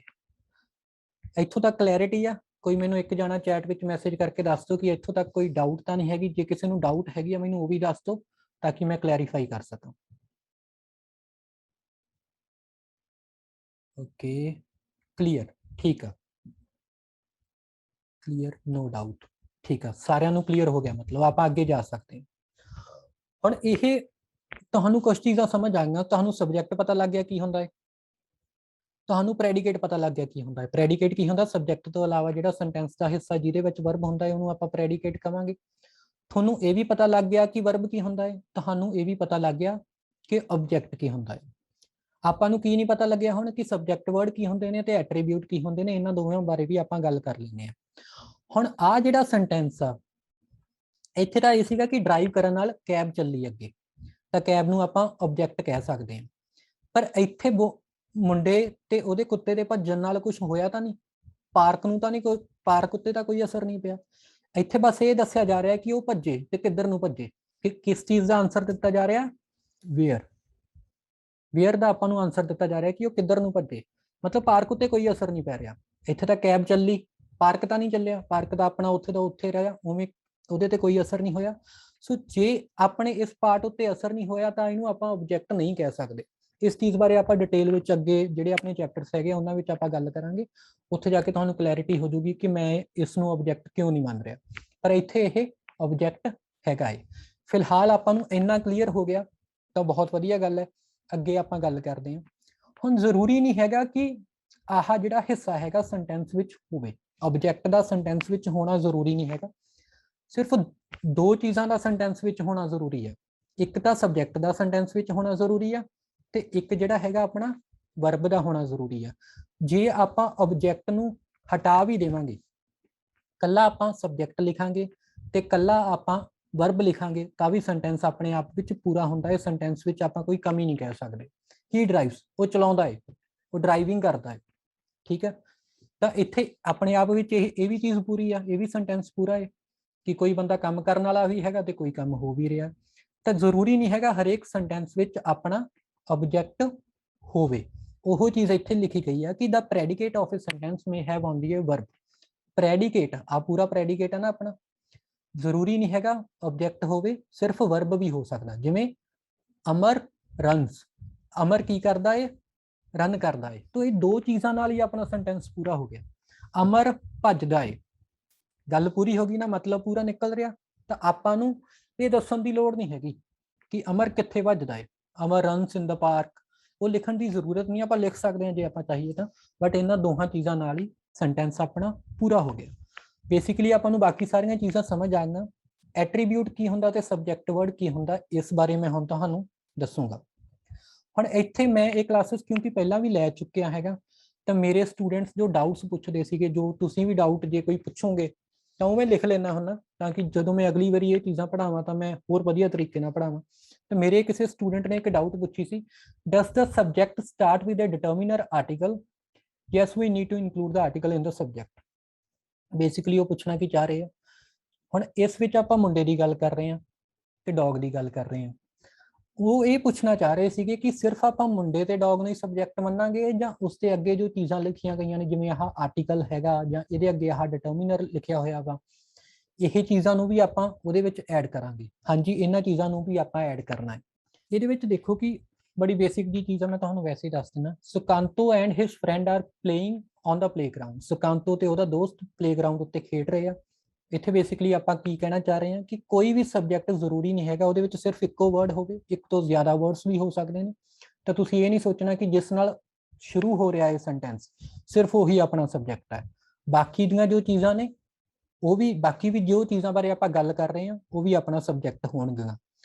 ਇੱਥੋਂ ਤੱਕ ਕਲੈਰਿਟੀ ਆ? ਕੋਈ ਮੈਨੂੰ ਇੱਕ ਜਾਣਾ ਚੈਟ ਵਿੱਚ ਮੈਸੇਜ ਕਰਕੇ ਦੱਸ ਦਿਓ ਕਿ ਇੱਥੋਂ ਤੱਕ ਕੋਈ ਡਾਊਟ ਤਾਂ ਨਹੀਂ ਹੈਗੀ। ਜੇ ਕਿਸੇ ਨੂੰ ਡਾਊਟ ਹੈਗੀ ਆ, ਮੈਨੂੰ ਉਹ ਵੀ ਦੱਸ ਦਿਓ ਤਾਂ ਕਿ ਮੈਂ ਕਲੈਰੀਫਾਈ ਕਰ ਸਕਾਂ। ਓਕੇ, ਕਲੀਅਰ, ਠੀਕ ਆ, ਕਲੀਅਰ, ਨੋ ਡਾਊਟ, ਠੀਕ ਆ, ਸਾਰਿਆਂ ਨੂੰ ਕਲੀਅਰ ਹੋ ਗਿਆ, ਮਤਲਬ ਆਪਾਂ ਅੱਗੇ ਜਾ ਸਕਦੇ ਹਾਂ। ਹੁਣ ਇਹ ਤੁਹਾਨੂੰ ਕੁਝ ਚੀਜ਼ਾਂ ਸਮਝ ਆ ਗਈਆਂ। ਤੁਹਾਨੂੰ ਸਬਜੈਕਟ ਪਤਾ ਲੱਗ ਗਿਆ ਕੀ ਹੁੰਦਾ ਹੈ, ਤੁਹਾਨੂੰ ਪ੍ਰੈਡੀਕੇਟ ਪਤਾ ਲੱਗ ਗਿਆ ਕੀ ਹੁੰਦਾ ਹੈ। ਪ੍ਰੈਡੀਕੇਟ ਕੀ ਹੁੰਦਾ, ਸਬਜੈਕਟ ਤੋਂ ਇਲਾਵਾ ਜਿਹੜਾ ਸੈਂਟੈਂਸ ਦਾ ਹਿੱਸਾ ਜਿਹਦੇ ਵਿੱਚ ਵਰਬ ਹੁੰਦਾ ਹੈ, ਉਹਨੂੰ ਆਪਾਂ ਪ੍ਰੈਡੀਕੇਟ ਕਵਾਂਗੇ। ਤੁਹਾਨੂੰ ਇਹ ਵੀ ਪਤਾ ਲੱਗ ਗਿਆ ਕਿ ਵਰਬ ਕੀ ਹੁੰਦਾ ਹੈ, ਤੁਹਾਨੂੰ ਇਹ ਵੀ ਪਤਾ ਲੱਗ ਗਿਆ ਕਿ ਆਬਜੈਕਟ ਕੀ ਹੁੰਦਾ ਹੈ। ਆਪਾਂ ਨੂੰ ਕੀ ਨਹੀਂ ਪਤਾ ਲੱਗਿਆ ਹੁਣ ਕਿ ਸਬਜੈਕਟ ਵਰਡ ਕੀ ਹੁੰਦੇ ਨੇ ਤੇ ਐਟਰੀਬਿਊਟ ਕੀ ਹੁੰਦੇ ਨੇ। ਇਹਨਾਂ ਦੋਵਾਂ ਬਾਰੇ ਵੀ ਆਪਾਂ ਗੱਲ ਕਰ ਲੈਂਦੇ ਹਾਂ। ਹੁਣ ਆ ਜਿਹੜਾ ਸੈਂਟੈਂਸ ਆ, ਇੱਥੇ ਤਾਂ ਇਹ ਸੀਗਾ ਕਿ ਡਰਾਈਵ ਕਰਨ ਨਾਲ ਕੈਬ ਚੱਲੀ ਅੱਗੇ, ਤਾਂ ਕੈਬ ਨੂੰ ਆਪਾਂ ਆਬਜੈਕਟ ਕਹਿ ਸਕਦੇ ਹਾਂ। ਪਰ ਇੱਥੇ ਮੁੰਡੇ ਤੇ ਉਹਦੇ ਕੁੱਤੇ ਦੇ ਭੱਜਣ ਨਾਲ ਕੁਝ ਹੋਇਆ ਤਾਂ ਨਹੀਂ, ਪਾਰਕ ਨੂੰ ਤਾਂ ਨਹੀਂ, ਕੋਈ ਪਾਰਕ ਉੱਤੇ ਤਾਂ ਕੋਈ ਅਸਰ ਨਹੀਂ ਪਿਆ। ਇੱਥੇ ਬਸ ਇਹ ਦੱਸਿਆ ਜਾ ਰਿਹਾ ਕਿ ਉਹ ਭੱਜੇ ਤੇ ਕਿੱਧਰ ਨੂੰ ਭੱਜੇ। ਕਿਸ ਚੀਜ਼ ਦਾ ਆਨਸਰ ਦਿੱਤਾ ਜਾ ਰਿਹਾ, ਵੇਅਰ। ਵੇਅਰ ਦਾ ਆਪਾਂ ਨੂੰ ਆਨਸਰ ਦਿੱਤਾ ਜਾ ਰਿਹਾ ਕਿ ਉਹ ਕਿੱਧਰ ਨੂੰ ਭੱਜੇ, ਮਤਲਬ ਪਾਰਕ ਉੱਤੇ ਕੋਈ ਅਸਰ ਨਹੀਂ ਪੈ ਰਿਹਾ। ਇੱਥੇ ਤਾਂ ਕੈਬ ਚੱਲੀ, ਪਾਰਕ ਤਾਂ ਨਹੀਂ ਚੱਲਿਆ, ਪਾਰਕ ਦਾ ਆਪਣਾ ਉੱਥੇ ਦਾ ਉੱਥੇ ਰਿਹਾ, ਉਵੇਂ ਉਹਦੇ ਤੇ ਕੋਈ ਅਸਰ ਨਹੀਂ ਹੋਇਆ। ਸੋ ਜੇ ਆਪਣੇ ਇਸ ਪਾਰਟ ਉੱਤੇ ਅਸਰ ਨਹੀਂ ਹੋਇਆ ਤਾਂ ਇਹਨੂੰ ਆਪਾਂ ਆਬਜੈਕਟ ਨਹੀਂ ਕਹਿ ਸਕਦੇ। ਇਸ ਚੀਜ਼ ਬਾਰੇ ਆਪਾਂ ਡਿਟੇਲ ਵਿੱਚ ਅੱਗੇ ਜਿਹੜੇ ਆਪਣੇ ਚੈਪਟਰਸ ਹੈਗੇ ਉਹਨਾਂ ਵਿੱਚ ਆਪਾਂ ਗੱਲ ਕਰਾਂਗੇ। ਉੱਥੇ ਜਾ ਕੇ ਤੁਹਾਨੂੰ ਕਲੈਰਿਟੀ ਹੋ ਜਾਊਗੀ ਕਿ ਮੈਂ ਇਸ ਨੂੰ ਆਬਜੈਕਟ ਕਿਉਂ ਨਹੀਂ ਮੰਨ ਰਿਹਾ, ਪਰ ਇੱਥੇ ਇਹ ਆਬਜੈਕਟ ਹੈਗਾ ਹੈ। ਫਿਲਹਾਲ ਆਪਾਂ ਨੂੰ ਇੰਨਾ ਕਲੀਅਰ ਹੋ ਗਿਆ ਤਾਂ ਬਹੁਤ ਵਧੀਆ ਗੱਲ ਹੈ। ਅੱਗੇ ਆਪਾਂ ਗੱਲ ਕਰਦੇ ਹਾਂ। ਹੁਣ ਜ਼ਰੂਰੀ ਨਹੀਂ ਹੈਗਾ ਕਿ ਆਹ ਜਿਹੜਾ ਹਿੱਸਾ ਹੈਗਾ ਸੈਂਟੈਂਸ ਵਿੱਚ ਹੋਵੇ, ਆਬਜੈਕਟ ਦਾ ਸੈਂਟੈਂਸ ਵਿੱਚ ਹੋਣਾ ਜ਼ਰੂਰੀ ਨਹੀਂ ਹੈਗਾ। ਸਿਰਫ ਦੋ ਚੀਜ਼ਾਂ ਦਾ ਸੈਂਟੈਂਸ ਵਿੱਚ ਹੋਣਾ ਜ਼ਰੂਰੀ ਹੈ। ਇੱਕ ਤਾਂ ਸਬਜੈਕਟ ਦਾ ਸੈਂਟੈਂਸ ਵਿੱਚ ਹੋਣਾ ਜ਼ਰੂਰੀ ਆ ਤੇ ਇੱਕ ਜਿਹੜਾ ਹੈਗਾ ਆਪਣਾ ਵਰਬ ਦਾ ਹੋਣਾ ਜ਼ਰੂਰੀ ਆ। ਜੇ ਆਪਾਂ ਆਬਜੈਕਟ ਨੂੰ ਹਟਾ ਵੀ ਦੇਵਾਂਗੇ, ਕੱਲਾ ਆਪਾਂ ਸਬਜੈਕਟ ਲਿਖਾਂਗੇ ਤੇ ਕੱਲਾ ਆਪਾਂ ਵਰਬ ਲਿਖਾਂਗੇ ਤਾਂ ਵੀ ਸੈਂਟੈਂਸ ਆਪਣੇ ਆਪ ਵਿੱਚ ਪੂਰਾ ਹੁੰਦਾ ਹੈ। ਸੈਂਟੈਂਸ ਵਿੱਚ ਆਪਾਂ ਕੋਈ ਕਮੀ ਨਹੀਂ ਕਹਿ ਸਕਦੇ। ਹੀ ਡਰਾਈਵਸ, ਉਹ ਚਲਾਉਂਦਾ ਹੈ, ਉਹ ਡਰਾਈਵਿੰਗ ਕਰਦਾ ਹੈ, ਠੀਕ ਹੈ। ਤਾਂ ਇੱਥੇ ਆਪਣੇ ਆਪ ਵਿੱਚ ਇਹ ਵੀ ਚੀਜ਼ ਪੂਰੀ ਆ, ਇਹ ਵੀ ਸੈਂਟੈਂਸ ਪੂਰਾ ਹੈ ਕਿ ਕੋਈ ਬੰਦਾ ਕੰਮ ਕਰਨ ਵਾਲਾ ਵੀ ਹੈਗਾ ਤੇ ਕੋਈ ਕੰਮ ਹੋ ਵੀ ਰਿਹਾ। ਤਾਂ ਜ਼ਰੂਰੀ ਨਹੀਂ ਹੈਗਾ ਹਰੇਕ ਸੈਂਟੈਂਸ ਵਿੱਚ ਆਪਣਾ ਆਬਜੈਕਟ ਹੋਵੇ। ਉਹ ਚੀਜ਼ ਇੱਥੇ ਲਿਖੀ ਗਈ ਆ ਕਿ the predicate of a sentence may have only a verb. Predicate ਆ, ਪੂਰਾ ਪ੍ਰੈਡੀਕੇਟ ਹੈ ਨਾ ਆਪਣਾ, ਜ਼ਰੂਰੀ ਨਹੀਂ ਹੈਗਾ ਆਬਜੈਕਟ ਹੋਵੇ, ਸਿਰਫ ਵਰਬ ਵੀ ਹੋ ਸਕਦਾ। ਜਿਵੇਂ ਅਮਰ ਰਨਸ, ਅਮਰ ਕੀ ਕਰਦਾ ਹੈ, ਰਨ ਕਰਦਾ ਹੈ। ਤਾਂ ਇਹ ਦੋ ਚੀਜ਼ਾਂ ਨਾਲ ਹੀ ਆਪਣਾ ਸੈਂਟੈਂਸ ਪੂਰਾ ਹੋ ਗਿਆ। ਅਮਰ ਭੱਜਦਾ ਹੈ, ਗੱਲ ਪੂਰੀ ਹੋ ਗਈ ਨਾ, ਮਤਲਬ ਪੂਰਾ ਨਿਕਲ ਰਿਹਾ। ਤਾਂ ਆਪਾਂ ਨੂੰ ਇਹ ਦੱਸਣ ਦੀ ਲੋੜ ਨਹੀਂ ਹੈਗੀ ਕਿ ਅਮਰ ਕਿੱਥੇ ਭੱਜਦਾ ਹੈ, ਅਮਰ ਰਨਸ ਇਨ ਦਾ ਪਾਰਕ। ਉਹ ਲਿਖਣ ਦੀ ਜ਼ਰੂਰਤ ਨਹੀਂ, ਆਪਾਂ ਲਿਖ ਸਕਦੇ ਹਾਂ ਜੇ ਆਪਾਂ ਚਾਹੀਏ ਤਾਂ। ਬਟ ਇਹਨਾਂ ਦੋਹਾਂ ਚੀਜ਼ਾਂ ਨਾਲ ਹੀ ਸੈਂਟੈਂਸ ਆਪਣਾ ਪੂਰਾ ਹੋ ਗਿਆ। ਬੇਸਿਕਲੀ ਆਪਾਂ ਨੂੰ ਬਾਕੀ ਸਾਰੀਆਂ ਚੀਜ਼ਾਂ ਸਮਝ ਆ ਗਈਆਂ। ਐਟਰੀਬਿਊਟ ਕੀ ਹੁੰਦਾ ਤੇ ਸਬਜੈਕਟ ਵਰਡ ਕੀ ਹੁੰਦਾ, ਇਸ ਬਾਰੇ ਮੈਂ ਹੁਣ ਤੁਹਾਨੂੰ ਦੱਸੂਗਾ। ਹੁਣ ਇੱਥੇ ਮੈਂ ਇਹ ਕਲਾਸਿਸ ਕਿਉਂਕਿ ਪਹਿਲਾਂ ਵੀ ਲੈ ਚੁੱਕਿਆ ਹੈਗਾ, ਤਾਂ ਮੇਰੇ ਸਟੂਡੈਂਟਸ ਜੋ ਡਾਊਟਸ ਪੁੱਛਦੇ ਸੀਗੇ, ਜੋ ਤੁਸੀਂ ਵੀ ਡਾਊਟ ਜੇ ਕੋਈ ਪੁੱਛੋਗੇ ਤਾਂ ਉਹ ਮੈਂ ਲਿਖ ਲੈਣਾ ਹੁੰਦਾ, ਤਾਂ ਕਿ ਜਦੋਂ ਮੈਂ ਅਗਲੀ ਵਾਰੀ ਇਹ ਚੀਜ਼ਾਂ ਪੜ੍ਹਾਵਾਂ ਤਾਂ ਮੈਂ ਹੋਰ ਵਧੀਆ ਤਰੀਕੇ ਨਾਲ ਪੜ੍ਹਾਵਾਂ। ਤਾਂ ਮੇਰੇ ਕਿਸੇ ਸਟੂਡੈਂਟ ਨੇ ਇੱਕ ਡਾਊਟ ਪੁੱਛੀ ਸੀ, does the subject start with a determiner article? Yes, we need to include the article in the subject. Basically ਉਹ ਪੁੱਛਣਾ ਕੀ ਚਾਹ ਰਹੇ ਆ। ਹੁਣ ਇਸ ਵਿੱਚ ਆਪਾਂ ਮੁੰਡੇ ਦੀ ਗੱਲ ਕਰ ਰਹੇ ਹਾਂ ਤੇ ਡੌਗ ਦੀ ਗੱਲ ਕਰ ਰਹੇ ਹਾਂ। ਉਹ ਇਹ ਪੁੱਛਣਾ ਚਾਹ ਰਹੇ ਸੀਗੇ ਕਿ ਸਿਰਫ ਆਪਾਂ ਮੁੰਡੇ ਤੇ ਡੌਗ ਨੂੰ ਹੀ ਸਬਜੈਕਟ ਮੰਨਾਂਗੇ ਜਾਂ ਉਸ ਦੇ ਅੱਗੇ ਜੋ ਚੀਜ਼ਾਂ ਲਿਖੀਆਂ ਗਈਆਂ ਨੇ, ਜਿਵੇਂ ਆਹ ਆਰਟੀਕਲ ਹੈਗਾ ਜਾਂ ਇਹਦੇ ਅੱਗੇ ਆਹ ਡਿਟਰਮੀਨਰ ਲਿਖਿਆ ਹੋਇਆ ਵਾ, ਇਹ ਚੀਜ਼ਾਂ ਨੂੰ ਵੀ ਆਪਾਂ ਉਹਦੇ ਵਿੱਚ ਐਡ ਕਰਾਂਗੇ। ਹਾਂਜੀ, ਇਹਨਾਂ ਚੀਜ਼ਾਂ ਨੂੰ ਵੀ ਆਪਾਂ ਐਡ ਕਰਨਾ ਹੈ। ਇਹਦੇ ਵਿੱਚ ਦੇਖੋ ਕਿ ਬੜੀ ਬੇਸਿਕ ਜੀ ਚੀਜ਼ ਆ, ਮੈਂ ਤੁਹਾਨੂੰ ਵੈਸੇ ਹੀ ਦੱਸ ਦਿੰਦਾ। Sukanto and his friend are playing on the playground. Sukanto ਤੇ ਉਹਦਾ ਦੋਸਤ ਪਲੇਗਰਾਉਂਡ ਉੱਤੇ ਖੇਡ ਰਹੇ ਆ। ਇੱਥੇ ਬੇਸਿਕਲੀ ਆਪਾਂ ਕੀ ਕਹਿਣਾ ਚਾਹ ਰਹੇ ਹਾਂ ਕਿ ਕੋਈ ਵੀ ਸਬਜੈਕਟ ਜ਼ਰੂਰੀ ਨਹੀਂ ਹੈਗਾ ਉਹਦੇ ਵਿੱਚ ਸਿਰਫ ਇੱਕੋ ਵਰਡ ਹੋਵੇ, ਇੱਕ ਤੋਂ ਜ਼ਿਆਦਾ ਵਰਡਸ ਵੀ ਹੋ ਸਕਦੇ ਨੇ। ਤਾਂ ਤੁਸੀਂ ਇਹ ਨਹੀਂ ਸੋਚਣਾ ਕਿ ਜਿਸ ਨਾਲ ਸ਼ੁਰੂ ਹੋ ਰਿਹਾ ਹੈ ਸੈਂਟੈਂਸ ਸਿਰਫ ਉਹੀ ਆਪਣਾ ਸਬਜੈਕਟ ਹੈ। ਬਾਕੀ ਦੀਆਂ ਜੋ ਚੀਜ਼ਾਂ ਨੇ ਉਹ ਵੀ, ਬਾਕੀ ਵੀ ਜੋ ਚੀਜ਼ਾਂ ਬਾਰੇ ਆਪਾਂ ਗੱਲ ਕਰ ਰਹੇ ਹਾਂ ਉਹ ਵੀ ਆਪਣਾ ਸਬਜੈਕਟ ਹੋਣਗੀਆਂ।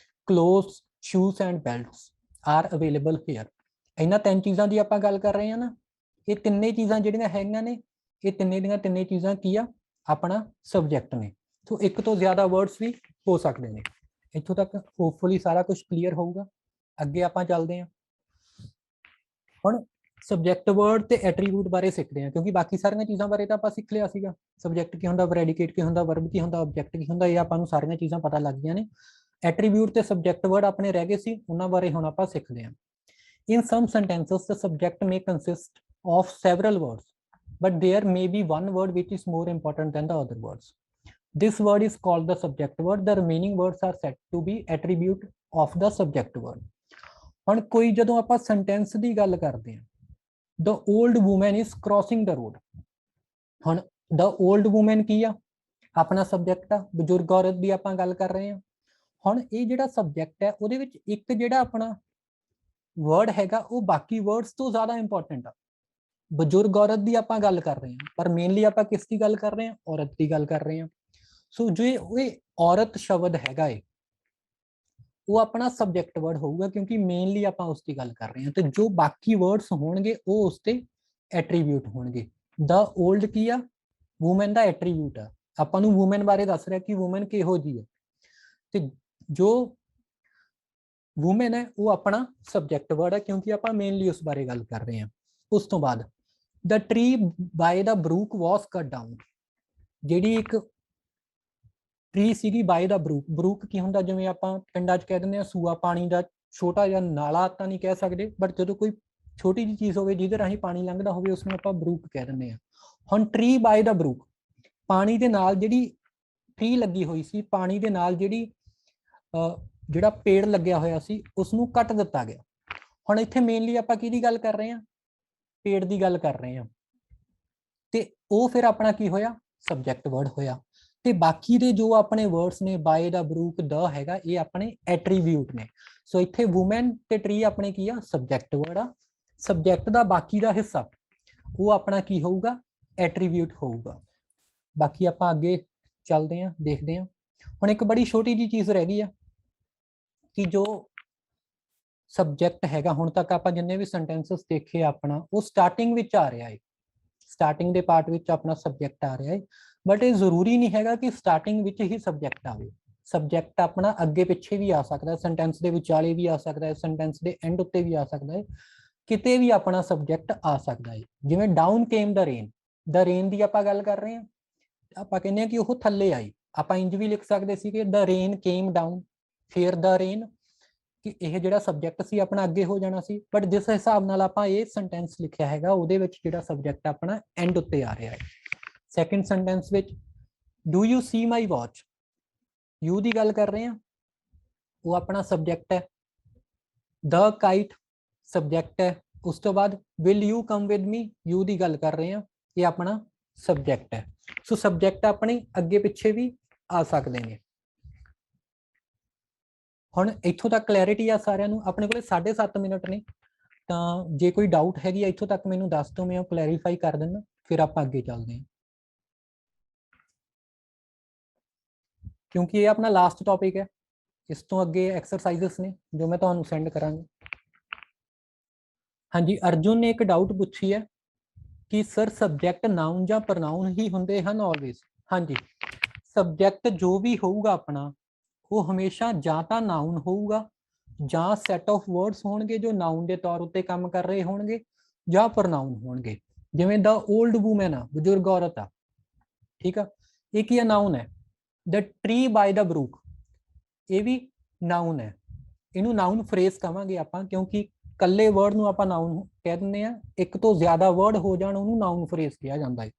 Clothes, shoes and belts are available here. ਇਹਨਾਂ ਤਿੰਨ ਚੀਜ਼ਾਂ ਦੀ ਆਪਾਂ ਗੱਲ ਕਰ ਰਹੇ ਹਾਂ ਨਾ, ਇਹ ਤਿੰਨੇ ਚੀਜ਼ਾਂ ਜਿਹੜੀਆਂ ਹੈਗੀਆਂ ਨੇ, ਇਹ ਤਿੰਨੇ ਦੀਆਂ ਤਿੰਨੇ ਚੀਜ਼ਾਂ ਕੀ ਆ, ਆਪਣਾ ਸਬਜੈਕਟ ਨੇ। ਸੋ ਇੱਕ ਤੋਂ ਜ਼ਿਆਦਾ ਵਰਡਸ ਵੀ ਹੋ ਸਕਦੇ ਨੇ। ਇੱਥੋਂ ਤੱਕ ਹੋਪਫੁਲੀ ਸਾਰਾ ਕੁਝ ਕਲੀਅਰ ਹੋਊਗਾ। ਅੱਗੇ ਆਪਾਂ ਚੱਲਦੇ ਹਾਂ। ਹੁਣ ਸਬਜੈਕਟ ਵਰਡ ਤੇ ਐਟਰੀਬਿਊਟ ਬਾਰੇ ਸਿੱਖਦੇ ਹਾਂ, ਕਿਉਂਕਿ ਬਾਕੀ ਸਾਰੀਆਂ ਚੀਜ਼ਾਂ ਬਾਰੇ ਤਾਂ ਆਪਾਂ ਸਿੱਖ ਲਿਆ ਸੀਗਾ। ਸਬਜੈਕਟ ਕੀ ਹੁੰਦਾ, ਪ੍ਰੈਡੀਕੇਟ ਕੀ ਹੁੰਦਾ, ਵਰਬ ਕੀ ਹੁੰਦਾ, ਆਬਜੈਕਟ ਕੀ ਹੁੰਦਾ, ਇਹ ਆਪਾਂ ਨੂੰ ਸਾਰੀਆਂ ਚੀਜ਼ਾਂ ਪਤਾ ਲੱਗ ਗਈਆਂ ਨੇ। ਐਟਰੀਬਿਊਟ ਤੇ ਸਬਜੈਕਟ ਵਰਡ ਆਪਣੇ ਰਹਿ ਗਏ ਸੀ, ਉਹਨਾਂ ਬਾਰੇ ਹੁਣ ਆਪਾਂ ਸਿੱਖਦੇ ਹਾਂ। In some sentences, the subject may consist of several words, but there may be one word which is more important than the other words. This word is called the subject word. The remaining words are said to be attribute of the subject word. ਹੁਣ ਕੋਈ ਜਦੋਂ ਆਪਾਂ sentence ਦੀ ਗੱਲ ਕਰਦੇ ਹਾਂ, the old woman is crossing the road। ਹੁਣ the old woman ਕੀ ਆ, ਆਪਣਾ ਸਬਜੈਕਟ ਆ। ਬਜ਼ੁਰਗ ਔਰਤ ਦੀ ਆਪਾਂ ਗੱਲ ਕਰ ਰਹੇ ਹਾਂ। ਹੁਣ ਇਹ ਜਿਹੜਾ ਸਬਜੈਕਟ ਹੈ ਉਹਦੇ ਵਿੱਚ ਇੱਕ ਜਿਹੜਾ ਆਪਣਾ ਵਰਡ ਹੈਗਾ ਉਹ ਬਾਕੀ ਵਰਡਸ ਤੋਂ ਜ਼ਿਆਦਾ ਇੰਪੋਰਟੈਂਟ ਆ। ਬਜ਼ੁਰਗ ਔਰਤ ਦੀ ਆਪਾਂ ਗੱਲ ਕਰ ਰਹੇ ਹਾਂ, ਪਰ ਮੇਨਲੀ ਆਪਾਂ ਕਿਸ ਦੀ ਗੱਲ ਕਰ ਰਹੇ ਹਾਂ, ਔਰਤ ਦੀ ਗੱਲ ਕਰ ਰਹੇ ਹਾਂ। ਸੋ ਜੋ ਇਹ ਔਰਤ ਸ਼ਬਦ ਹੈਗਾ ਏ ਉਹ ਆਪਣਾ ਸਬਜੈਕਟ ਵਰਡ ਹੋਊਗਾ, ਕਿਉਂਕਿ ਮੇਨਲੀ ਆਪਾਂ ਉਸ ਦੀ ਗੱਲ ਕਰ ਰਹੇ ਹਾਂ। ਤੇ ਜੋ ਬਾਕੀ ਵਰਡਸ ਹੋਣਗੇ ਉਹ ਉਸ ਤੇ ਐਟਰੀਬਿਊਟ ਹੋਣਗੇ। ਦਾ ਓਲਡ ਕੀ ਆ, ਵੂਮਨ ਦਾ ਐਟਰੀਬਿਊਟ ਆ। ਆਪਾਂ ਨੂੰ ਵੂਮਨ ਬਾਰੇ ਦੱਸ ਰਿਹਾ ਕਿ ਵੂਮਨ ਕਿਹੋ ਜੀ ਹੈ, ਤੇ ਜੋ ਵੂਮਨ ਹੈ ਉਹ ਆਪਣਾ ਸਬਜੈਕਟ ਵਰਡ ਹੈ, ਕਿਉਂਕਿ ਆਪਾਂ ਮੇਨਲੀ ਉਸ ਬਾਰੇ ਗੱਲ ਕਰ ਰਹੇ ਹਾਂ। ਉਸ ਤੋਂ ਬਾਅਦ ਦ ਟਰੀ ਬਾਏ ਦਾ ਬਰੂਕ ਵਾਸ ਕਟ ਡਾਊਨ। ਜਿਹੜੀ ਇੱਕ ਟਰੀ ਸੀਗੀ ਬਾਏ ਦਾ ਬਰੂਕ। ਬਰੂਕ ਕੀ ਹੁੰਦਾ, ਜਿਵੇਂ ਆਪਾਂ ਪਿੰਡਾਂ 'ਚ ਕਹਿ ਦਿੰਦੇ ਹਾਂ ਸੂਆ, ਪਾਣੀ ਦਾ ਛੋਟਾ ਜਿਹਾ ਨਾਲਾ ਤਾਂ ਨਹੀਂ ਕਹਿ ਸਕਦੇ, ਬਟ ਜਦੋਂ ਕੋਈ ਛੋਟੀ ਜਿਹੀ ਚੀਜ਼ ਹੋਵੇ ਜਿਹਦੇ ਰਾਹੀਂ ਪਾਣੀ ਲੰਘਦਾ ਹੋਵੇ ਉਸਨੂੰ ਆਪਾਂ ਬਰੂਕ ਕਹਿ ਦਿੰਦੇ ਹਾਂ। ਹੁਣ ਟਰੀ ਬਾਏ ਦਾ ਬਰੂਕ, ਪਾਣੀ ਦੇ ਨਾਲ ਜਿਹੜੀ ਟਰੀ ਲੱਗੀ ਹੋਈ ਸੀ, ਪਾਣੀ ਦੇ ਨਾਲ ਜਿਹੜਾ ਪੇੜ ਲੱਗਿਆ ਹੋਇਆ ਸੀ ਉਸਨੂੰ ਕੱਟ ਦਿੱਤਾ ਗਿਆ। ਹੁਣ ਇੱਥੇ ਮੇਨਲੀ ਆਪਾਂ ਕਿਹਦੀ ਗੱਲ ਕਰ ਰਹੇ ਹਾਂ, ਪੇੜ ਦੀ ਗੱਲ ਕਰ ਰਹੇ ਹਾਂ, ਤੇ ਉਹ ਫਿਰ ਆਪਣਾ ਕੀ ਹੋਇਆ, ਸਬਜੈਕਟ ਵਰਡ ਹੋਇਆ। ਤੇ ਬਾਕੀ ਦੇ ਜੋ ਆਪਣੇ ਵਰਡਸ ਨੇ, ਬਾਏ ਦਾ ਬਰੂਕ ਦਾ ਹੈਗਾ, ਇਹ ਆਪਣੇ ਐਟਰੀਬਿਊਟ ਨੇ। ਸੋ ਇੱਥੇ ਵੂਮਨ ਤੇ ਟਰੀ ਆਪਣੇ ਕੀ ਆ, ਸਬਜੈਕਟ ਵਰਡ ਆ। ਸਬਜੈਕਟ ਦਾ ਬਾਕੀ ਦਾ ਹਿੱਸਾ ਉਹ ਆਪਣਾ ਕੀ ਹੋਊਗਾ, ਐਟਰੀਬਿਊਟ ਹੋਊਗਾ। ਬਾਕੀ ਆਪਾਂ ਅੱਗੇ ਚੱਲਦੇ ਹਾਂ, ਦੇਖਦੇ ਹਾਂ। ਹੁਣ ਇੱਕ ਬੜੀ ਛੋਟੀ ਜਿਹੀ ਚੀਜ਼ ਰਹਿ ਗਈ ਆ ਕਿ ਜੋ ਸਬਜੈਕਟ ਹੈਗਾ, ਹੁਣ ਤੱਕ ਆਪਾਂ ਜਿੰਨੇ ਵੀ ਸੈਂਟੈਂਸਸ ਦੇਖੇ ਆਪਣਾ, ਉਹ ਸਟਾਰਟਿੰਗ ਵਿੱਚ ਆ ਰਿਹਾ ਹੈ। ਸਟਾਰਟਿੰਗ ਦੇ ਪਾਰਟ ਵਿੱਚ ਆਪਣਾ ਸਬਜੈਕਟ ਆ ਰਿਹਾ ਹੈ, ਬਟ ਇਹ ਜ਼ਰੂਰੀ ਨਹੀਂ ਹੈਗਾ ਕਿ ਸਟਾਰਟਿੰਗ ਵਿੱਚ ਹੀ ਸਬਜੈਕਟ ਆਵੇ। ਸਬਜੈਕਟ ਆਪਣਾ ਅੱਗੇ ਪਿੱਛੇ ਵੀ ਆ ਸਕਦਾ, ਸੈਂਟੈਂਸ ਦੇ ਵਿਚਾਲੇ ਵੀ ਆ ਸਕਦਾ ਹੈ, ਸੈਂਟੈਂਸ ਦੇ ਐਂਡ ਉੱਤੇ ਵੀ ਆ ਸਕਦਾ ਹੈ, ਕਿਤੇ ਵੀ ਆਪਣਾ ਸਬਜੈਕਟ ਆ ਸਕਦਾ ਹੈ। ਜਿਵੇਂ ਡਾਊਨ ਕੇਮ ਦਾ ਰੇਨ, ਦਾ ਰੇਨ ਦੀ ਆਪਾਂ ਗੱਲ ਕਰ ਰਹੇ ਹਾਂ, ਆਪਾਂ ਕਹਿੰਦੇ ਹਾਂ ਕਿ ਉਹ ਥੱਲੇ ਆਈ। ਆਪਾਂ ਇੰਜ ਵੀ ਲਿਖ ਸਕਦੇ ਸੀ ਕਿ ਦਾ ਰੇਨ ਕੇਮ ਡਾਊਨ, ਫੇਰ ਦਾ ਰੇਨ, ਕਿ ਇਹ ਜਿਹੜਾ ਸਬਜੈਕਟ ਸੀ ਆਪਣਾ ਅੱਗੇ ਹੋ ਜਾਣਾ ਸੀ। ਬਟ ਜਿਸ ਹਿਸਾਬ ਨਾਲ ਆਪਾਂ ਇਹ ਸੈਂਟੈਂਸ ਲਿਖਿਆ ਹੈਗਾ ਉਹਦੇ ਵਿੱਚ ਜਿਹੜਾ ਸਬਜੈਕਟ ਆਪਣਾ ਐਂਡ ਉੱਤੇ ਆ ਰਿਹਾ ਹੈ। ਸੈਕੰਡ ਸੈਂਟੈਂਸ ਵਿੱਚ do you C my watch, you ਦੀ ਗੱਲ ਕਰ ਰਹੇ ਹਾਂ, ਉਹ ਆਪਣਾ ਸਬਜੈਕਟ ਹੈ। ਦ ਕਾਈਟ ਸਬਜੈਕਟ ਹੈ। ਉਸ ਤੋਂ ਬਾਅਦ will you come with me, you ਦੀ ਗੱਲ ਕਰ ਰਹੇ ਹਾਂ, ਇਹ ਆਪਣਾ ਸਬਜੈਕਟ ਹੈ। ਸੋ ਸਬਜੈਕਟ ਆਪਣੇ ਅੱਗੇ ਪਿੱਛੇ ਵੀ ਆ ਸਕਦੇ ਨੇ। ਹੁਣ ਇੱਥੋਂ ਤੱਕ ਕਲੈਰਿਟੀ ਆ ਸਾਰਿਆਂ ਨੂੰ? ਆਪਣੇ ਕੋਲੇ 7.5 ਮਿੰਟ ਨੇ, ਤਾਂ ਜੇ ਕੋਈ ਡਾਊਟ ਹੈਗੀ ਇੱਥੋਂ ਤੱਕ ਮੈਨੂੰ ਦੱਸ ਦਿਓ, ਮੈਂ ਉਹ ਕਲੈਰੀਫਾਈ ਕਰ ਦਿੰਦਾ, ਫਿਰ ਆਪਾਂ ਅੱਗੇ ਚੱਲਦੇ ਹਾਂ। ਕਿਉਂਕਿ ਇਹ ਆਪਣਾ ਲਾਸਟ ਟੌਪਿਕ ਹੈ, ਇਸ ਤੋਂ ਅੱਗੇ ਐਕਸਰਸਾਈਜ਼ਸ ਨੇ ਜੋ ਮੈਂ ਤੁਹਾਨੂੰ ਸੈਂਡ ਕਰਾਂਗਾ। ਹਾਂਜੀ, ਅਰਜੁਨ ਨੇ ਇੱਕ ਡਾਊਟ ਪੁੱਛੀ ਹੈ ਕਿ ਸਰ ਸਬਜੈਕਟ ਨਾਊਨ ਜਾਂ ਪ੍ਰਨਾਊਨ ਹੀ ਹੁੰਦੇ ਹਨ ਆਲਵੇਜ਼? ਹਾਂਜੀ, ਸਬਜੈਕਟ ਜੋ ਵੀ ਹੋਊਗਾ ਆਪਣਾ ਉਹ ਹਮੇਸ਼ਾ ਜਾਂ ਤਾਂ ਨਾਊਨ ਹੋਊਗਾ, ਜਾਂ ਸੈਟ ਆਫ ਵਰਡਸ ਹੋਣਗੇ ਜੋ ਨਾਊਨ ਦੇ ਤੌਰ ਉੱਤੇ ਕੰਮ ਕਰ ਰਹੇ ਹੋਣਗੇ, ਜਾਂ ਪ੍ਰਨਾਊਨ ਹੋਣਗੇ। ਜਿਵੇਂ ਦਾ ਓਲਡ ਵੂਮਨ ਆ, ਬਜ਼ੁਰਗ ਔਰਤ ਆ, ਠੀਕ ਆ, ਇਹ ਕੀ ਆ, ਨਾਊਨ ਹੈ। ਦ ਟਰੀ ਬਾਈ ਦ ਬਰੂਕ, ਇਹ ਵੀ ਨਾਊਨ ਹੈ, ਇਹਨੂੰ ਨਾਊਨ ਫਰੇਜ਼ ਕਹਾਂਗੇ ਆਪਾਂ, ਕਿਉਂਕਿ ਕੱਲੇ ਵਰਡ ਨੂੰ ਆਪਾਂ ਨਾਊਨ ਕਹਿ ਦਿੰਦੇ ਆ, ਇੱਕ ਤੋਂ ਜ਼ਿਆਦਾ ਵਰਡ ਹੋ ਜਾਣ ਉਹਨੂੰ ਨਾਊਨ ਫਰੇਜ਼ ਕਿਹਾ ਜਾਂਦਾ ਹੈ।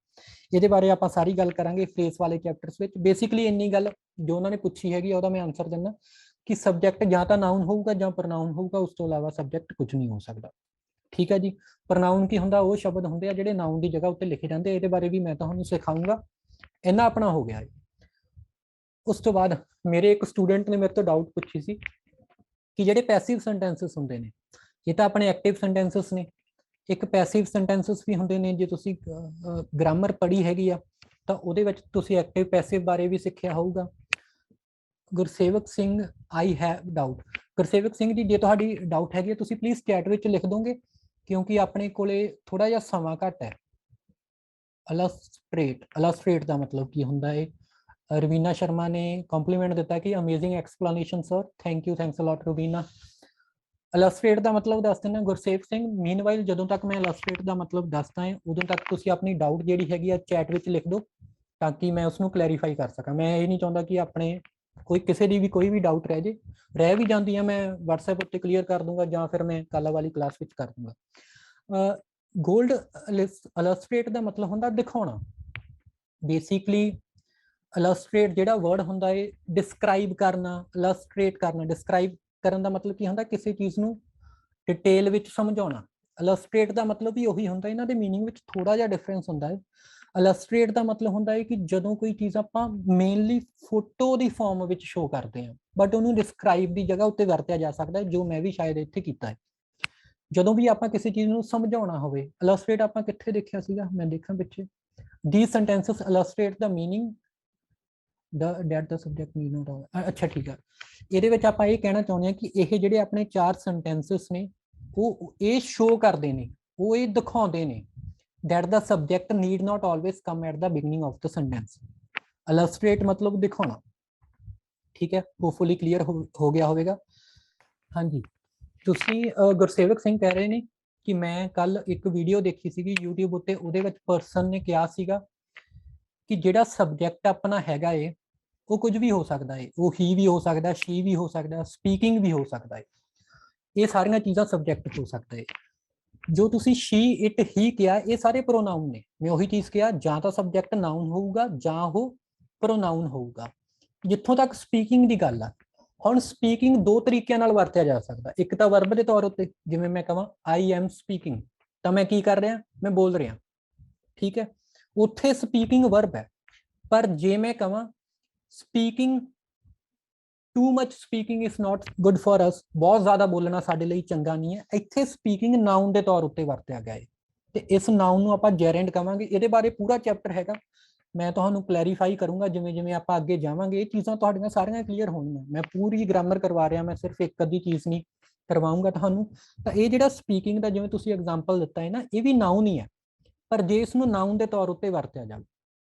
ਇਹਦੇ ਬਾਰੇ ਆਪਾਂ ਸਾਰੀ ਗੱਲ ਕਰਾਂਗੇ ਫਰੇਜ਼ ਵਾਲੇ ਚੈਪਟਰਸ ਵਿੱਚ। ਬੇਸਿਕਲੀ ਇੰਨੀ ਗੱਲ ਜੋ ਉਹਨਾਂ ਨੇ ਪੁੱਛੀ ਹੈਗੀ ਉਹਦਾ ਮੈਂ ਆਨਸਰ ਦਿੰਦਾ ਕਿ ਸਬਜੈਕਟ ਜਾਂ ਤਾਂ ਨਾਊਨ ਹੋਊਗਾ ਜਾਂ ਪ੍ਰਨਾਊਨ ਹੋਊਗਾ, ਉਸ ਤੋਂ ਇਲਾਵਾ ਸਬਜੈਕਟ ਕੁਝ ਨਹੀਂ ਹੋ ਸਕਦਾ। ਠੀਕ ਹੈ ਜੀ। ਪ੍ਰਨਾਊਨ ਕੀ ਹੁੰਦਾ? ਉਹ ਸ਼ਬਦ ਹੁੰਦੇ ਆ ਜਿਹੜੇ ਨਾਊਨ ਦੀ ਜਗ੍ਹਾ ਉੱਤੇ ਲਿਖੇ ਜਾਂਦੇ, ਇਹਦੇ ਬਾਰੇ ਵੀ ਮੈਂ ਤੁਹਾਨੂੰ ਸਿਖਾਊਂਗਾ। ਇੰਨਾ ਆਪਣਾ ਹੋ ਗਿਆ ਹੈ। ਉਸ ਤੋਂ ਬਾਅਦ ਮੇਰੇ ਇੱਕ ਸਟੂਡੈਂਟ ਨੇ ਮੇਰੇ ਤੋਂ ਡਾਊਟ ਪੁੱਛੀ ਸੀ ਕਿ ਜਿਹੜੇ ਪੈਸਿਵ ਸੈਂਟੈਂਸਸ ਹੁੰਦੇ ਨੇ, ਇਹ ਤਾਂ ਆਪਣੇ ਐਕਟਿਵ ਸੈਂਟੈਂਸਸ ਨੇ, ਇੱਕ ਪੈਸਿਵ ਸੈਂਟੈਂਸਸ ਵੀ ਹੁੰਦੇ ਨੇ। ਜੇ ਤੁਸੀਂ ਗ੍ਰਾਮਰ ਪੜ੍ਹੀ ਹੈਗੀ ਆ ਤਾਂ ਉਹਦੇ ਵਿੱਚ ਤੁਸੀਂ ਐਕਟਿਵ ਪੈਸਿਵ ਬਾਰੇ ਵੀ ਸਿੱਖਿਆ ਹੋਊਗਾ। Gursewak Singh, I have doubt. Gursewak Singh ji, ਜੇ ਤੁਹਾਡੀ ਡਾਊਟ ਹੈਗੀ ਤੁਸੀਂ ਪਲੀਜ਼ ਚੈਟ ਵਿੱਚ ਲਿਖ ਦੋਗੇ, ਕਿਉਂਕਿ ਆਪਣੇ ਕੋਲੇ ਥੋੜਾ ਜਿਹਾ ਸਮਾਂ ਘੱਟ ਹੈ। ਅਲਸਟ੍ਰੇਟ, ਅਲਸਟ੍ਰੇਟ ਦਾ ਮਤਲਬ ਕੀ ਹੁੰਦਾ ਹੈ? ਰਵੀਨਾ ਸ਼ਰਮਾ ਨੇ ਕੰਪਲੀਮੈਂਟ ਦਿੱਤਾ ਕਿ amazing explanation sir, thank you, thanks a lot Raveena. Illustrate ਦਾ ਮਤਲਬ ਦੱਸ ਦਿੰਦਾ ਗੁਰਸੇਵ ਸਿੰਘ। ਮੀਨਵਾਈਲ ਜਦੋਂ ਤੱਕ ਮੈਂ ਇਲਸਟ੍ਰੇਟ ਦਾ ਮਤਲਬ ਦੱਸਦਾ ਹਾਂ ਉਦੋਂ ਤੱਕ ਤੁਸੀਂ ਆਪਣੀ ਡਾਊਟ ਜਿਹੜੀ ਹੈਗੀ ਆ ਚੈਟ ਵਿੱਚ ਲਿਖ ਦਿਓ, ਤਾਂ ਕਿ ਮੈਂ ਉਸਨੂੰ ਕਲੈਰੀਫਾਈ ਕਰ ਸਕਾਂ। ਮੈਂ ਇਹ ਨਹੀਂ ਚਾਹੁੰਦਾ ਕਿ ਆਪਣੇ ਕੋਈ ਕਿਸੇ ਦੀ ਵੀ ਕੋਈ ਵੀ ਡਾਊਟ ਰਹਿ ਜੇ, ਰਹਿ ਵੀ ਜਾਂਦੀ ਆ ਮੈਂ WhatsApp ਉੱਤੇ ਕਲੀਅਰ ਕਰ ਦੂੰਗਾ, ਜਾਂ ਫਿਰ ਮੈਂ ਕੱਲ੍ਹ ਵਾਲੀ ਕਲਾਸ ਵਿੱਚ ਕਰ ਦੂੰਗਾ। ਗੋਲਡ ਇਲਸਟ੍ਰੇਟ ਦਾ ਮਤਲਬ ਹੁੰਦਾ ਦਿਖਾਉਣਾ। ਬੇਸਿਕਲੀ ਇਲਸਟ੍ਰੇਟ ਜਿਹੜਾ ਵਰਡ ਹੁੰਦਾ ਹੈ ਡਿਸਕ੍ਰਾਈਬ ਕਰਨਾ, ਇਲਸਟ੍ਰੇਟ ਕਰਨਾ। ਡਿਸਕ੍ਰਾਈਬ ਕਰਨ ਦਾ ਮਤਲਬ ਕੀ ਹੁੰਦਾ? ਕਿਸੇ ਚੀਜ਼ ਨੂੰ ਡਿਟੇਲ ਵਿੱਚ ਸਮਝਾਉਣਾ। ਇਲਸਟ੍ਰੇਟ ਦਾ ਮਤਲਬ ਵੀ ਉਹੀ ਹੁੰਦਾ, ਇਹਨਾਂ ਦੇ ਮੀਨਿੰਗ ਵਿੱਚ ਥੋੜਾ ਜਿਹਾ ਡਿਫਰੈਂਸ ਹੁੰਦਾ ਹੈ। ਇਲਸਟ੍ਰੇਟ ਦਾ ਮਤਲਬ ਹੁੰਦਾ ਹੈ ਕਿ ਜਦੋਂ ਕੋਈ ਚੀਜ਼ ਆਪਾਂ ਮੇਨਲੀ ਫੋਟੋ ਦੀ ਫਾਰਮ ਵਿੱਚ ਸ਼ੋ ਕਰਦੇ ਹਾਂ, ਬਟ ਉਹਨੂੰ ਡਿਸਕ੍ਰਾਈਬ ਦੀ ਜਗ੍ਹਾ ਉੱਤੇ ਵਰਤਿਆ ਜਾ ਸਕਦਾ ਹੈ, ਜੋ ਮੈਂ ਵੀ ਸ਼ਾਇਦ ਇੱਥੇ ਕੀਤਾ ਹੈ। ਜਦੋਂ ਵੀ ਆਪਾਂ ਕਿਸੇ ਚੀਜ਼ ਨੂੰ ਸਮਝਾਉਣਾ ਹੋਵੇ, ਇਲਸਟ੍ਰੇਟ ਆਪਾਂ ਕਿੱਥੇ ਦੇਖਿਆ ਸੀਗਾ? ਮੈਂ ਦੇਖਾਂ ਪਿੱਛੇ। These sentences illustrate the meaning that the subject need not have। ਅੱਛਾ ਠੀਕ ਆ। ਇਹਦੇ ਵਿੱਚ ਆਪਾਂ ਇਹ ਕਹਿਣਾ ਚਾਹੁੰਦੇ ਹਾਂ ਕਿ ਇਹ ਜਿਹੜੇ ਆਪਣੇ 4 sentences ਨੇ ਉਹ ਇਹ ਸ਼ੋ ਕਰਦੇ ਨੇ, ਉਹ ਇਹ ਦਿਖਾਉਂਦੇ ਨੇ that the subject need not always come at the beginning of the sentence। illustrate ਮਤਲਬ ਦਿਖਾਉਣਾ। ਠੀਕ ਹੈ, ਹੋਪਫੁਲੀ ਕਲੀਅਰ ਹੋ ਗਿਆ ਹੋਵੇਗਾ। ਹਾਂਜੀ, ਤੁਸੀਂ ਗੁਰਸੇਵਕ ਸਿੰਘ ਕਹਿ ਰਹੇ ਨੇ ਕਿ ਮੈਂ ਕੱਲ ਇੱਕ ਵੀਡੀਓ ਦੇਖੀ ਸੀਗੀ YouTube ਉੱਤੇ, ਉਹਦੇ ਵਿੱਚ ਪਰਸਨ ਨੇ ਕਿਹਾ ਸੀਗਾ ਕਿ ਜਿਹੜਾ ਸਬਜੈਕਟ ਆਪਣਾ ਹੈਗਾ ਏ ਉਹ ਕੁਝ ਵੀ ਹੋ ਸਕਦਾ ਹੈ। ਉਹ ਹੀ ਵੀ ਹੋ ਸਕਦਾ, ਸ਼ੀ ਵੀ ਹੋ ਸਕਦਾ, ਸਪੀਕਿੰਗ ਵੀ ਹੋ ਸਕਦਾ ਹੈ। ਇਹ ਸਾਰੀਆਂ ਚੀਜ਼ਾਂ ਸਬਜੈਕਟ ਹੋ ਸਕਦਾ ਹੈ। ਜੋ ਤੁਸੀਂ ਸ਼ੀ, ਇਟ, ਹੀ ਕਿਹਾ, ਇਹ ਸਾਰੇ ਪ੍ਰੋਨਾਊਨ ਨੇ। ਮੈਂ ਉਹੀ ਚੀਜ਼ ਕਿਹਾ, ਜਾਂ ਤਾਂ ਸਬਜੈਕਟ ਨਾਊਨ ਹੋਊਗਾ ਜਾਂ ਉਹ ਪ੍ਰੋਨਾਊਨ ਹੋਊਗਾ। ਜਿੱਥੋਂ ਤੱਕ ਸਪੀਕਿੰਗ ਦੀ ਗੱਲ ਆ, ਹੁਣ ਸਪੀਕਿੰਗ 2 ਤਰੀਕਿਆਂ ਨਾਲ ਵਰਤਿਆ ਜਾ ਸਕਦਾ। ਇੱਕ ਤਾਂ ਵਰਬ ਦੇ ਤੌਰ ਉੱਤੇ, ਜਿਵੇਂ ਮੈਂ ਕਹਾਂ ਆਈ ਐਮ ਸਪੀਕਿੰਗ, ਤਾਂ ਮੈਂ ਕੀ ਕਰ ਰਿਹਾ? ਮੈਂ ਬੋਲ ਰਿਹਾ। ਠੀਕ ਹੈ, ਉੱਥੇ ਸਪੀਕਿੰਗ ਵਰਬ ਹੈ। ਪਰ ਜੇ ਮੈਂ ਕਹਾਂ speaking, too much speaking is not good for us, ਬਹੁਤ ਜ਼ਿਆਦਾ ਬੋਲਣਾ ਸਾਡੇ ਲਈ ਚੰਗਾ ਨਹੀਂ ਹੈ, ਇੱਥੇ ਸਪੀਕਿੰਗ ਨਾਊਨ ਦੇ ਤੌਰ ਉੱਤੇ ਵਰਤਿਆ ਗਿਆ ਹੈ, ਤੇ ਇਸ ਨਾਊਨ ਨੂੰ ਆਪਾਂ ਜੈਰੈਂਡ ਕਵਾਂਗੇ। ਇਹਦੇ ਬਾਰੇ ਪੂਰਾ ਚੈਪਟਰ ਹੈਗਾ, ਮੈਂ ਤੁਹਾਨੂੰ ਕਲੈਰੀਫਾਈ ਕਰੂੰਗਾ ਜਿਵੇਂ ਜਿਵੇਂ ਆਪਾਂ ਅੱਗੇ ਜਾਵਾਂਗੇ। ਇਹ ਚੀਜ਼ਾਂ ਤੁਹਾਡੀਆਂ ਸਾਰੀਆਂ ਕਲੀਅਰ ਹੋਣਗੀਆਂ। ਮੈਂ ਪੂਰੀ ਗ੍ਰਾਮਰ ਕਰਵਾ ਰਿਹਾ, ਮੈਂ ਸਿਰਫ ਇੱਕ ਅੱਧੀ ਚੀਜ਼ ਨਹੀਂ ਕਰਵਾਉਂਗਾ ਤੁਹਾਨੂੰ। ਤਾਂ ਇਹ ਜਿਹੜਾ ਸਪੀਕਿੰਗ ਦਾ ਜਿਵੇਂ ਤੁਸੀਂ ਐਗਜ਼ਾਮਪਲ ਦਿੱਤਾ ਹੈ ਨਾ, ਇਹ ਵੀ ਨਾਊਨ ਹੀ ਹੈ, ਪਰ ਜੇ ਇਸ ਨੂੰ ਨਾਊਨ ਦੇ ਤੌਰ ਉੱਤੇ ਵਰਤਿਆ ਜਾਵੇ।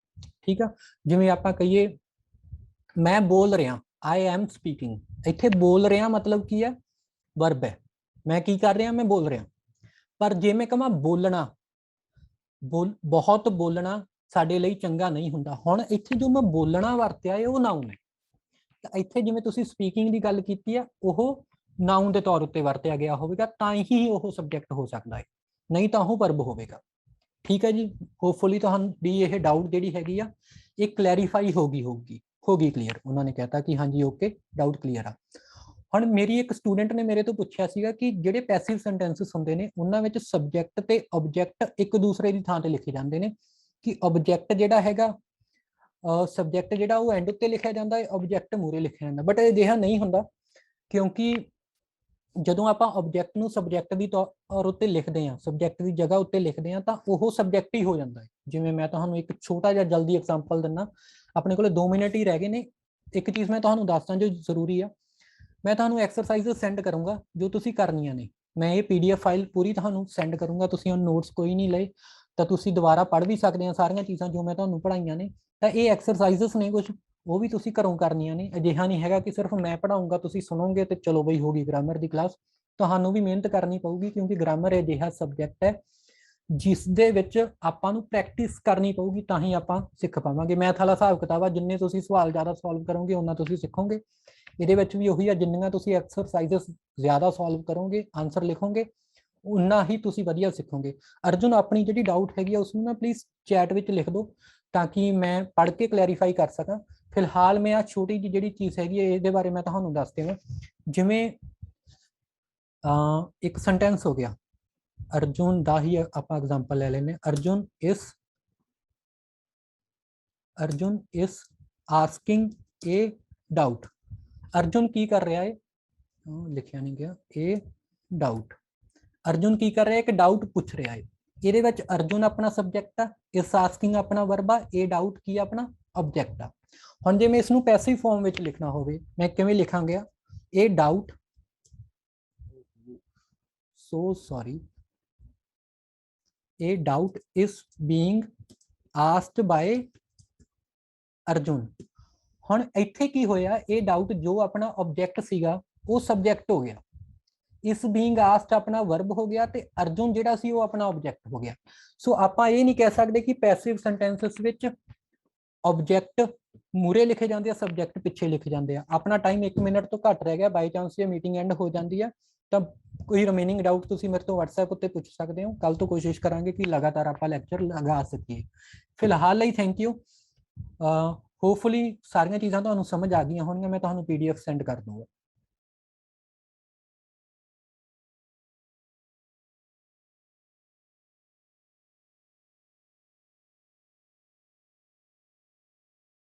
ਠੀਕ ਆ, ਜਿਵੇਂ ਆਪਾਂ ਕਹੀਏ ਮੈਂ ਬੋਲ ਰਿਹਾ, ਆਈ ਐਮ ਸਪੀਕਿੰਗ, ਇੱਥੇ ਬੋਲ ਰਿਹਾ ਮਤਲਬ ਕੀ ਹੈ? ਵਰਬ ਹੈ। ਮੈਂ ਕੀ ਕਰ ਰਿਹਾ? ਮੈਂ ਬੋਲ ਰਿਹਾ। ਪਰ ਜੇ ਮੈਂ ਕਹਾਂ ਬੋਲਣਾ, ਬਹੁਤ ਬੋਲਣਾ ਸਾਡੇ ਲਈ ਚੰਗਾ ਨਹੀਂ ਹੁੰਦਾ, ਹੁਣ ਇੱਥੇ ਜੋ ਮੈਂ ਬੋਲਣਾ ਵਰਤਿਆ ਹੈ ਉਹ ਨਾਊਨ ਹੈ। ਤਾਂ ਇੱਥੇ ਜਿਵੇਂ ਤੁਸੀਂ ਸਪੀਕਿੰਗ ਦੀ ਗੱਲ ਕੀਤੀ ਆ, ਉਹ ਨਾਊਨ ਦੇ ਤੌਰ ਉੱਤੇ ਵਰਤਿਆ ਗਿਆ ਹੋਵੇਗਾ, ਤਾਂ ਹੀ ਉਹ ਸਬਜੈਕਟ ਹੋ ਸਕਦਾ ਹੈ, ਨਹੀਂ ਤਾਂ ਉਹ ਵਰਬ ਹੋਵੇਗਾ। ਠੀਕ ਹੈ ਜੀ, ਹੋਪਫੁਲੀ ਤੁਹਾਨੂੰ ਵੀ ਇਹ ਡਾਊਟ ਜਿਹੜੀ ਹੈਗੀ ਆ ਇਹ ਕਲੈਰੀਫਾਈ ਹੋਗੀ ਕਲੀਅਰ। ਉਹਨਾਂ ਨੇ ਕਹਿਤਾ ਕਿ ਹਾਂਜੀ ਓਕੇ, ਡਾਊਟ ਕਲੀਅਰ ਆ। ਹੁਣ ਮੇਰੀ ਇੱਕ ਸਟੂਡੈਂਟ ਨੇ ਮੇਰੇ ਤੋਂ ਪੁੱਛਿਆ ਸੀਗਾ ਕਿ ਜਿਹੜੇ ਪੈਸਿਵ ਸੈਂਟੈਂਸਸ ਹੁੰਦੇ ਨੇ ਉਹਨਾਂ ਵਿੱਚ ਸਬਜੈਕਟ ਤੇ ਆਬਜੈਕਟ ਇੱਕ ਦੂਸਰੇ ਦੀ ਥਾਂ ਤੇ ਲਿਖੇ ਜਾਂਦੇ ਨੇ, ਕਿ ਆਬਜੈਕਟ ਜਿਹੜਾ ਹੈਗਾ, ਸਬਜੈਕਟ ਜਿਹੜਾ ਉਹ ਐਂਡ ਉੱਤੇ ਲਿਖਿਆ ਜਾਂਦਾ ਹੈ, ਆਬਜੈਕਟ ਮੂਰੇ ਲਿਖਿਆ ਜਾਂਦਾ। ਬਟ ਇਹ ਅਜਿਹਾ ਨਹੀਂ ਹੁੰਦਾ, ਕਿਉਂਕਿ ਜਦੋਂ ਆਪਾਂ ਆਬਜੈਕਟ ਨੂੰ ਸਬਜੈਕਟ ਦੀ ਤੌਰ ਉੱਤੇ ਲਿਖਦੇ ਹਾਂ, ਸਬਜੈਕਟ ਦੀ ਜਗ੍ਹਾ ਉੱਤੇ ਲਿਖਦੇ ਹਾਂ, ਤਾਂ ਉਹ ਸਬਜੈਕਟ ਹੀ ਹੋ ਜਾਂਦਾ ਹੈ। ਜਿਵੇਂ ਮੈਂ ਤੁਹਾਨੂੰ ਇੱਕ ਛੋਟਾ ਜਿਹਾ ਜਲਦੀ ਐਗਜ਼ਾਮਪਲ ਦਿੰਦਾ, ਆਪਣੇ ਕੋਲ 2 ਮਿੰਟ ਹੀ ਰਹਿ ਗਏ ਨੇ। ਇੱਕ ਚੀਜ਼ ਮੈਂ ਤੁਹਾਨੂੰ ਦੱਸਦਾ ਜੋ ਜ਼ਰੂਰੀ ਆ, ਮੈਂ ਤੁਹਾਨੂੰ ਐਕਸਰਸਾਈਜ਼ ਸੈਂਡ ਕਰੂੰਗਾ ਜੋ ਤੁਸੀਂ ਕਰਨੀਆਂ ਨੇ। ਮੈਂ ਇਹ PDF ਫਾਈਲ ਪੂਰੀ ਤੁਹਾਨੂੰ ਸੈਂਡ ਕਰੂੰਗਾ, ਤੁਸੀਂ ਉਹ ਨੋਟਸ ਕੋਈ ਨਹੀਂ ਲਏ ਤਾਂ ਤੁਸੀਂ ਦੁਬਾਰਾ ਪੜ੍ਹ ਵੀ ਸਕਦੇ ਆ ਸਾਰੀਆਂ ਚੀਜ਼ਾਂ ਜੋ ਮੈਂ ਤੁਹਾਨੂੰ ਪੜ੍ਹਾਈਆਂ ਨੇ। ਤਾਂ ਇਹ ਐਕਸਰਸਾਈਜ਼ਸ ਨੇ ਕੁਝ, ਉਹ ਵੀ ਤੁਸੀਂ ਘਰੋਂ ਕਰਨੀਆਂ ਨੇ। ਅਜਿਹਾ ਨਹੀਂ ਹੈਗਾ ਕਿ ਸਿਰਫ ਮੈਂ ਪੜ੍ਹਾਉਂਗਾ ਤੁਸੀਂ ਸੁਣੋਗੇ ਤੇ ਚਲੋ ਬਈ ਹੋ ਗਈ ਗ੍ਰਾਮਰ ਦੀ ਕਲਾਸ। ਤੁਹਾਨੂੰ ਵੀ ਮਿਹਨਤ ਕਰਨੀ ਪਊਗੀ, ਕਿਉਂਕਿ ਗ੍ਰਾਮਰ ਅਜਿਹਾ ਸਬਜੈਕਟ ਹੈ ਜਿਸ ਦੇ ਵਿੱਚ ਆਪਾਂ ਨੂੰ ਪ੍ਰੈਕਟਿਸ ਕਰਨੀ ਪਊਗੀ ਤਾਂ ਹੀ ਆਪਾਂ ਸਿੱਖ ਪਾਵਾਂਗੇ। ਮੈਥ ਵਾਲਾ ਹਿਸਾਬ ਕਿਤਾਬ ਆ, ਜਿੰਨੇ ਤੁਸੀਂ ਸਵਾਲ ਜ਼ਿਆਦਾ ਸੋਲਵ ਕਰੋਗੇ ਉਹਨਾਂ ਤੁਸੀਂ ਸਿੱਖੋਗੇ। ਇਹਦੇ ਵਿੱਚ ਵੀ ਉਹੀ ਆ, ਜਿੰਨੀਆਂ ਤੁਸੀਂ ਐਕਸਰਸਾਈਜ਼ਸ ਜ਼ਿਆਦਾ ਸੋਲਵ ਕਰੋਗੇ, ਆਨਸਰ ਲਿਖੋਗੇ, ਉਨਾ ਹੀ ਤੁਸੀਂ ਵਧੀਆ ਸਿੱਖੋਗੇ। ਅਰਜੁਨ ਆਪਣੀ ਜਿਹੜੀ ਡਾਊਟ ਹੈਗੀ ਆ ਉਸਨੂੰ ਨਾ ਪਲੀਜ਼ ਚੈਟ ਵਿੱਚ ਲਿਖ ਦਿਓ ਤਾਂ ਕਿ ਮੈਂ ਪੜ੍ਹ ਕੇ ਕਲੈਰੀਫਾਈ ਕਰ ਸਕਾਂ। ਫਿਲਹਾਲ ਮੈਂ ਆ ਛੋਟੀ ਜਿਹੀ ਜਿਹੜੀ ਚੀਜ਼ ਹੈਗੀ ਹੈ ਇਹਦੇ ਬਾਰੇ ਮੈਂ ਤੁਹਾਨੂੰ ਦੱਸ ਦੇਵਾਂ। ਜਿਵੇਂ ਇੱਕ ਸੈਂਟੈਂਸ ਹੋ ਗਿਆ, ਅਰਜੁਨ ਦਾ ਹੀ ਆਪਾਂ ਐਗਜ਼ਾਮਪਲ ਲੈ ਲੈਂਦੇ। ਅਰਜੁਨ ਇਸ ਆਸਕਿੰਗ ਏ ਡਾਊਟ। ਅਰਜੁਨ ਕੀ ਕਰ ਰਿਹਾ ਹੈ, ਲਿਖਿਆ ਨਹੀਂ ਗਿਆ, ਏ ਡਾਊਟ। ਅਰਜੁਨ ਕੀ ਕਰ ਰਿਹਾ, ਇੱਕ ਡਾਊਟ ਪੁੱਛ ਰਿਹਾ ਹੈ। ਇਹਦੇ ਵਿੱਚ ਅਰਜੁਨ ਆਪਣਾ ਸਬਜੈਕਟ ਆ, ਇਸ ਆਸਕਿੰਗ ਆਪਣਾ ਵਰਬ ਆ, ਇਹ ਡਾਊਟ ਕੀ ਆਪਣਾ ਆਬਜੈਕਟ ਆ। ਹੁਣ ਜੇ ਮੈਂ ਇਸ ਨੂੰ ਪੈਸਿਵ ਫਾਰਮ ਵਿੱਚ ਲਿਖਣਾ ਹੋਵੇ, ਮੈਂ ਕਿਵੇਂ ਲਿਖਾਂਗਾ, ਇਹ ਡਾਊਟ, ਸੋ ਸੌਰੀ, ਇਹ doubt is being asked by Arjun. ਹੁਣ ਇੱਥੇ ਕੀ ਹੋਇਆ, ਇਹ ਡਾਊਟ ਜੋ ਆਪਣਾ ਆਬਜੈਕਟ ਸੀਗਾ ਉਹ ਸਬਜੈਕਟ ਹੋ ਗਿਆ, ਇਸ ਬੀਇੰਗ ਆਸਕਡ ਆਪਣਾ ਵਰਬ ਹੋ ਗਿਆ ਤੇ ਅਰਜੁਨ ਜਿਹੜਾ ਸੀ ਉਹ ਆਪਣਾ ਆਬਜੈਕਟ ਹੋ ਗਿਆ। ਸੋ ਆਪਾਂ ਇਹ ਨਹੀਂ ਕਹਿ ਸਕਦੇ ਕਿ ਪੈਸਿਵ ਸੈਂਟੈਂਸਸ ਵਿੱਚ ਆਬਜੈਕਟ ਮੂਰੇ ਲਿਖੇ ਜਾਂਦੇ ਆ, ਸਬਜੈਕਟ ਪਿੱਛੇ ਲਿਖੇ ਜਾਂਦੇ ਆ। ਆਪਣਾ ਟਾਈਮ 1 ਮਿੰਟ ਤੋਂ ਘੱਟ ਰਹਿ ਗਿਆ, ਬਾਈ ਚਾਂਸ ਜੇ ਮੀਟਿੰਗ ਐਂਡ ਹੋ ਜਾਂਦੀ ਆ ਤਾਂ ਕੋਈ ਰਿਮੇਨਿੰਗ ਡਾਊਟ ਤੁਸੀਂ ਮੇਰੇ ਤੋਂ WhatsApp ਉੱਤੇ ਪੁੱਛ ਸਕਦੇ ਹੋ। ਕੱਲ ਤੋਂ ਕੋਸ਼ਿਸ਼ ਕਰਾਂਗੇ ਕਿ ਲਗਾਤਾਰ ਆਪਾਂ ਲੈਕਚਰ ਲਗਾ ਸਕੀਏ। ਫਿਲਹਾਲ ਲਈ ਥੈਂਕ ਯੂ। ਹੋਪਫੁਲੀ ਸਾਰੀਆਂ ਚੀਜ਼ਾਂ ਤੁਹਾਨੂੰ ਸਮਝ ਆ ਗਈਆਂ ਹੋਣਗੀਆਂ। ਮੈਂ ਤੁਹਾਨੂੰ PDF ਸੈਂਡ ਕਰ ਦੂੰਗਾ।